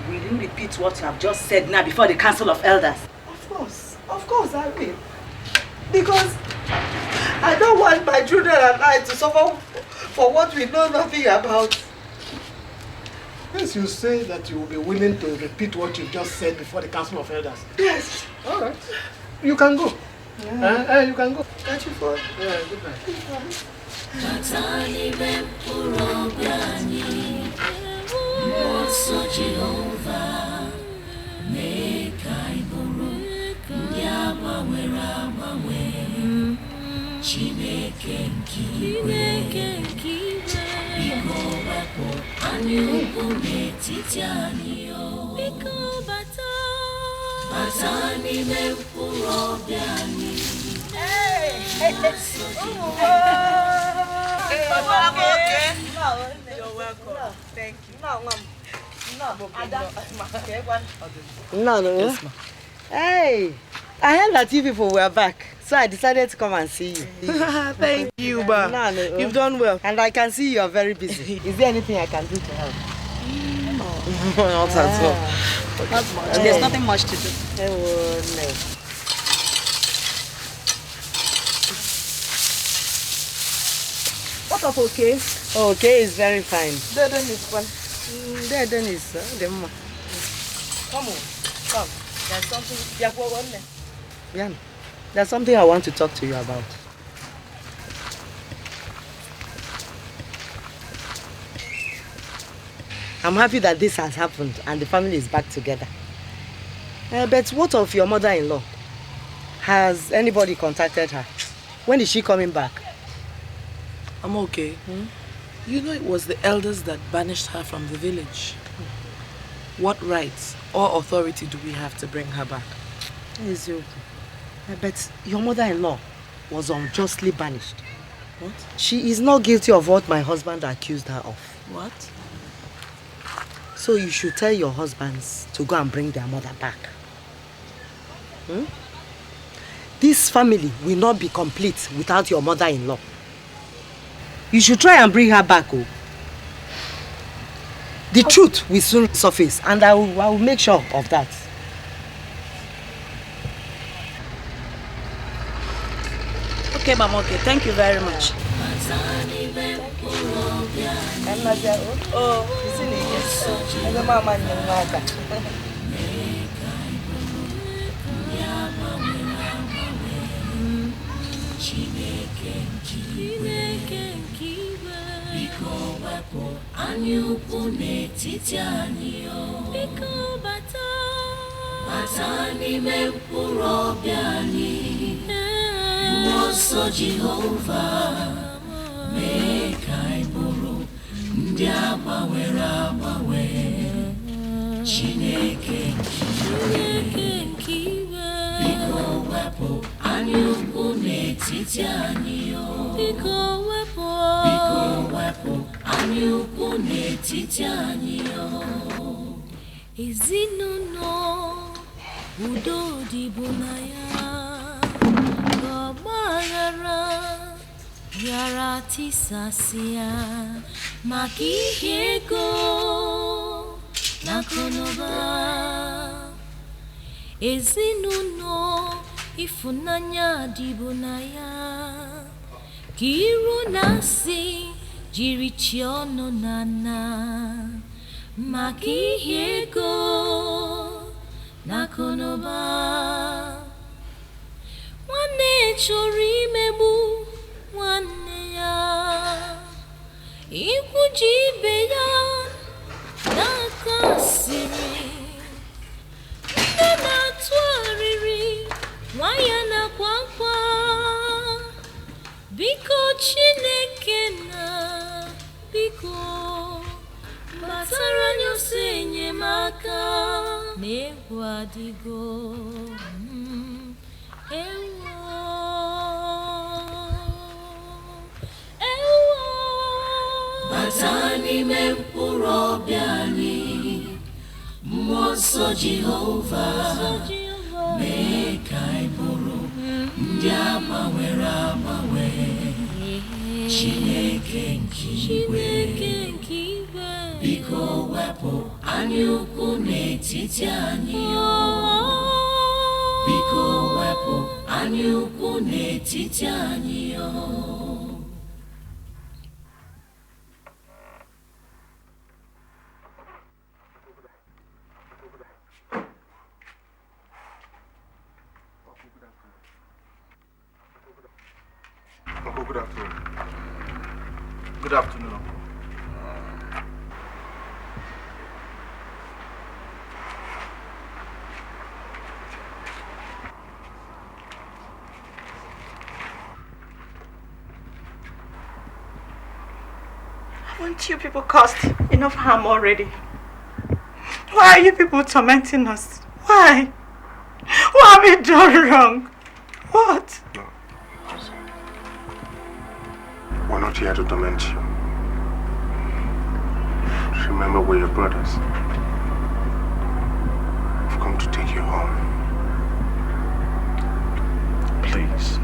S4: Will you repeat what you have just said now before the Council of Elders?
S12: Of course I will. Because I don't want my children and I to suffer for what we know nothing about.
S13: Yes, you say that you will be willing to repeat what you just said before the Council of Elders.
S12: Yes.
S13: All right. You can go.
S12: Yeah.
S13: You can go.
S12: Thank you for.
S13: Yeah, good night.
S12: You're welcome. Thank you. No. Yes, ma. Hey, I heard that you people were back, so I decided to come and see you.
S4: Thank you, Ba.
S12: No. You've done well, and I can see you are very busy. Is there anything I can do to help?
S4: No, not at all.
S12: Not much.
S4: There's nothing much to do.
S12: No.
S4: What of okay?
S12: Okay is very fine.
S4: Deden is fun.
S12: Deden is the mama.
S4: Come. There's something.
S12: Yeah. There's something I want to talk to you about. I'm happy that this has happened and the family is back together. But what of your mother-in-law? Has anybody contacted her? When is she coming back?
S8: I'm okay. You know it was the elders that banished her from the village. What rights or authority do we have to bring her back?
S12: It's okay. But your mother-in-law was unjustly banished.
S8: What?
S12: She is not guilty of what my husband accused her of.
S8: What?
S12: So you should tell your husbands to go and bring their mother back. This family will not be complete without your mother-in-law. You should try and bring her back. Oh. The truth will soon surface, and I will make sure of that.
S4: Okay, Mama, okay. Thank you very much.
S7: Jehovah, make I buru ndị agbanwere agbanwe Chineke nke iwe biko wepụ anya ukwu n'etiti anyị biko wepụ anya ukwu n'etiti anyị ezinụlọ udo dịbụ na ya Yara tisasia maki ego nakonoba ezinuno ifunanya dibunaya kiru nasi jiri chiono nana
S11: maka ihe ego n'akụnụba. Nwanne chọrọ imegbu nwanne ya, ikwuji ibe ya n'aka asịrị. Nne na-atụ arịrị, nwa ya na-akwa akwa. Biko Chineke na biko gbatara anyị ọsọ enyemaka na-egwu adịgo. Bata n'ime mkpụrụ obi anyị, mmụọ nsọ Jehova, mee ka anyị bụrụ ndị agbanwere agbanwe. Chineke nke igwe, biko wepụ anyị ukwu n'etiti anyị. Biko wepụ anyị ukwu n'etiti anyị.
S3: Good afternoon. Good afternoon.
S22: Haven't you people caused enough harm already? Why are you people tormenting us? Why? What have we done wrong? What?
S3: We're not here to torment you. Remember, we're your brothers. We've come to take you home. Please.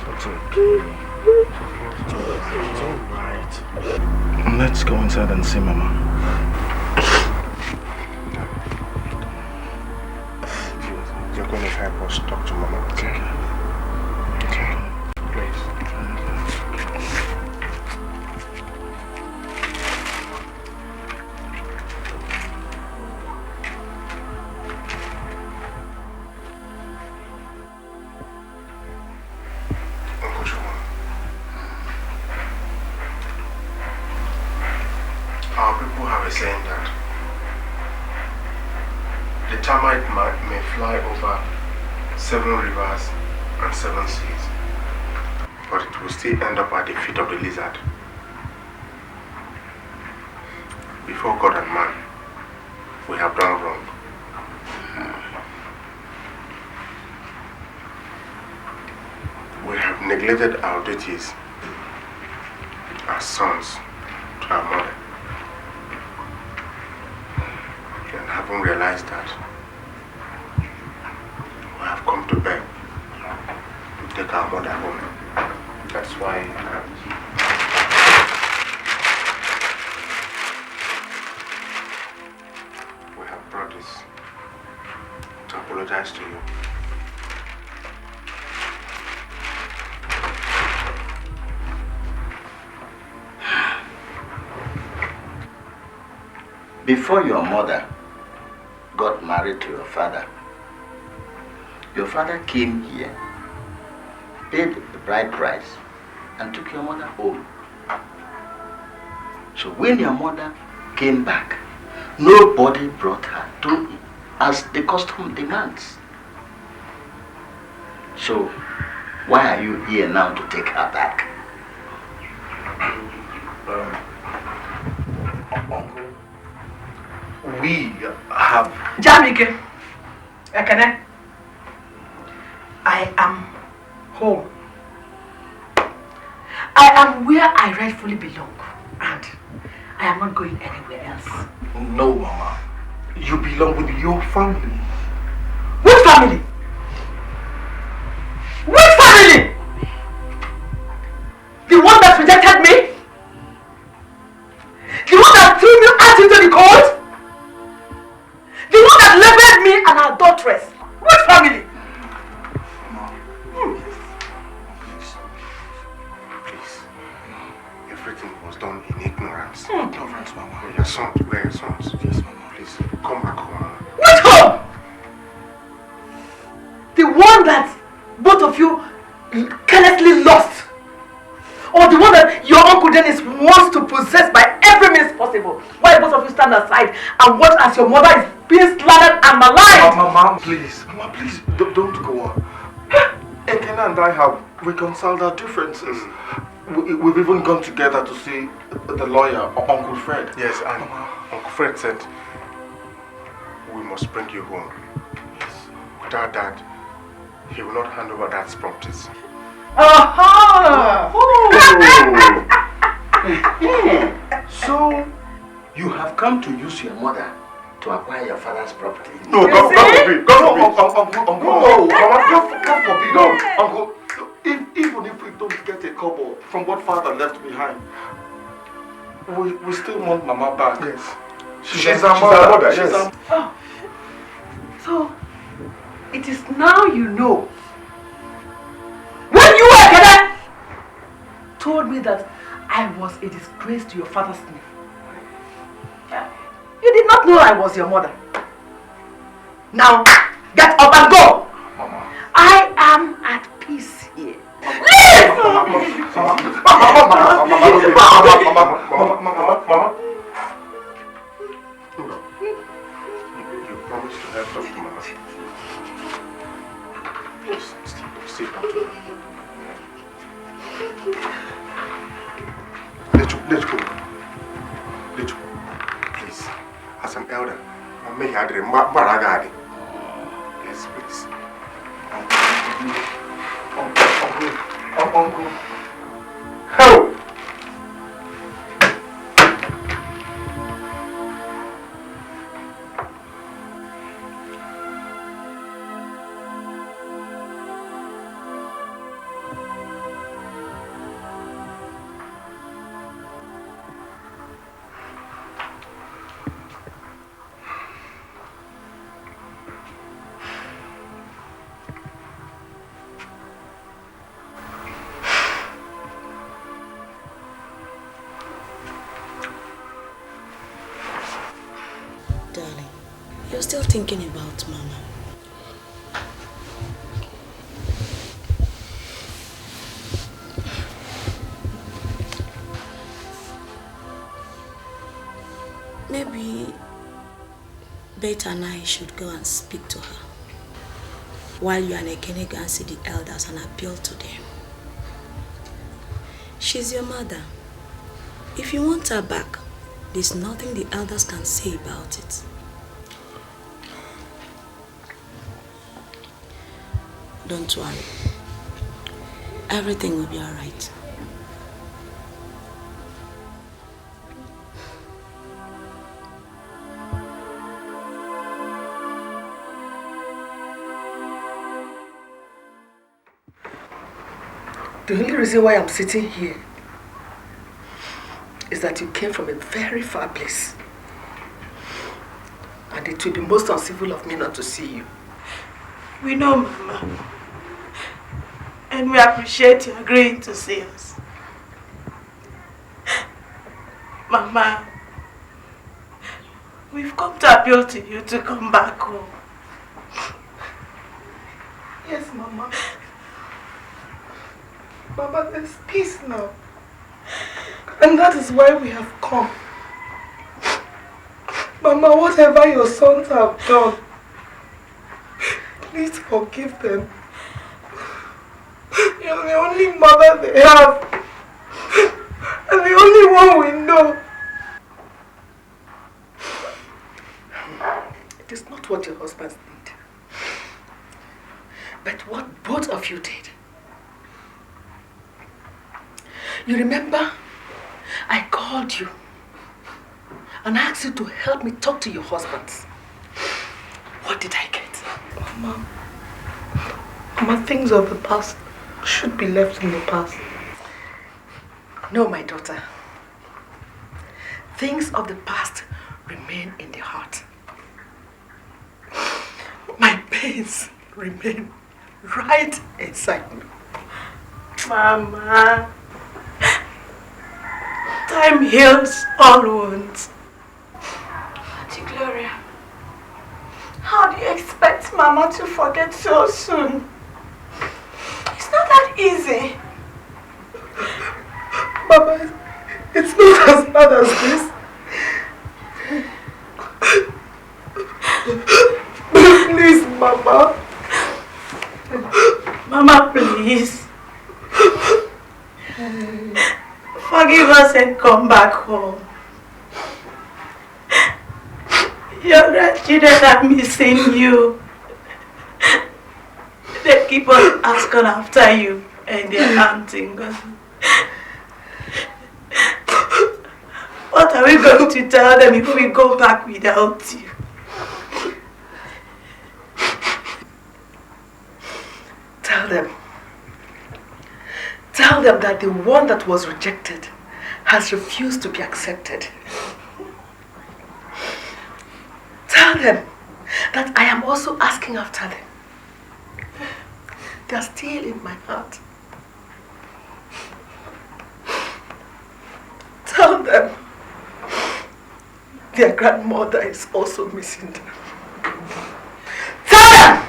S3: It's okay. It's all right. Let's go inside and see Mama. You're going to help us talk to Mama, okay? Okay. Please. Uncle Shimon, our people have a saying that the termite may fly over 7 rivers and 7 seas, but it will still end up at the feet of the lizard. Before God and man, we have done wrong. We have neglected our duties as sons to our mother. And having realized that, we have come to beg to take our mother home. That's why we have brought this to apologize to you.
S23: Before your mother got married to your father came here, paid the bride price, and took your mother home. So when your mother came back, nobody brought her to as the custom demands. So why are you here now to take her back?
S22: We have... Jamike, Ekene, I am home. I am where I rightfully belong, and I am not going anywhere else.
S15: No, Mama. You belong with your family.
S22: Which family? Which family? The one that rejected me? The one that threw me out into the cold? The one that labeled me an adulteress? Which
S14: one that both of you carelessly lost? Or the one that your Uncle Dennis wants to possess by every means possible? Why both of you stand aside and watch as your mother is being slandered and maligned?
S3: Mama, please. Mama, please, don't go on. Ekena and I have reconciled our differences. We've even gone together to see the lawyer, Uncle Fred.
S16: Yes, and Uncle Fred said, we must bring you home. Without that, he will not hand over Dad's properties.
S14: Aha!
S23: So, you have come to use your mother to acquire your father's property?
S3: No, God forbid. Uncle, no, Mama, God forbid. No, Uncle, even if we don't get a couple from what father left behind, we still want Mama back. Yes. She's our mother. Yes.
S14: Oh. So, it is now you know. When you were here, told me that I was a disgrace to your father's name. You did not know I was your mother. Now, get up and go. Mama. I am at peace here. Leave!
S16: Mama. You promised to help Dr. Mama. Please, stay back to her. Let's go. Please, as an elder, may I dream Maragadi? Yes, please. Uncle. Help!
S5: You're still thinking about Mama. Maybe Beta and I should go and speak to her while you and Ekene go and see the elders and appeal to them. She's your mother. If you want her back, there's nothing the elders can say about it. Don't worry. Everything will be all right.
S14: The only reason why I'm sitting here is that you came from a very far place. And it will be most uncivil of me not to see you.
S22: We know, Mama. And we appreciate you agreeing to see us. Mama, we've come to appeal to you to come back home.
S14: Yes, Mama. Mama, there's peace now. And that is why we have come. Mama, whatever your sons have done, please forgive them. You're the only mother they have. And the only one we know. It is not what your husbands did, but what both of you did. You remember, I called you and asked you to help me talk to your husbands. What did I get? Mama, things of the past should be left in the past. No, my daughter. Things of the past remain in the heart. My pains remain right inside me.
S22: Mama, time heals all wounds.
S9: Auntie Gloria, how do you expect
S22: expect Mama to forget so soon. It's not that easy.
S14: Mama, it's not as bad as this. Please, Mama.
S22: Mama, please. Forgive us and come back home. Your grandchildren are missing you. They keep on asking after you and they're hunting us. What are we going to tell them if we go back without you?
S14: Tell them that the one that was rejected has refused to be accepted. Tell them that I am also asking after them. They are still in my heart. Tell them their grandmother is also missing them.
S22: Tell them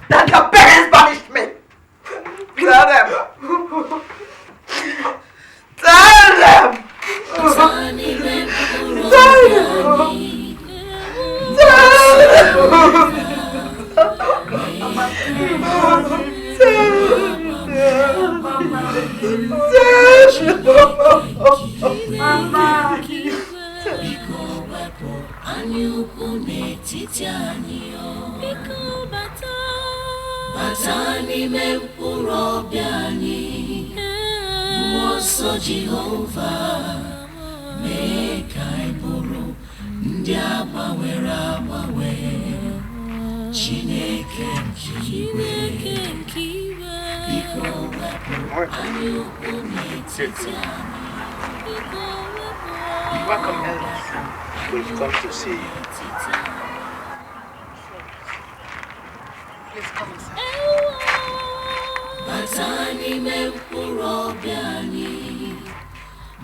S22: that your parents banished me. Tell them. Tell them.
S11: Batani mempurobiani Mwoso Jehovah Mekai buru Ndiaba wera mawe Chineke nkiwe Biko wepo Anyuku netitiani
S17: Welcome, elders. We've come to see you.
S14: Please come inside.
S11: Batani mempurobiani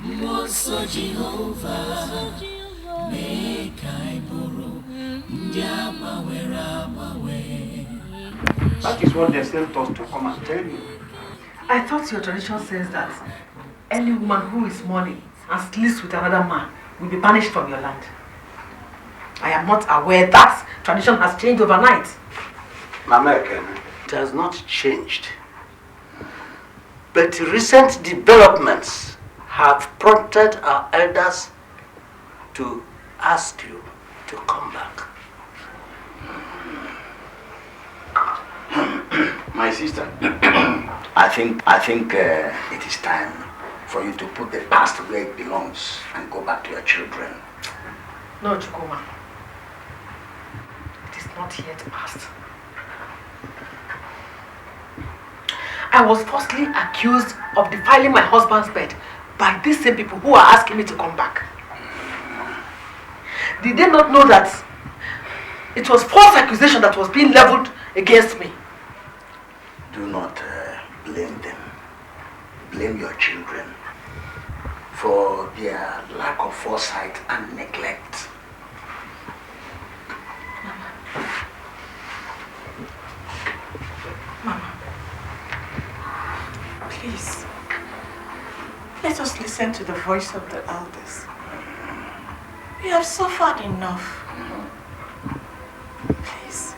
S11: Mwoso Jehovah Mekai buru Ndiaba wera mawe.
S17: That is what they sent us to come and tell you.
S14: I thought your tradition says that any woman who is mourning and sleeps with another man will be banished from your land. I am not aware that tradition has changed overnight.
S23: Mama Eken, it has not changed. But recent developments have prompted our elders to ask you to come back.
S17: My sister,
S23: I think it is time for you to put the past where it belongs and go back to your children.
S14: No, Chukuma. It is not yet past. I was falsely accused of defiling my husband's bed by these same people who are asking me to come back. Did they not know that it was false accusation that was being leveled against me?
S23: Do not blame them. Blame your children for their lack of foresight and neglect.
S22: Mama, please, let us listen to the voice of the elders. We have suffered enough. Please.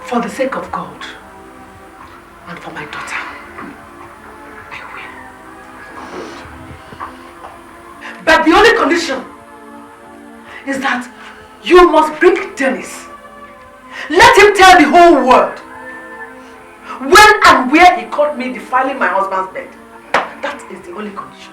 S14: For the sake of God and for my daughter, I will. But the only condition is that you must bring Dennis. Let him tell the whole world when and where he caught me defiling my husband's bed. That is the only condition.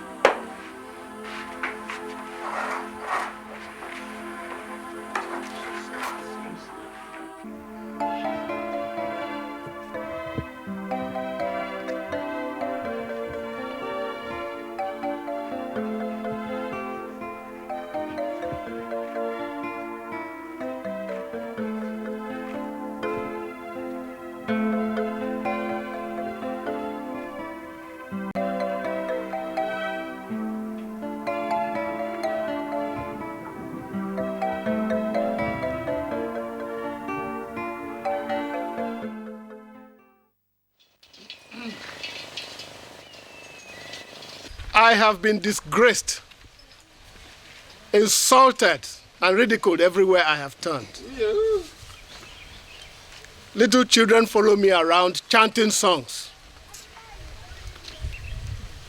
S13: I have been disgraced, insulted, and ridiculed everywhere I have turned. Little children follow me around chanting songs.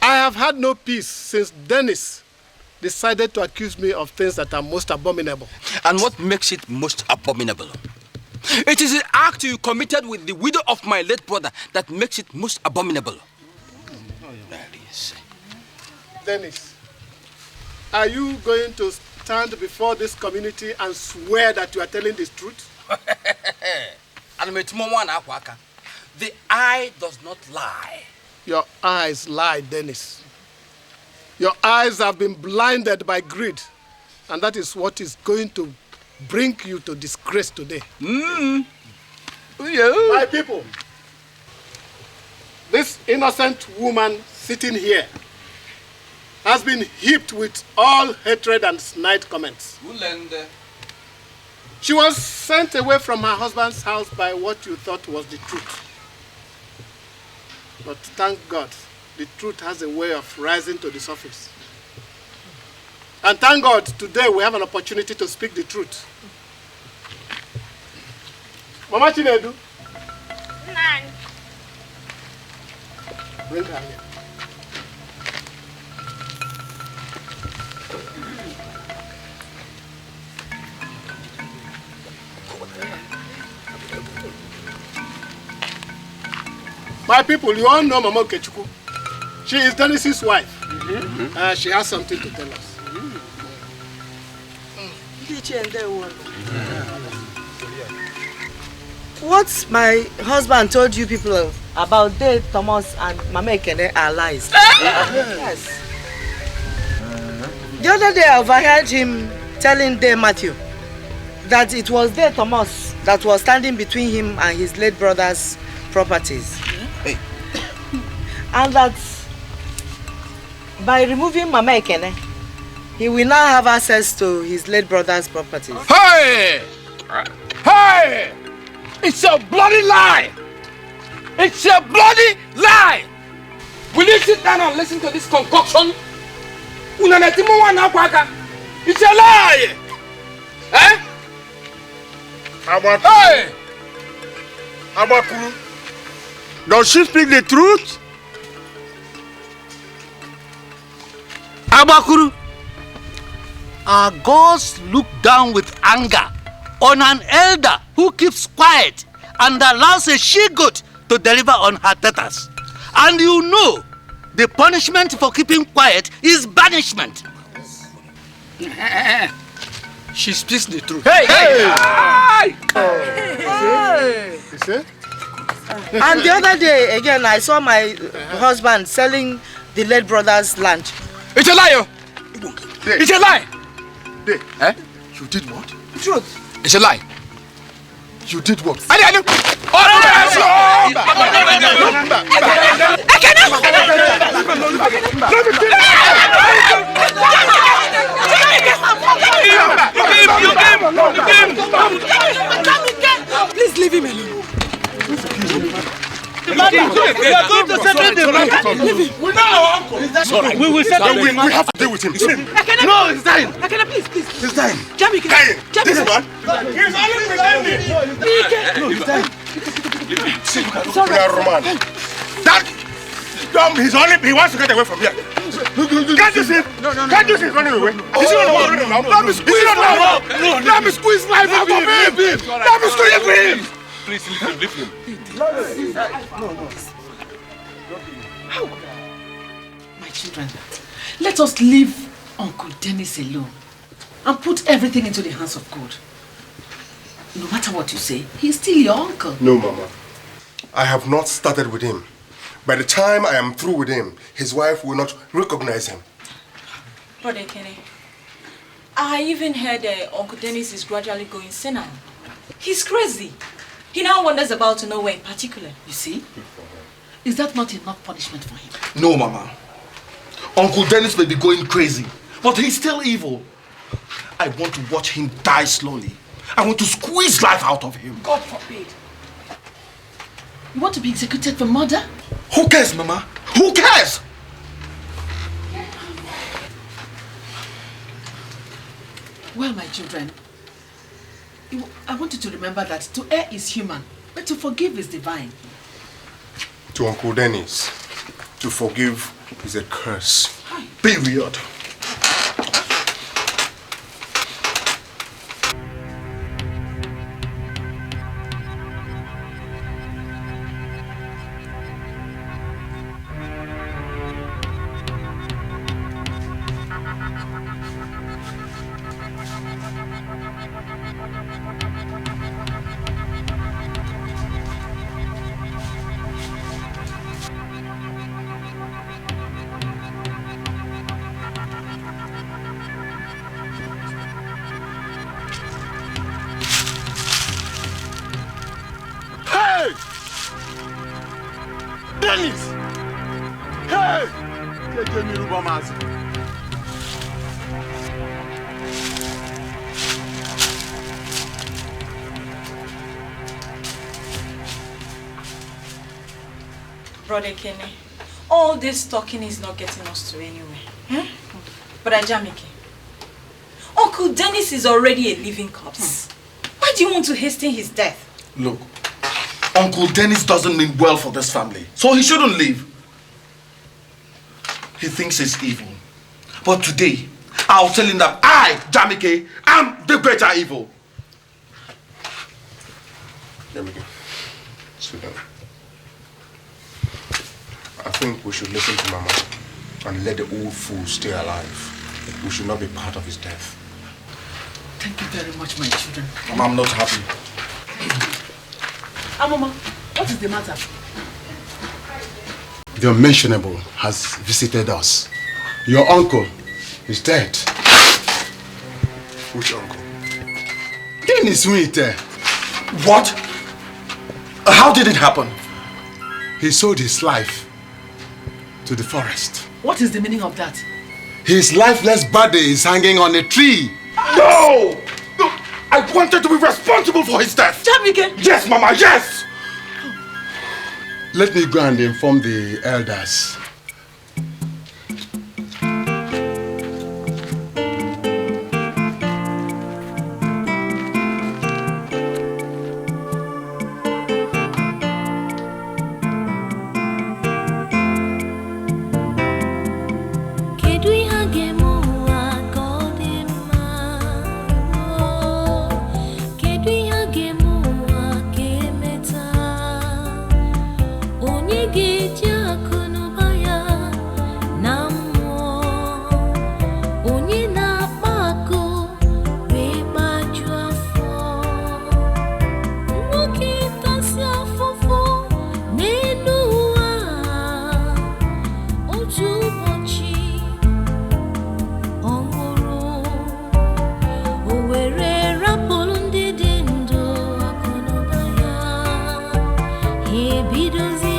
S13: I have had no peace since Dennis decided to accuse me of things that are most abominable.
S2: And what makes it most abominable? It is the act you committed with the widow of my late brother that makes it most abominable.
S13: Dennis, are you going to stand before this community and swear that you are telling the truth?
S2: The eye does not lie.
S13: Your eyes lie, Dennis. Your eyes have been blinded by greed, and that is what is going to bring you to disgrace today. My people, this innocent woman sitting here has been heaped with all hatred and snide comments. She was sent away from her husband's house by what you thought was the truth. But thank God, the truth has a way of rising to the surface. And thank God, today we have an opportunity to speak the truth. Mama Chinedu. Bring her here. My people, you all know Mama Okechukwu. She is Dennis's wife. She has something to tell us.
S4: What my husband told you people about Dave Thomas and Mama Ekene are lies. Yes. The other day I overheard him telling Dave Matthew that it was Dave Thomas that was standing between him and his late brother's properties. Hey. And that by removing Mama Ekene, he will now have access to his late brother's properties.
S18: Hey! Hey! It's a bloody lie! It's a bloody lie! Will you sit down and listen to this concoction? It's a lie! Eh?
S3: Hey! Abakuru, does she speak the truth?
S19: Abakuru, our gods look down with anger on an elder who keeps quiet and allows a she-goat to deliver on her tetas. And you know, the punishment for keeping quiet is banishment.
S18: She speaks the truth.
S19: Hey!
S13: You see?
S4: And the other day, again, I saw my husband selling the late brother's land.
S18: It's a lie! It's a lie!
S3: Eh? You did what?
S4: Truth.
S18: It's a lie.
S3: You did what?
S18: I didn't.
S12: Please leave him alone.
S19: We are going to separate the man.
S3: We know our uncle.
S19: We will settle him.
S3: We have to deal with him.
S19: No, he's dying.
S12: Akene, please.
S3: He's dying.
S12: Jamie,
S3: dying. This man.
S12: He's only pretending.
S19: No, he's dying.
S3: We are Roman. That dumb. He wants to get away from here. Can't you see? Can't you see he's running away? Is he not running now? Let me squeeze life out of him. Let me squeeze him.
S18: Please leave him.
S12: No. How? My children, let us leave Uncle Dennis alone and put everything into the hands of God. No matter what you say, he's still your uncle.
S3: No, Mama. I have not started with him. By the time I am through with him, his wife will not recognize him.
S5: Brother Kenny, I even heard Uncle Dennis is gradually going senile. He's crazy. He now wonders about nowhere in particular.
S12: You see? Is that not enough punishment for him?
S10: No, Mama. Uncle Dennis may be going crazy, but he's still evil. I want to watch him die slowly. I want to squeeze life out of him.
S12: God forbid. You want to be executed for murder?
S10: Who cares, Mama? Who cares?
S12: Well, my children, I want you to remember that to err is human, but to forgive is divine.
S3: To Uncle Dennis, to forgive is a curse. Period.
S22: Brother Kenny, all this talking is not getting us to anywhere. Brother Jamike, Uncle Dennis is already a living corpse. Why do you want to hasten his death?
S15: Look, Uncle Dennis doesn't mean well for this family, so he shouldn't leave. He thinks he's evil. But today, I'll tell him that I, Jamike, am the greater evil.
S3: Jamike, sit down. I think we should listen to Mama and let the old fool stay alive. We should not be part of his death.
S12: Thank you very much, my children.
S15: Mama, I'm not happy.
S12: Mama, what is the matter?
S3: The unmentionable has visited us. Your uncle is dead. Which uncle? Dennis Winter.
S15: What? How did it happen?
S3: He sold his life to the forest.
S12: What is the meaning of that?
S3: His lifeless body is hanging on a tree.
S15: No! No! I wanted to be responsible for his death.
S12: Jamike!
S15: Yes, Mama, yes!
S3: Let me go and inform the elders.
S11: He does